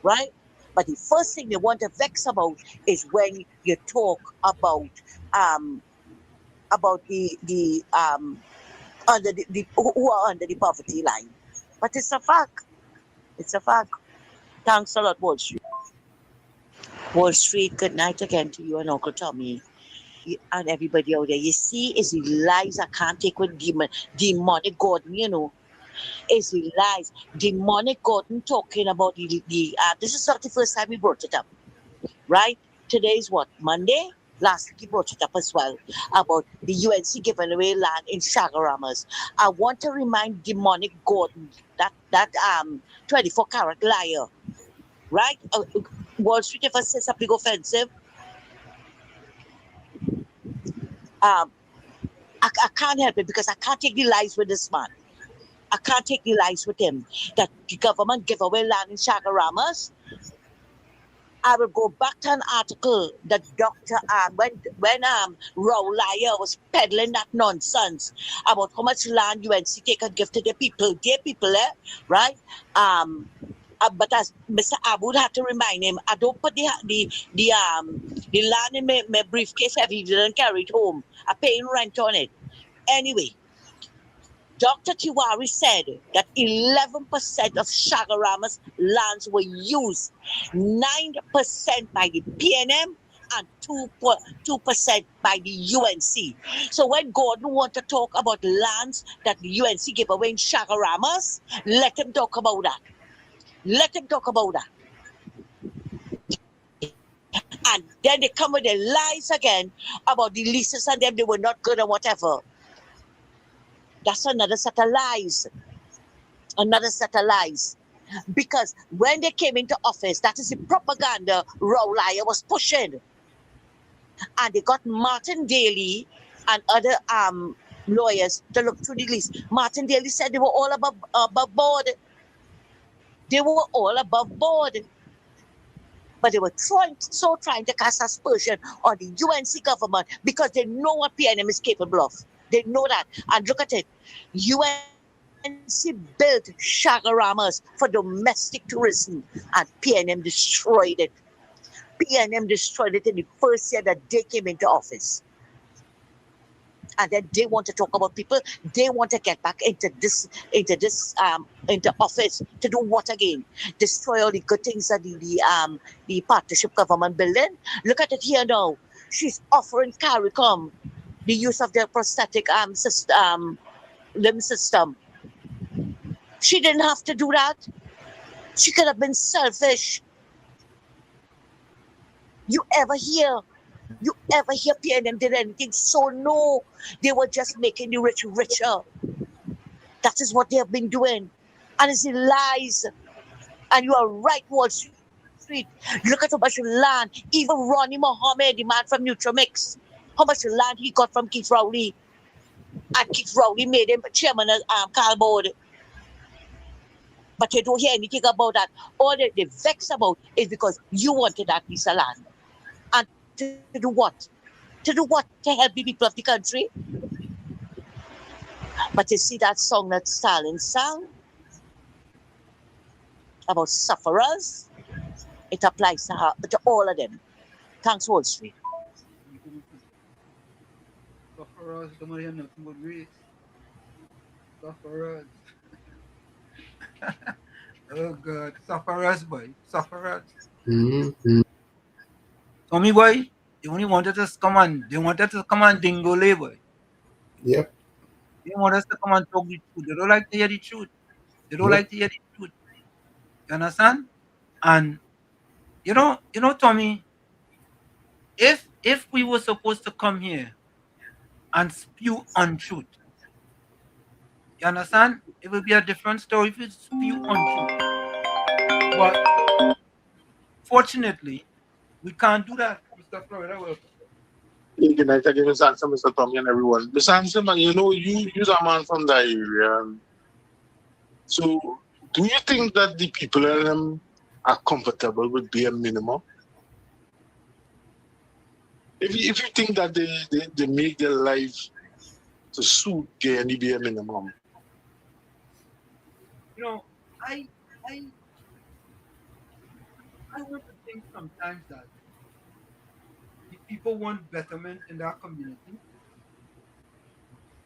Right? But the first thing they want to vex about is when you talk about the under the who are under the poverty line. But it's a fact. It's a fact. Thanks a lot, Wall Street. Wall Street, good night again to you and Uncle Tommy. And everybody out there. You see, it's the lies I can't take with demonic God, you know. is the lies. Demonic Gordon talking about this is not the first time we brought it up, right? Today's what, Monday? Last week he brought it up as well about the UNC giving away land in Shagaramas. I want to remind Demonic Gordon, that 24 karat liar, right? Wall Street ever says something offensive. I can't help it because I can't take the lies with this man. I can't take the lies with him. That the government give away land in Shagaramas. I will go back to an article that Dr. When Rowlaya was peddling that nonsense about how much land UNC take and give to their people, right? But as Mr. Abud had to remind him, I don't put the land in my briefcase if he didn't carry it home. I paying rent on it. Anyway, Dr. Tiwari said that 11% of Shagarama's lands were used, 9% by the PNM and 2% by the UNC. So when Gordon wants to talk about lands that the UNC gave away in Shagaramas, let him talk about that. Let him talk about that. And then they come with their lies again about the leases and them, they were not good or whatever. That's another set of lies. Another set of lies. Because when they came into office, that is the propaganda Rowlaya was pushing. And they got Martin Daly and other lawyers to look through the list. Martin Daly said they were all above board. They were all above board. But they were trying to cast aspersion on the UNC government because they know what PNM is capable of. They know that. And look at it. UNC built Shagaramas for domestic tourism and PNM destroyed it. PNM destroyed it in the first year that they came into office. And then they want to talk about people. They want to get back into office to do what again? Destroy all the good things that the partnership government building. Look at it here now. She's offering CARICOM the use of their prosthetic limb system. She didn't have to do that. She could have been selfish. You ever hear PNM did anything? So no, they were just making the rich richer. That is what they have been doing. And it's the lies. And you are right, Wall Street. Look at how much land. Even Ronnie Mohammed, the man from Nutramix, how much land he got from Keith Rowley. And Keith Rowley made him chairman of Cal Board. But you don't hear anything about that. All they vex about is because you wanted that piece of land. And to do what? To do what? To help the people of the country? But you see that song that Stalin sang about sufferers? It applies to all of them. Thanks, Wall Street. Sufferers, don't hear nothing but race. Sufferers. Oh God, sufferers, boy, sufferers. Tommy boy, they only wanted us to come on. They wanted to come on Dingole, boy. Yep. They want us to come and talk the truth. They don't like to hear the truth. They don't like to hear the truth. You understand? And you know, Tommy, if we were supposed to come here and spew untruth, you understand? It would be a different story if we spew untruth. But fortunately, we can't do that, Mr. Florida. Welcome. Good night again, Mr. Anson, Mr. Tommy, and everyone. Mr. Anson, you know, you're a man from the area. So, do you think that the people in them are comfortable with bare minimum? If you think that they make their life to suit the bare minimum? You know, I want to think sometimes that the people want betterment in that community.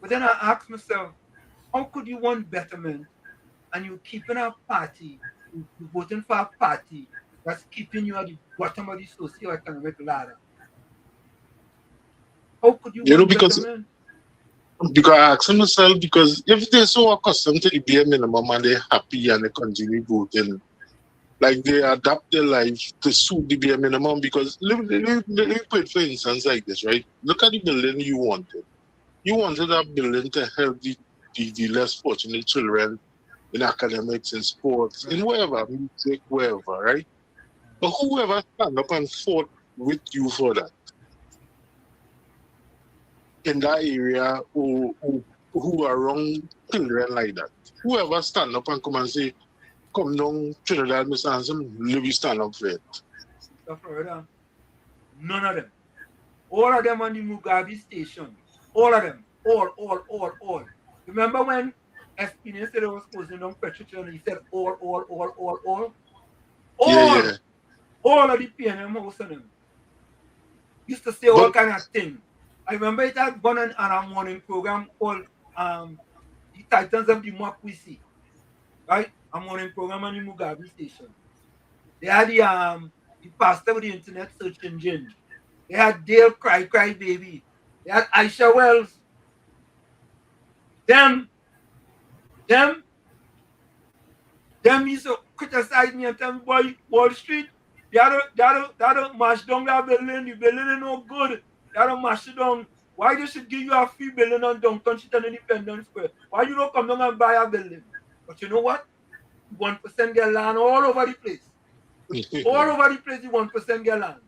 But then I ask myself, how could you want betterment and you're keeping a party, you're voting for a party that's keeping you at the bottom of the socioeconomic ladder? How could you want betterment? Because I ask myself, because if they're so accustomed to the bare minimum and they're happy and they continue voting, like they adapt their life to suit the bare minimum. Because let me put it for instance like this, right? Look at the building you wanted. You wanted that building to help the less fortunate children in academics, in sports, in wherever, music, wherever, right? But whoever stand up and fought with you for that in that area who are wrong children like that, whoever stand up and come and say, come down Trinidad, Mr. Hanson, let me stand up for it. Florida, none of them. All of them on the Mugabe station. All of them. All. Remember when Espinel said they was closing down Petro, and he said all. Yeah. All of the PNM house of them used to say all kind of things. I remember it had gone on a morning program called The Titans of Democracy. Right? A morning program on the Mugabe station. They had the pastor with the internet search engine. They had Dale Cry Baby. They had Aisha Wells. Them used to criticize me and tell me, boy, Wall Street, they don't mash down that building. The building is no good. They don't mash it down. Why they should give you a free building on Downtown Street and Independence Square? Why you don't come down and buy a building? But you know what? 1% get land all over the place. All over the place, the 1% get land.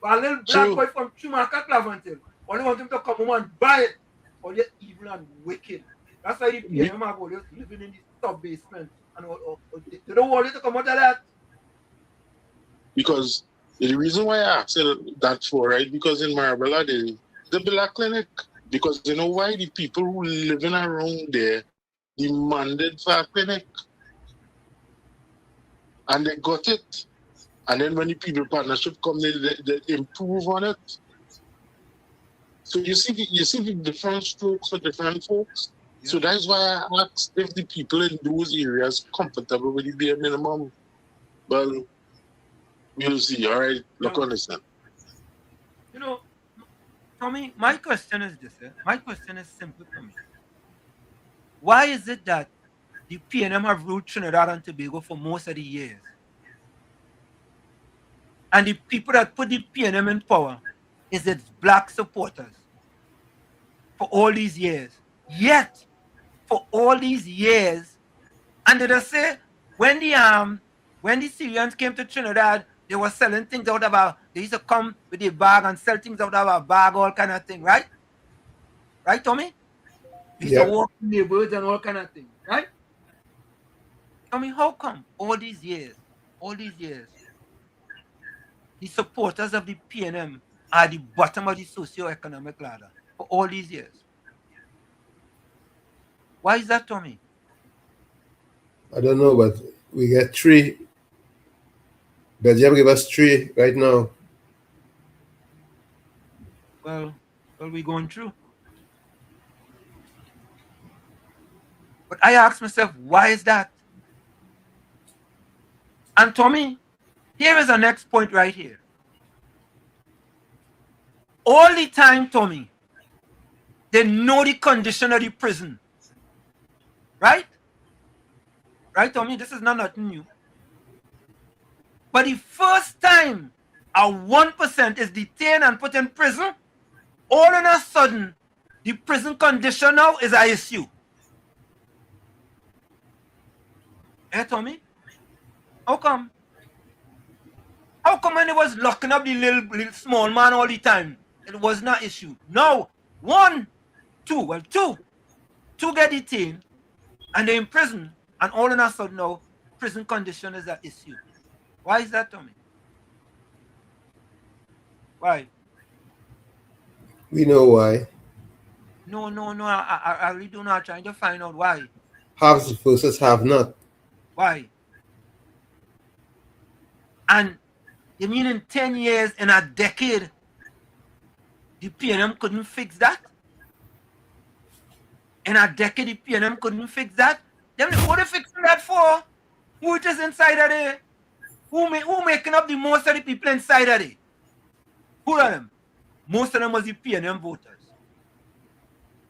But a little black boy from Chumaka Clavantil, only want him to come home and buy it. All you're evil and wicked. That's why the PNM are always living in the sub-basement. And they don't want you to come out of that. Because the reason why I asked that for, right? Because in Marabella, the black clinic, because you know why the people who living around there demanded for a clinic. And they got it. And then when the people partnership come, they improve on it. So you see the different strokes for different folks. Yeah. So that's why I asked if the people in those areas comfortable with the bare minimum. Well, we'll see. All right, look on this then. You know, Tommy, my question is this. My question is simple for me. Why is it that the PNM have ruled Trinidad and Tobago for most of the years? And the people that put the PNM in power is its black supporters for all these years. Yet, for all these years, and they just say when the Syrians came to Trinidad, they were selling things out of they used to come with a bag and sell things out of a bag, all kind of thing, right? Right, Tommy? They used to walk in neighborhoods and all kind of things, right? Tommy, how come all these years, the supporters of the PNM are the bottom of the socio-economic ladder for all these years? Why is that, Tommy? I don't know, but we get 3. Belgium give us 3 right now. Well, we're going through. But I ask myself, why is that? And Tommy, here is the next point right here. All the time, Tommy, they know the condition of the prison. Right? Right, Tommy? This is not nothing new. But the first time a 1% is detained and put in prison, all of a sudden, the prison condition now is an issue. Eh, Tommy? How come? How come when it was locking up the little small man all the time, it was not an issue? No. 1, 2 get detained and they're in prison, and all of a sudden now, prison condition is an issue. Why is that, Tommy? Why? We know why. No. I really do not trying to find out why. Have versus have not. Why? And you mean in 10 years, in a decade, the PNM couldn't fix that? In a decade, the PNM couldn't fix that? Then what are they fixing that for? Who it is inside of there? Who making up the most of the people inside of there? Who are them? Most of them was the PNM voters.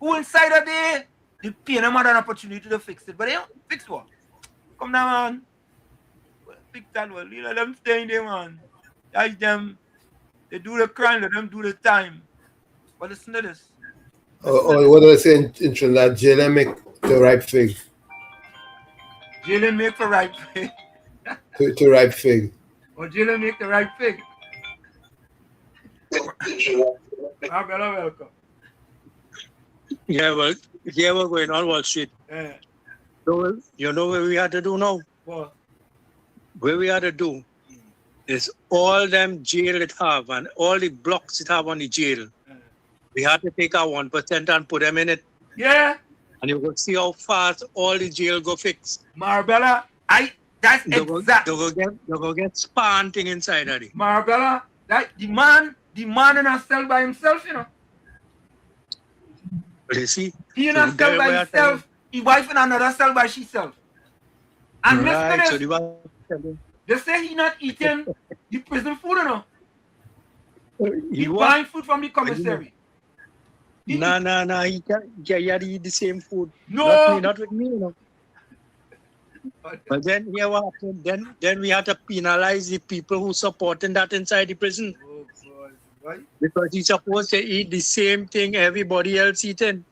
Who inside of there? The PNM had an opportunity to fix it, but they don't fix what? Come down, man. Fix that one. Let them stay in there, man. That's them. They do the crime, let them do the time. But listen to this. Or what do I say in Trinidad? Jail make the ripe fig. Jail make the ripe fig. to ripe fig. Or jail make the ripe fig. Welcome. Yeah, well, here we're going on Wall Street. Yeah. So, you know what we had to do now? What? What we had to do is all them jail it have and all the blocks it have on the jail. We had to take our 1% and put them in it. Yeah. And you will see how fast all the jail go fix. Marbella, that's exact. They go get spanting inside of it. Marbella, that the man in a cell by himself, you know. You see? He in a cell by himself, his wife in another cell by herself. And right, listen to this. They say he not eating the prison food, you know. He buying food from the commissary. No. He had to eat the same food. No. Not with me, you know. But then here what happened? Then we had to penalize the people who supporting that inside the prison. Oh God, right? Because he's supposed to eat the same thing everybody else eating.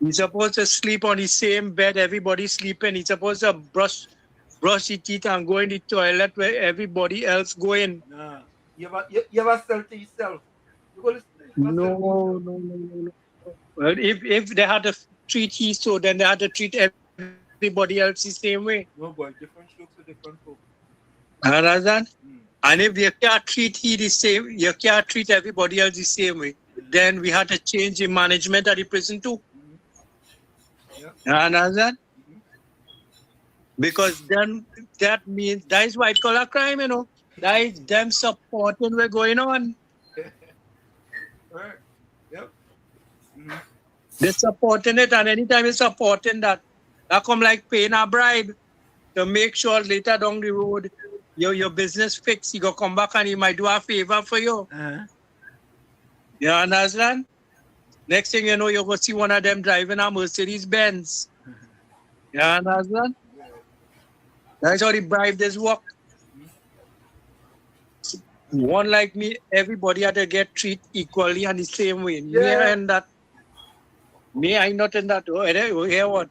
He's supposed to sleep on the same bed everybody's sleeping. He's supposed to brush his teeth and go in the toilet where everybody else go in. Nah. You ever sell to yourself? No. Well, if they had to treat he so, then they had to treat everybody else the same way. No, boy, different strokes for different folks. Understand? And if you can't treat he the same, you can't treat everybody else the same way, then we had to change the management of the prison too. Understand? Because then that means that is white collar crime, you know. That is them supporting what's going on. Right. Yep. They're supporting it, and anytime you're supporting that come like paying a bribe to make sure later down the road your business fixed. You go come back and he might do a favor for you. You understand? Next thing you know, you go see one of them driving a Mercedes Benz. You understand? That's how the bribe does work. One like me, everybody had to get treated equally and the same way. Me, I'm not in that. Oh, hear what?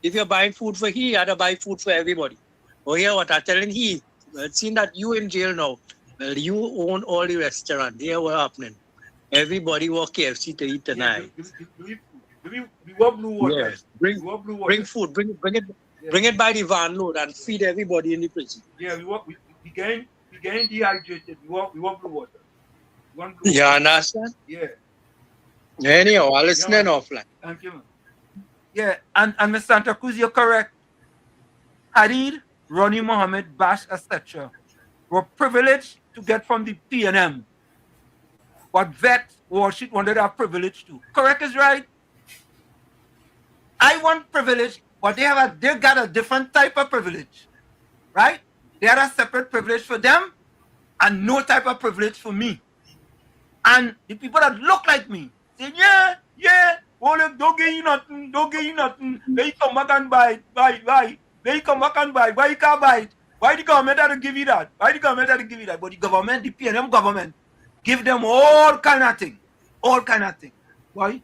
If you're buying food for he, you had to buy food for everybody. Oh, hear what? I'm telling he. Well, seeing that you in jail now, well, you own all the restaurant. There what happening. Everybody walk KFC to eat tonight. We want blue water. Yes. Bring food. Bring it by the van load and feed everybody in the prison. Yeah, we getting dehydrated. We want blue water. You understand? Yeah. Anyhow, I'll listen offline. Thank you, man. Yeah, and Mr. Santa Cruz, you're correct. Hadid, Ronnie Mohammed, Bash, etc. were privileged to get from the PNM what Vet Worship wanted to have privilege to. Correct is right. I want privilege, but they got a different type of privilege. Right? They had a separate privilege for them and no type of privilege for me. And the people that look like me say, don't get you nothing. They come back and buy. They come back and buy. Why you can't buy it? Why the government had to give you that? But the government, the PNM government, give them all kind of thing. Why?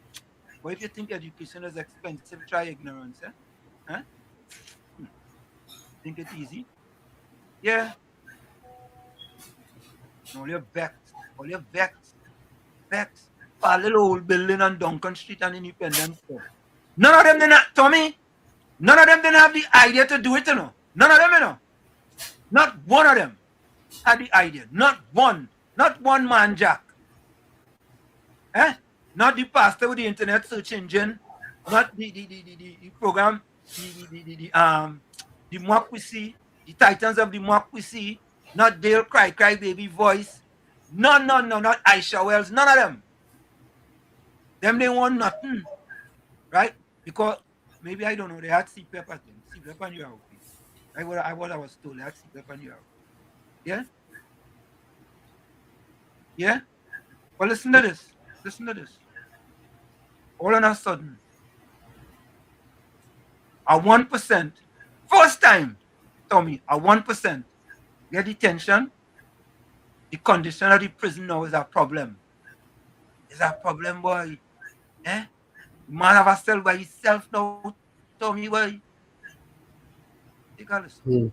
Why if you think education is expensive, try ignorance, eh? Huh? Think it's easy? Yeah. All your vexed. For a little old building on Duncan Street and Independence Store. None of them did not, Tommy. None of them didn't have the idea to do it, you know. None of them, you know. Not one of them had the idea. Not one man jack. Not the pastor with the internet search engine. Not the program, the Democracy, the Titans of Democracy. Not Dale Cry Baby Voice. No, not Aisha Wells. None of them. Them they want nothing. Right? Because maybe I don't know, they had CPAP at them. CPAP and you are okay. I was told they had CPAP and you are okay. Yeah? Yeah? Well, listen to this. all of a sudden, a 1%, first time, Tommy, a 1% get detention, the condition of the prison now is a problem. It's a problem, boy. Eh? The man have a cell by himself now, Tommy, boy. Take a listen.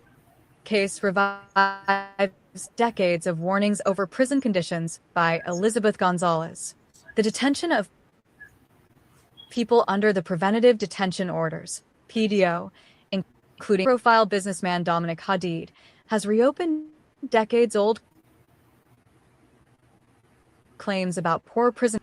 Case revives decades of warnings over prison conditions by Elizabeth Gonzalez. The detention of people under the Preventative Detention Orders, PDO, including profile businessman Dominic Hadid, has reopened decades-old claims about poor prison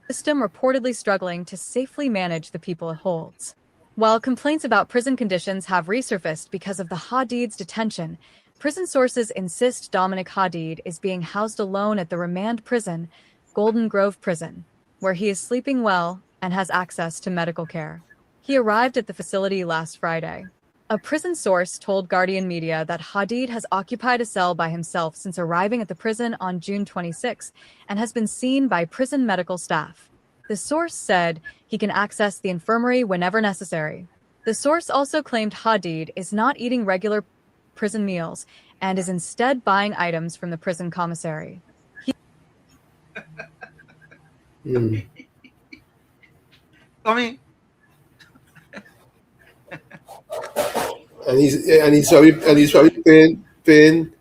system reportedly struggling to safely manage the people it holds. While complaints about prison conditions have resurfaced because of the Hadid's detention, prison sources insist Dominic Hadid is being housed alone at the remand prison, Golden Grove Prison, where he is sleeping well and has access to medical care. He arrived at the facility last Friday. A prison source told Guardian Media that Hadid has occupied a cell by himself since arriving at the prison on June 26 and has been seen by prison medical staff. The source said he can access the infirmary whenever necessary. The source also claimed Hadid is not eating regular prison meals and is instead buying items from the prison commissary. Tommy. and he's probably paying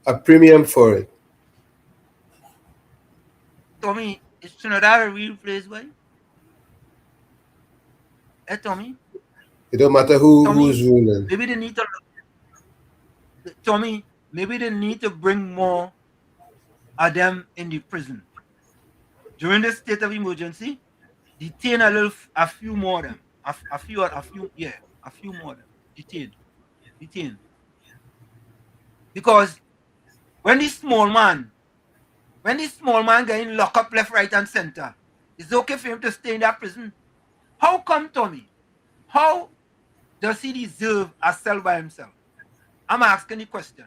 a premium for it. Tommy, is Trinidad a real place, boy? Eh, Tommy? It don't matter who's ruling. Maybe they need to, Tommy, maybe they need to bring more of them in the prison. During the state of emergency, detain a few more of them. A few more of them. Detain. Because when the small man getting locked up left, right, and center, it's okay for him to stay in that prison. How come, Tommy? How does he deserve a cell by himself? I'm asking the question.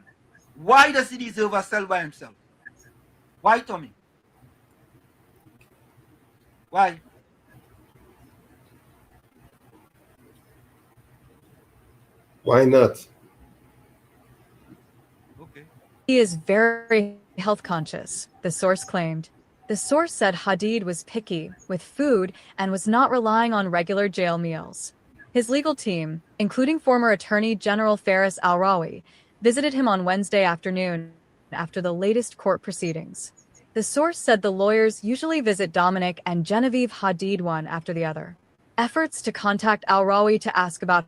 Why does he deserve a cell by himself? Why, Tommy? Why? Why not? Okay. He is very health conscious, the source claimed. The source said Hadid was picky with food and was not relying on regular jail meals. His legal team, including former Attorney General Faris Al-Rawi, visited him on Wednesday afternoon after the latest court proceedings. The source said the lawyers usually visit Dominic and Genevieve Hadid one after the other. Efforts to contact Al-Rawi to ask about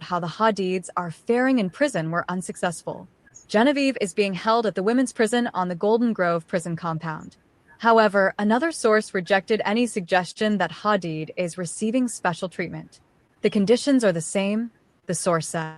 how the Hadids are faring in prison were unsuccessful. Genevieve is being held at the women's prison on the Golden Grove prison compound. However, another source rejected any suggestion that Hadid is receiving special treatment. The conditions are the same, the source said.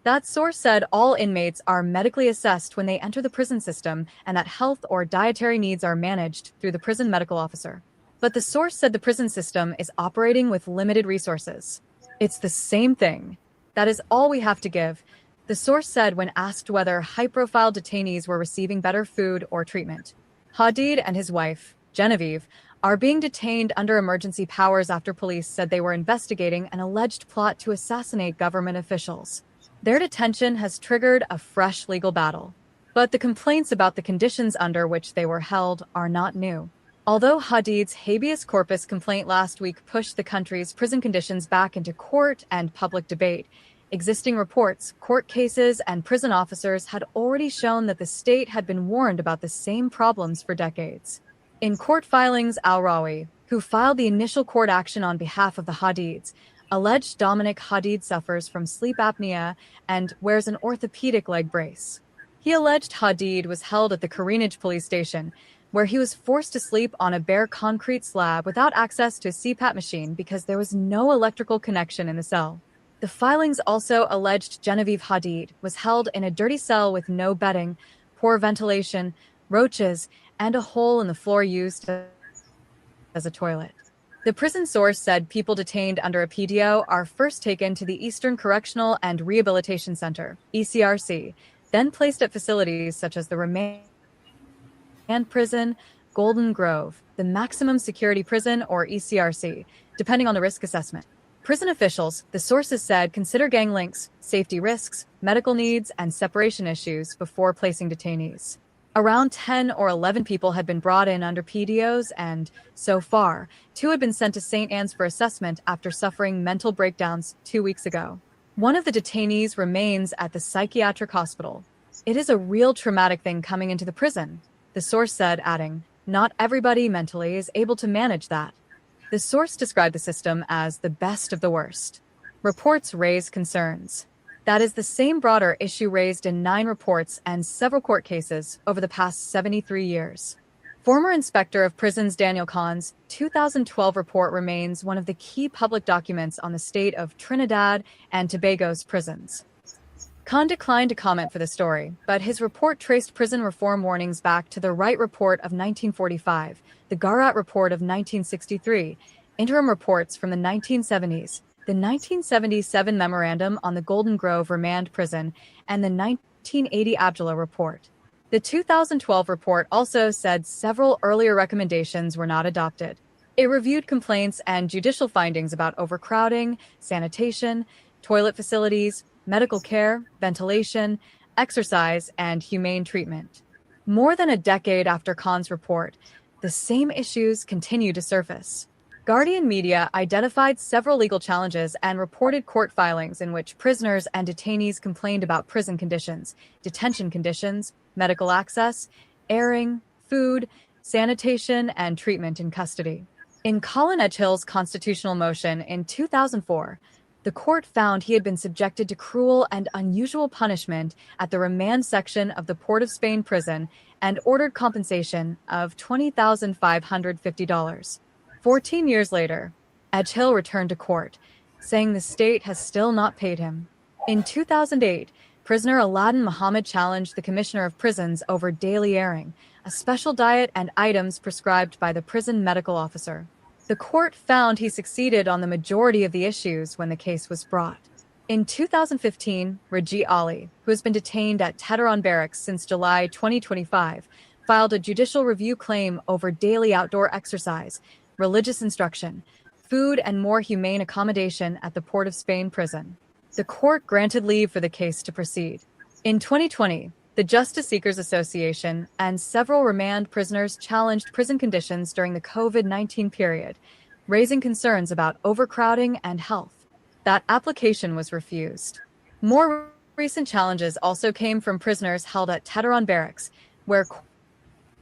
That source said all inmates are medically assessed when they enter the prison system and that health or dietary needs are managed through the prison medical officer. But the source said the prison system is operating with limited resources. It's the same thing. That is all we have to give, the source said when asked whether high-profile detainees were receiving better food or treatment. Hadid and his wife, Genevieve, are being detained under emergency powers after police said they were investigating an alleged plot to assassinate government officials. Their detention has triggered a fresh legal battle. But the complaints about the conditions under which they were held are not new. Although Hadid's habeas corpus complaint last week pushed the country's prison conditions back into court and public debate, existing reports, court cases, and prison officers had already shown that the state had been warned about the same problems for decades. In court filings, Al-Rawi, who filed the initial court action on behalf of the Hadids, alleged Dominic Hadid suffers from sleep apnea and wears an orthopedic leg brace. He alleged Hadid was held at the Karinage police station, where he was forced to sleep on a bare concrete slab without access to a CPAP machine because there was no electrical connection in the cell. The filings also alleged Genevieve Hadid was held in a dirty cell with no bedding, poor ventilation, roaches, and a hole in the floor used as a toilet. The prison source said people detained under a PDO are first taken to the Eastern Correctional and Rehabilitation Center, ECRC, then placed at facilities such as the Remand Prison, Golden Grove, the maximum security prison, or ECRC, depending on the risk assessment. Prison officials, the sources said, consider gang links, safety risks, medical needs, and separation issues before placing detainees. Around 10 or 11 people had been brought in under PDOs, and, so far, 2 had been sent to St. Anne's for assessment after suffering mental breakdowns 2 weeks ago. One of the detainees remains at the psychiatric hospital. It is a real traumatic thing coming into the prison, the source said, adding, not everybody mentally is able to manage that. The source described the system as the best of the worst. Reports raise concerns. That is the same broader issue raised in 9 reports and several court cases over the past 73 years. Former Inspector of Prisons Daniel Kahn's 2012 report remains one of the key public documents on the state of Trinidad and Tobago's prisons. Kahn declined to comment for the story, but his report traced prison reform warnings back to the Wright Report of 1945, the Garat Report of 1963, interim reports from the 1970s, the 1977 Memorandum on the Golden Grove Remand Prison, and the 1980 Abdullah Report. The 2012 report also said several earlier recommendations were not adopted. It reviewed complaints and judicial findings about overcrowding, sanitation, toilet facilities, medical care, ventilation, exercise, and humane treatment. More than a decade after Kahn's report, the same issues continue to surface. Guardian Media identified several legal challenges and reported court filings in which prisoners and detainees complained about prison conditions, detention conditions, medical access, airing, food, sanitation, and treatment in custody. In Colin Edgehill's constitutional motion in 2004, the court found he had been subjected to cruel and unusual punishment at the remand section of the Port of Spain prison and ordered compensation of $20,550. 14 years later, Edgehill returned to court, saying the state has still not paid him. In 2008, prisoner Aladdin Muhammad challenged the Commissioner of Prisons over daily airing, a special diet and items prescribed by the prison medical officer. The court found he succeeded on the majority of the issues when the case was brought. In 2015, Raji Ali, who has been detained at Teteron Barracks since July 2025, filed a judicial review claim over daily outdoor exercise, religious instruction, food, and more humane accommodation at the Port of Spain prison. The court granted leave for the case to proceed. In 2020, the Justice Seekers Association and several remand prisoners challenged prison conditions during the COVID-19 period, raising concerns about overcrowding and health. That application was refused. More recent challenges also came from prisoners held at Teteron Barracks, where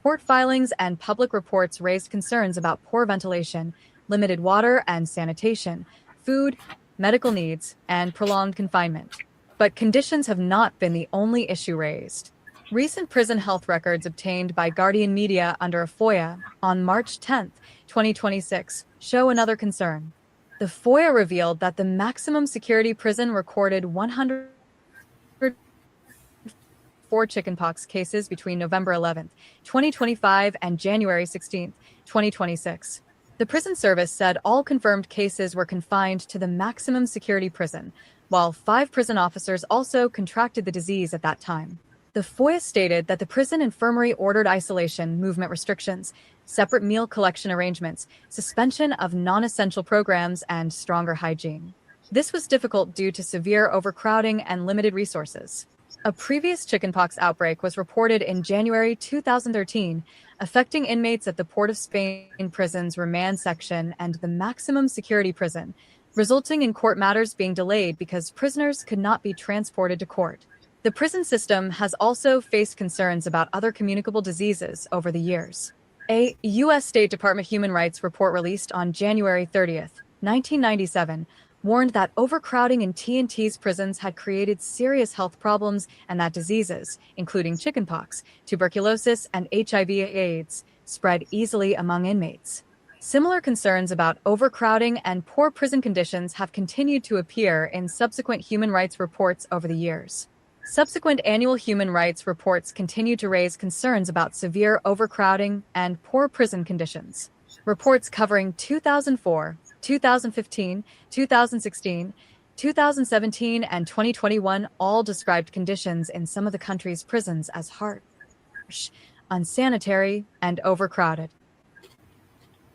court filings and public reports raised concerns about poor ventilation, limited water and sanitation, food, medical needs, and prolonged confinement. But conditions have not been the only issue raised. Recent prison health records obtained by Guardian Media under a FOIA on March 10, 2026, show another concern. The FOIA revealed that the maximum security prison recorded 104 chickenpox cases between November 11, 2025 and January 16, 2026. The prison service said all confirmed cases were confined to the maximum security prison, while 5 prison officers also contracted the disease at that time. The FOIA stated that the prison infirmary ordered isolation, movement restrictions, separate meal collection arrangements, suspension of non-essential programs, and stronger hygiene. This was difficult due to severe overcrowding and limited resources. A previous chickenpox outbreak was reported in January 2013, affecting inmates at the Port of Spain prison's remand section and the maximum security prison, resulting in court matters being delayed because prisoners could not be transported to court. The prison system has also faced concerns about other communicable diseases over the years. A U.S. State Department Human Rights report released on January 30th, 1997, warned that overcrowding in TNT's prisons had created serious health problems and that diseases, including chickenpox, tuberculosis, and HIV/AIDS, spread easily among inmates. Similar concerns about overcrowding and poor prison conditions have continued to appear in subsequent human rights reports over the years. Subsequent annual human rights reports continue to raise concerns about severe overcrowding and poor prison conditions. Reports covering 2004, 2015, 2016, 2017, and 2021 all described conditions in some of the country's prisons as harsh, unsanitary, and overcrowded.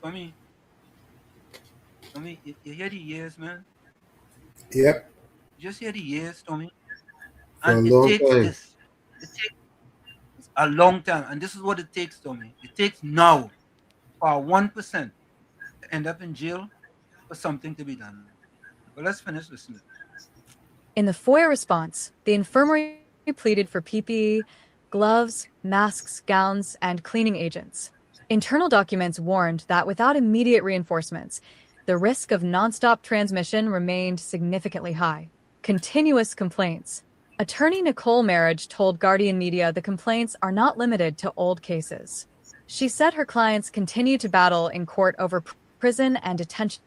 Tommy, you hear the years, man? Yep. You just hear the years, Tommy. For a And it long takes time. this. It takes a long time. And this is what it takes, Tommy. It takes now for 1% to end up in jail for something to be done. But let's finish listening. In the FOIA response, the infirmary pleaded for PPE, gloves, masks, gowns, and cleaning agents. Internal documents warned that without immediate reinforcements, the risk of nonstop transmission remained significantly high. Continuous complaints. Attorney Nicole Marriage told Guardian Media the complaints are not limited to old cases. She said her clients continue to battle in court over prison and detention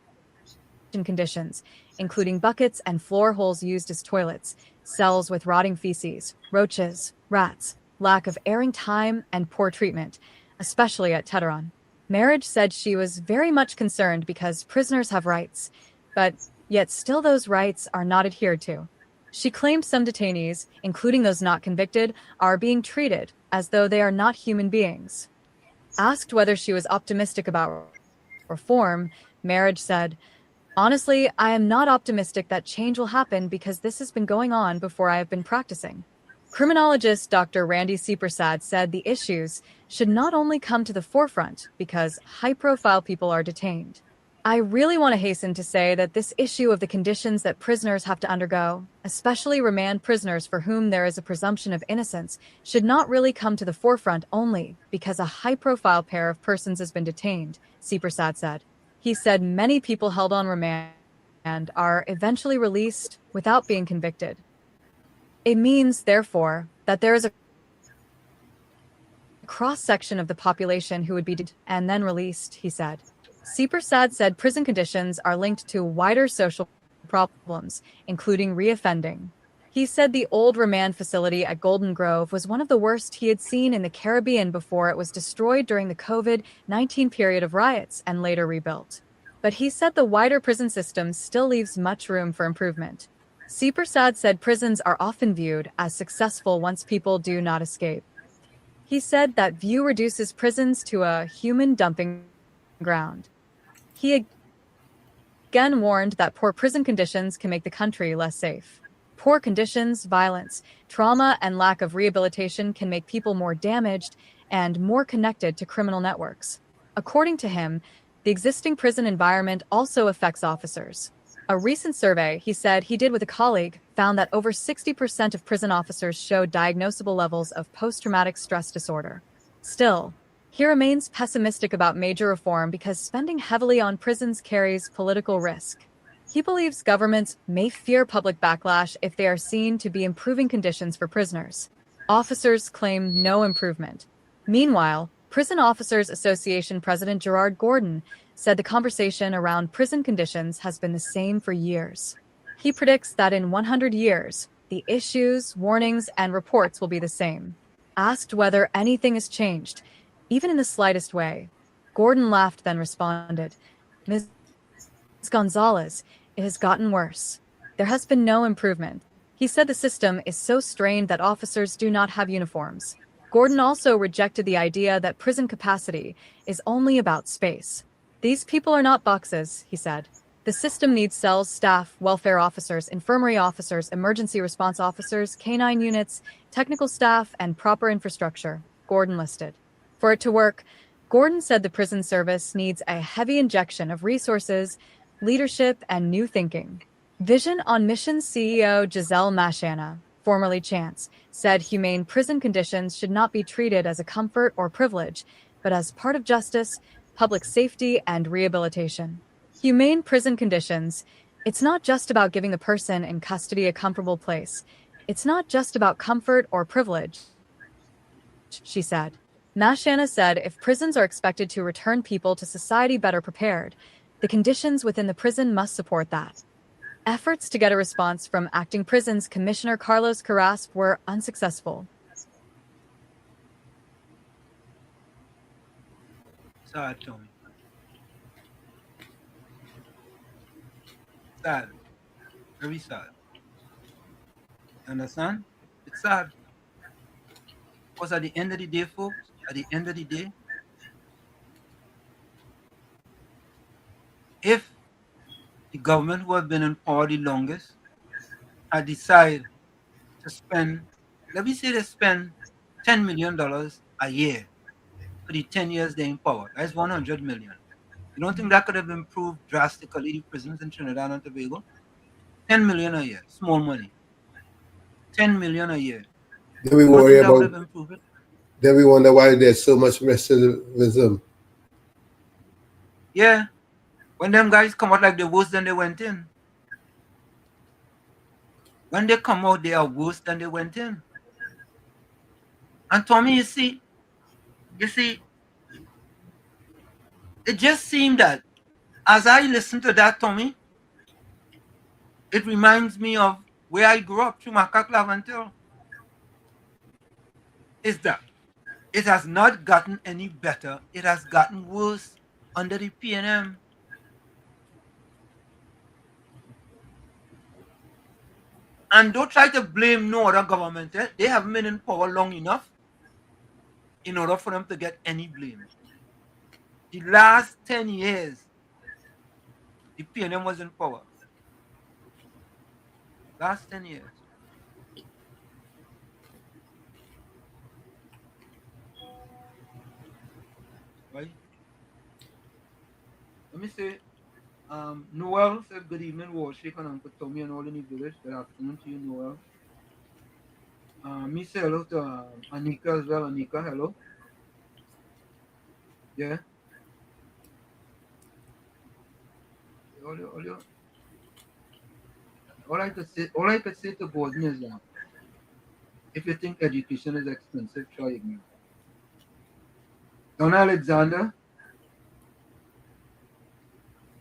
conditions, including buckets and floor holes used as toilets, cells with rotting feces, roaches, rats, lack of airing time, and poor treatment, especially at Teteron. Marriage said she was very much concerned because prisoners have rights, but yet still those rights are not adhered to. She claimed some detainees, including those not convicted, are being treated as though they are not human beings. Asked whether she was optimistic about reform, Marriage said, "Honestly, I am not optimistic that change will happen because this has been going on before I have been practicing." Criminologist Dr. Randy Seepersad said the issues should not only come to the forefront because high-profile people are detained. I really want to hasten to say that this issue of the conditions that prisoners have to undergo, especially remand prisoners for whom there is a presumption of innocence, should not really come to the forefront only because a high-profile pair of persons has been detained, Seepersad said. He said many people held on remand are eventually released without being convicted. It means, therefore, that there is a cross-section of the population who would be detained and then released, he said. Seepersad said prison conditions are linked to wider social problems, including reoffending. He said the old remand facility at Golden Grove was one of the worst he had seen in the Caribbean before it was destroyed during the COVID-19 period of riots and later rebuilt. But he said the wider prison system still leaves much room for improvement. Seepersad said prisons are often viewed as successful once people do not escape. He said that view reduces prisons to a human dumping ground. He again warned that poor prison conditions can make the country less safe. Poor conditions, violence, trauma, and lack of rehabilitation can make people more damaged and more connected to criminal networks. According to him, the existing prison environment also affects officers. A recent survey, he said he did with a colleague, found that over 60% of prison officers showed diagnosable levels of post-traumatic stress disorder. Still, he remains pessimistic about major reform because spending heavily on prisons carries political risk. He believes governments may fear public backlash if they are seen to be improving conditions for prisoners. Officers claim no improvement. Meanwhile, Prison Officers Association President Gerard Gordon said the conversation around prison conditions has been the same for years. He predicts that in 100 years, the issues, warnings, and reports will be the same. Asked whether anything has changed, even in the slightest way, Gordon laughed, then responded, "Ms. Gonzalez, it has gotten worse. There has been no improvement." He said the system is so strained that officers do not have uniforms. Gordon also rejected the idea that prison capacity is only about space. "These people are not boxes," he said. "The system needs cells, staff, welfare officers, infirmary officers, emergency response officers, canine units, technical staff, and proper infrastructure," Gordon listed. For it to work, Gordon said the prison service needs a heavy injection of resources, leadership, and new thinking. Vision on Mission CEO Giselle Mashana, formerly Chance, said humane prison conditions should not be treated as a comfort or privilege, but as part of justice, public safety, and rehabilitation. Humane prison conditions, it's not just about giving the person in custody a comfortable place. It's not just about comfort or privilege, she said. Mashana said if prisons are expected to return people to society better prepared, the conditions within the prison must support that. Efforts to get a response from Acting Prisons Commissioner Carlos Carrasco were unsuccessful. Sad, Tommy. Sad. Very sad. You understand? It's sad. Because at the end of the day, folks, at the end of the day, if the government who have been in power the longest had decided to spend, let me say they spend $10 million a year for the 10 years they're in power, that's 100 million. You don't think that could have improved drastically the prisons in Trinidad and Tobago? 10 million a year, small money. 10 million a year. Then we You don't worry think that would about. have improved it? Then we wonder why there's so much recidivism. Yeah. When them guys come out like they're worse than they went in. When they come out, they are worse than they went in. And Tommy, you see, it just seemed that as I listen to that, Tommy, it reminds me of where I grew up through Macaque Lavantil. Is that it has not gotten any better. It has gotten worse under the PNM. And don't try to blame no other government. They haven't been in power long enough in order for them to get any blame. The last 10 years, the PNM was in power. Last 10 years. Right? Let me say, Noel said good evening, Warshake and Uncle Tommy and all in the village. Good afternoon to you, Noel. Me say hello to Anika as well. Anika, hello. Yeah. All I could say to Gordon is if you think education is expensive, try ignorance. Don Alexander,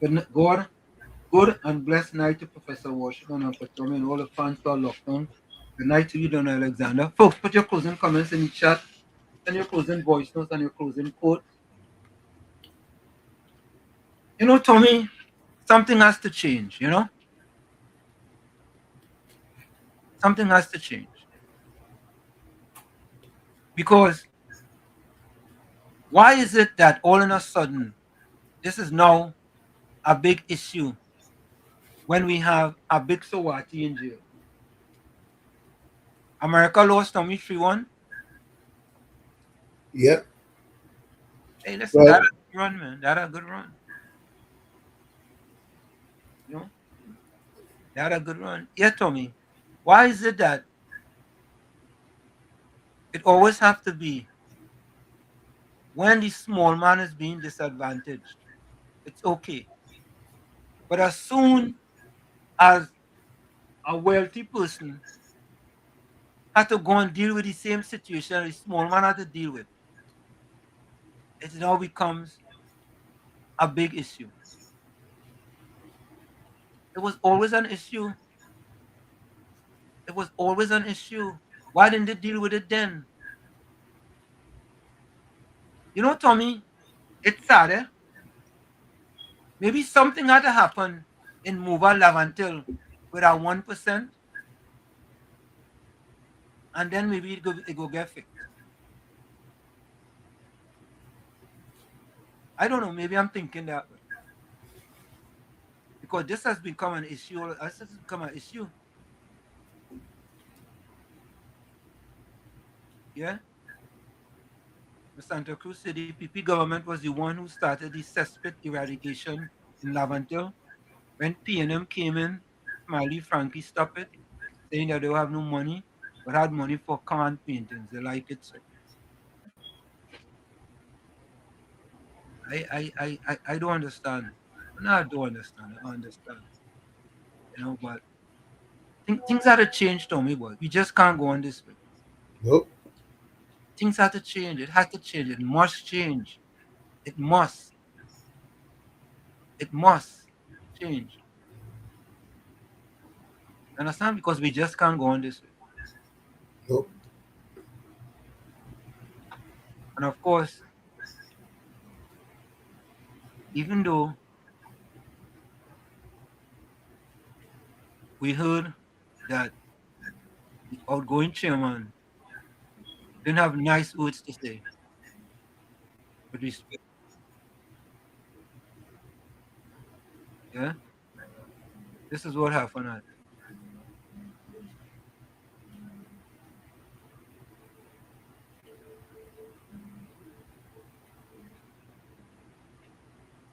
good and blessed night to Professor Washington and Uncle Tommy and all the fans for lockdown. Good night to you, Don Alexander. Folks, put your closing comments in the chat and your closing voice notes and your closing quote. You know, Tommy, something has to change, you know? Something has to change. Because why is it that all of a sudden this is now a big issue when we have a big Sawati in jail? America lost Tommy 3-1. Yep. Hey, listen, Well, that's a good run, man. That's a good run. You know? That's a good run. Yeah, Tommy. Why is it that it always have to be when the small man is being disadvantaged? It's okay. But as soon as a wealthy person had to go and deal with the same situation the small man had to deal with, it now becomes a big issue. It was always an issue. It was always an issue. Why didn't they deal with it then? You know, Tommy, it's sad, eh? Maybe something had to happen in Mova Lavantil with our 1%, and then maybe it go get fixed. I don't know. Maybe I'm thinking that way. Because this has become an issue. This has become an issue. Yeah? The Santa Cruz City PP government was the one who started the cesspit eradication in Lavantil. When PNM came in, Smiley Frankie stopped it, saying that they don't have no money, but had money for can paintings. They like it so. I don't understand. No, I don't understand. I understand. You know, but things had to change, Tommy, boy. We just can't go on this way. Nope. Things had to change. It had to change. It must change. It must. It must change. Understand? Because we just can't go on this way. Nope. And of course, even though we heard that the outgoing chairman didn't have nice words to say, with respect. Yeah, this is what happened.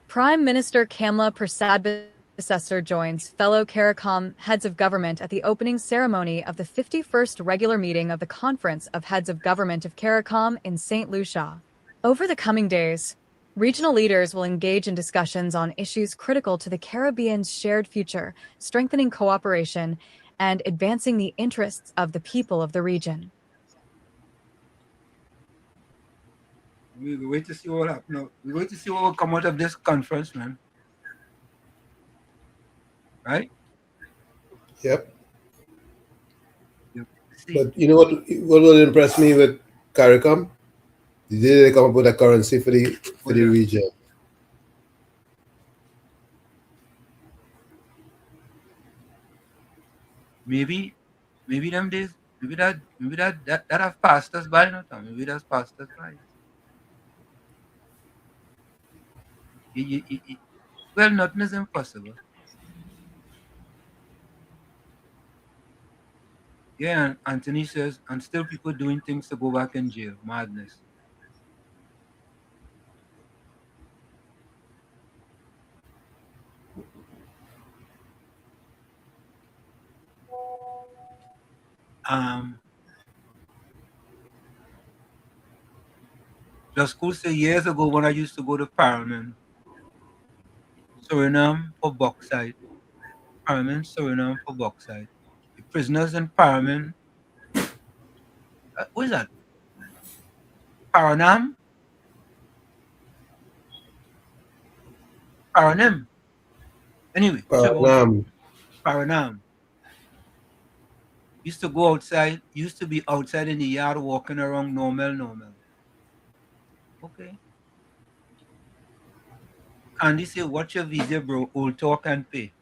Prime Minister Kamla Persad-Bissessar joins fellow CARICOM heads of government at the opening ceremony of the 51st regular meeting of the Conference of Heads of Government of CARICOM in St. Lucia. Over the coming days, regional leaders will engage in discussions on issues critical to the Caribbean's shared future, strengthening cooperation, and advancing the interests of the people of the region. We wait to see what happens. We wait to see what will come out of this conference, man. Right? Yep. Yep. But you know what will impress me with CARICOM? Did they come up with a currency for the region? Maybe them days, maybe that have passed us by, no time. Maybe that's passed us by. Well, nothing is impossible. Yeah, and Anthony says, and still people doing things to go back in jail. Madness. The school said years ago when I used to go to Parliament, Suriname for bauxite. Parliament, Suriname for bauxite. The prisoners in Parliament, what is that? Paranam? Paranam. Anyway, Paranam. Used to go outside, used to be outside in the yard walking around normal. Okay. Candy say, watch your visa, bro. Old talk and pay.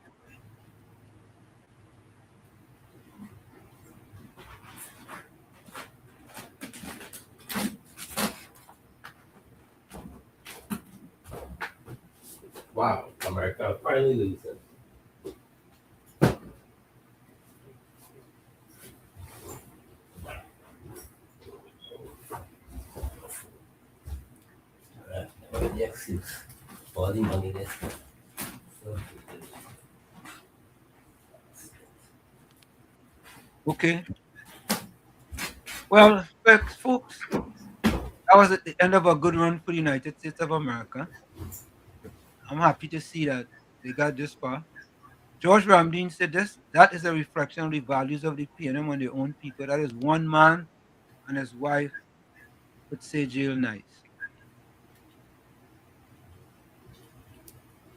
Wow, America finally loses. Alright, the excuse. All the money they spent. So, Okay. Well, folks, that was at the end of a good run for the United States of America. I'm happy to see that they got this far. George Ramdeen said that is a reflection of the values of the PNM on their own people. That is one man and his wife would say jail nice.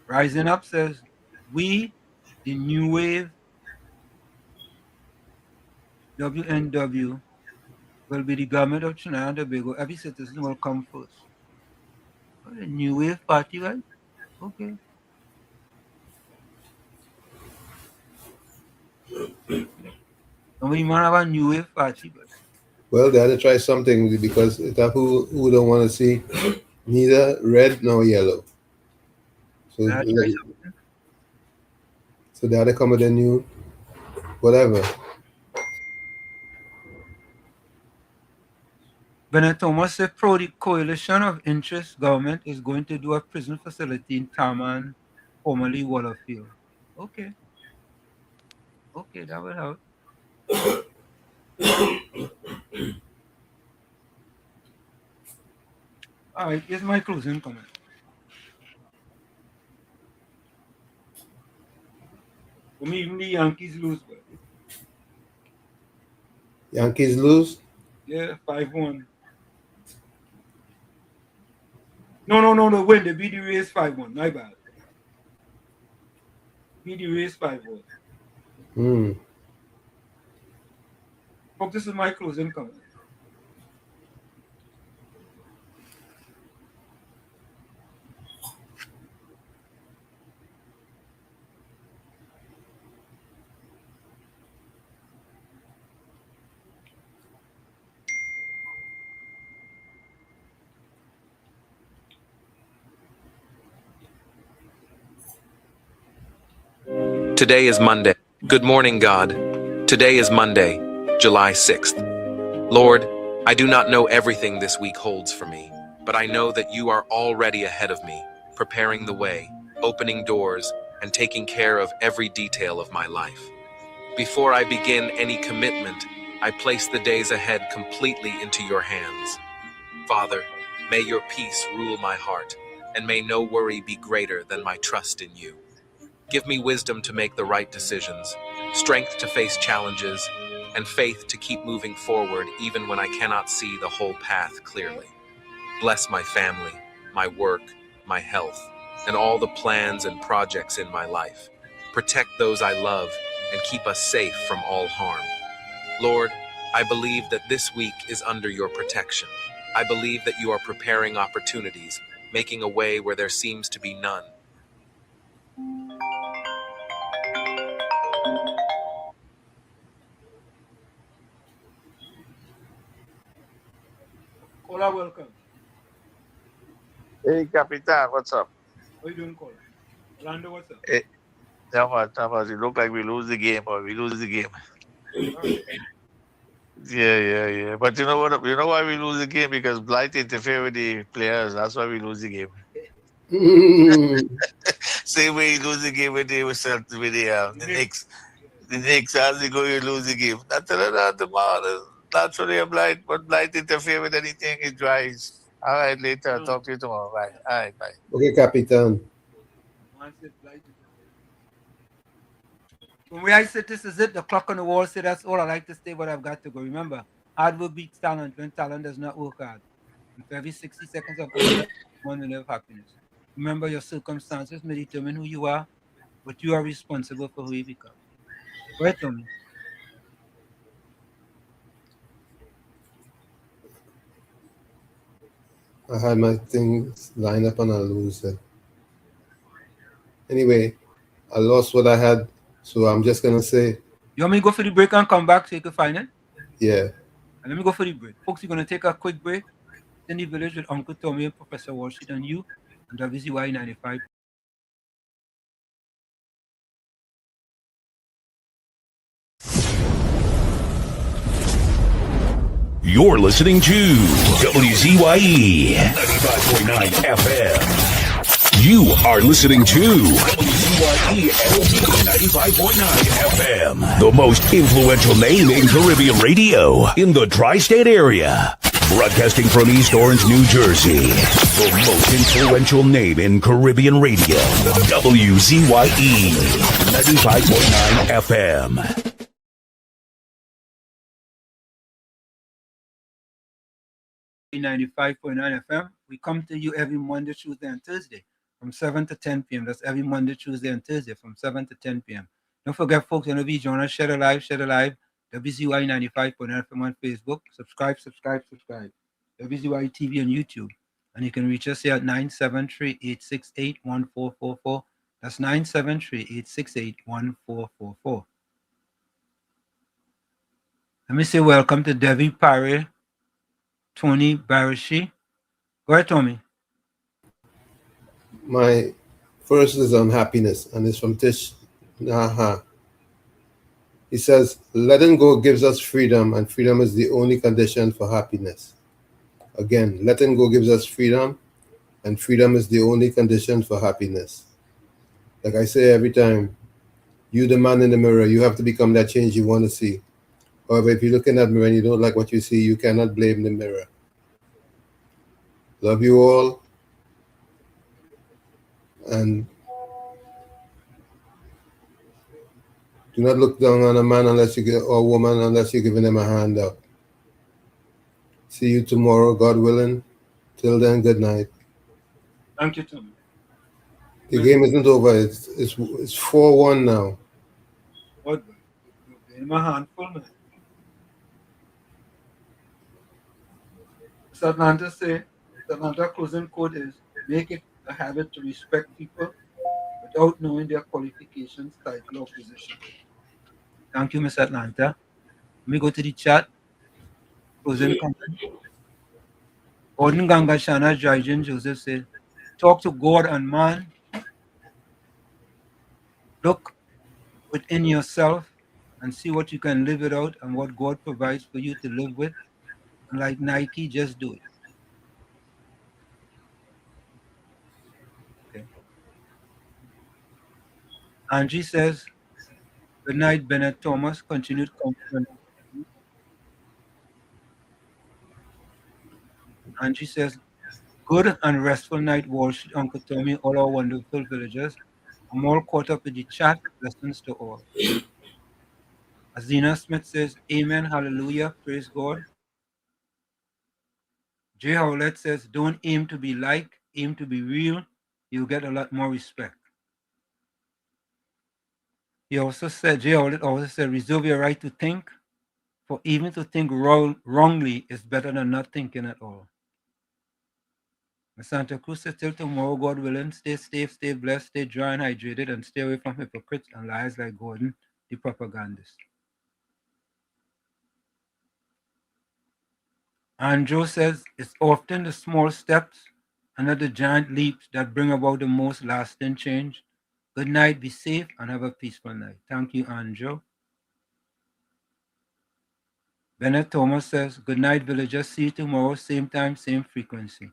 Rising Up says, we, the new wave, WNW, will be the government of Trinidad and Tobago. Every citizen will come first. Oh, the new wave party, right? Okay. Nobody man have a new wave party, but Well, they had to try something because it's who don't want to see neither red nor yellow. So they had to come with a new whatever. Bennett Thomas said the coalition of interest government is going to do a prison facility in Taman, formerly Waterfield. Okay. Okay, that will help. All right, here's my closing comment. For me, even the Yankees lose, but Yankees lose? yeah, 5-1. No, win. They beat the Rays 5-1. My bad. Beat the Rays 5-1. Folks, this is my closing comment. Today is Monday. Good morning, God. Today is Monday, July 6th. Lord, I do not know everything this week holds for me, but I know that you are already ahead of me, preparing the way, opening doors, and taking care of every detail of my life. Before I begin any commitment, I place the days ahead completely into your hands. Father, may your peace rule my heart, and may no worry be greater than my trust in you. Give me wisdom to make the right decisions, strength to face challenges, and faith to keep moving forward even when I cannot see the whole path clearly. Bless my family, my work, my health, and all the plans and projects in my life. Protect those I love and keep us safe from all harm. Lord, I believe that this week is under your protection. I believe that you are preparing opportunities, making a way where there seems to be none. Kola, welcome. Hey, Capitan, what's up? How you doing, Kola? Orlando, what's up? Hey, Thomas, it look like we lose the game, or we lose the game. Yeah. But you know what? You know why we lose the game? Because Blight interfere with the players. That's why we lose the game. Same way you lose the game with the Knicks. The Knicks, as they go, you lose the game. Naturally, Blight, but Blight interfere with anything, it dries. All right, later. Talk to you tomorrow. Bye. All right, bye. Okay, Capitan. When we I said this is it, the clock on the wall said that's all I like to say, but I've got to go. Remember, hard work beats talent when talent does not work hard. And for every 60 seconds of life, one will have happiness. Remember, your circumstances may determine who you are, but you are responsible for who you become. Right, Tommy? I had my things lined up and I lose it. Anyway, I lost what I had, so I'm just gonna say, You want me to go for the break and come back so you can find it? yeah. And let me go for the break. Folks, you're going to take a quick break in the village with Uncle Tommy and Professor Walshit and you on WZYE 95. You're listening to WZYE 95.9 FM. You are listening to WZYE 95.9 FM, the most influential name in Caribbean radio in the tri-state area. Broadcasting from East Orange, New Jersey, the most influential name in Caribbean radio, WZYE 95.9 FM. 95.9 FM. We come to you every Monday, Tuesday, and Thursday from 7 to 10 p.m. That's every Monday, Tuesday, and Thursday from 7 to 10 p.m. Don't forget, folks, you be join us, share the live, WZYE 95.9 FM on Facebook. Subscribe. WZYE TV on YouTube. And you can reach us here at 973-868-1444. That's 973-868-1444. Let me say welcome to Debbie Parry, Tony Barashi. Go ahead, Tommy. My first is on happiness, and it's from Tish Naha. He says, letting go gives us freedom, and freedom is the only condition for happiness. Again, letting go gives us freedom, and freedom is the only condition for happiness. Like I say every time, you the man in the mirror, you have to become that change you want to see. However, if you look in that mirror and you don't like what you see, you cannot blame the mirror. Love you all. And do not look down on a man or a woman unless you're giving them a hand up. See you tomorrow, God willing. Till then, good night. Thank you, Tommy. The game isn't over. It's 4-1 now. What? In my handful, man. Atlanta say, the Atlanta closing code is make it a habit to respect people without knowing their qualifications, title, or position. Thank you, Miss Atlanta. Let me go to the chat. Closing comment. Gordon Gangashana Jajan Joseph said, talk to God and man. Look, within yourself and see what you can live without and what God provides for you to live with. And like Nike, just do it. Okay. Angie says, good night, Bennett Thomas. Continued comfort. Angie says, good and restful night, Wall Street, Uncle Tommy, all our wonderful villagers. I'm all caught up with the chat. Blessings to all. Azina Smith says, amen, hallelujah, praise God. Jay Howlett says, don't aim to be like, aim to be real. You'll get a lot more respect. He also said, Jay Howlett also said, reserve your right to think, for even to think wrongly is better than not thinking at all. Santa Cruz said, till tomorrow, God willing, stay safe, stay blessed, stay dry and hydrated, and stay away from hypocrites and liars like Gordon, the propagandist. And Joe says, it's often the small steps and not the giant leaps that bring about the most lasting change. Good night, be safe, and have a peaceful night. Thank you, Anjo. Bennett Thomas says, good night, villagers. See you tomorrow, same time, same frequency.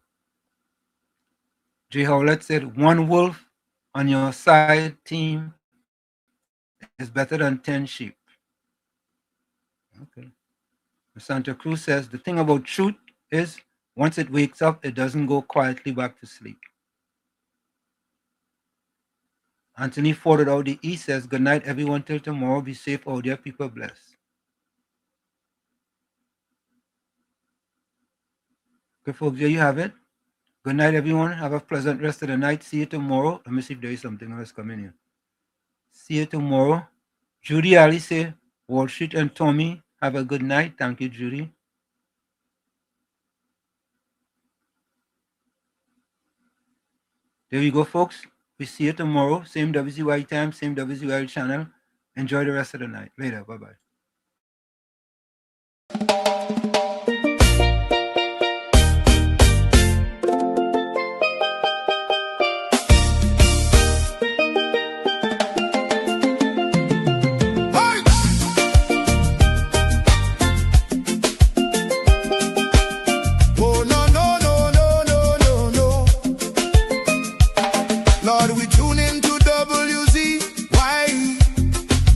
Jay Howlett said, one wolf on your side team is better than 10 sheep. Okay. Santa Cruz says, the thing about truth is, once it wakes up, it doesn't go quietly back to sleep. Anthony Ford out the East says, good night, everyone, till tomorrow. Be safe out there, people bless. Okay, folks, there you have it. Good night, everyone. Have a pleasant rest of the night. See you tomorrow. Let me see if there is something else coming in. See you tomorrow. Judy Ali say, Wall Street and Tommy, have a good night. Thank you, Judy. There you go, folks. We see you tomorrow. Same WZYE time, same WZYE channel. Enjoy the rest of the night. Later. Bye-bye. Lord, we tune into WZYE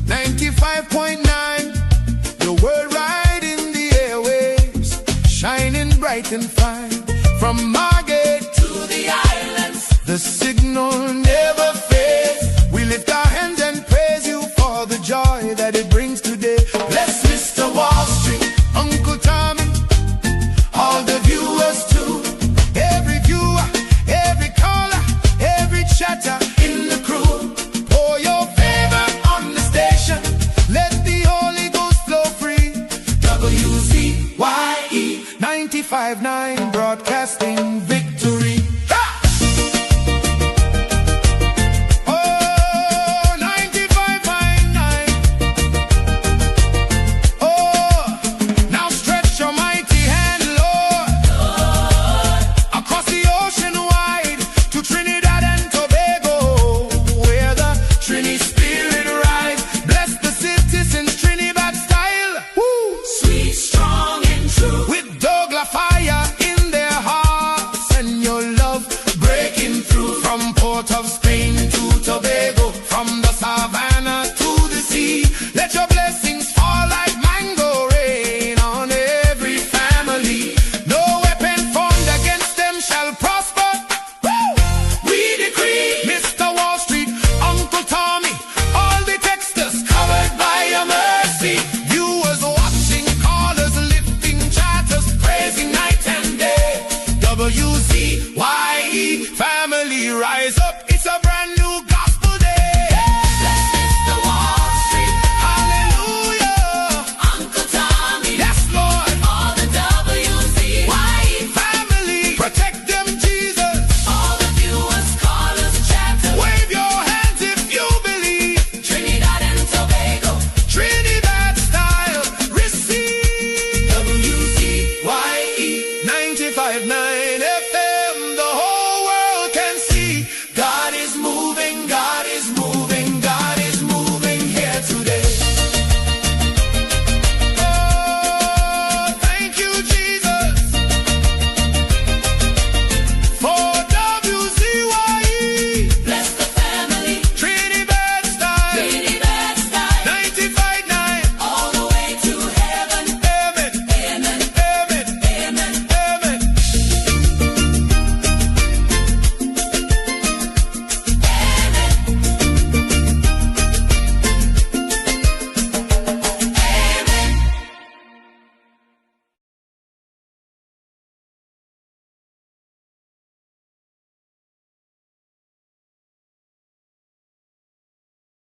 95.9, the world right in the airwaves, shining bright and fine. From Margate to the islands, the signal never fades. We lift our hands and praise you for the joy that it brings today. Bless Mr. Wall Street, Uncle Tommy, all the viewers too. Every viewer, every caller, every chatter in the crew. Pour your favor on the station. Let the Holy Ghost flow free. WZYE 95.9, broadcasting victory. Fire in their hearts and your love breaking through from Port of Spain.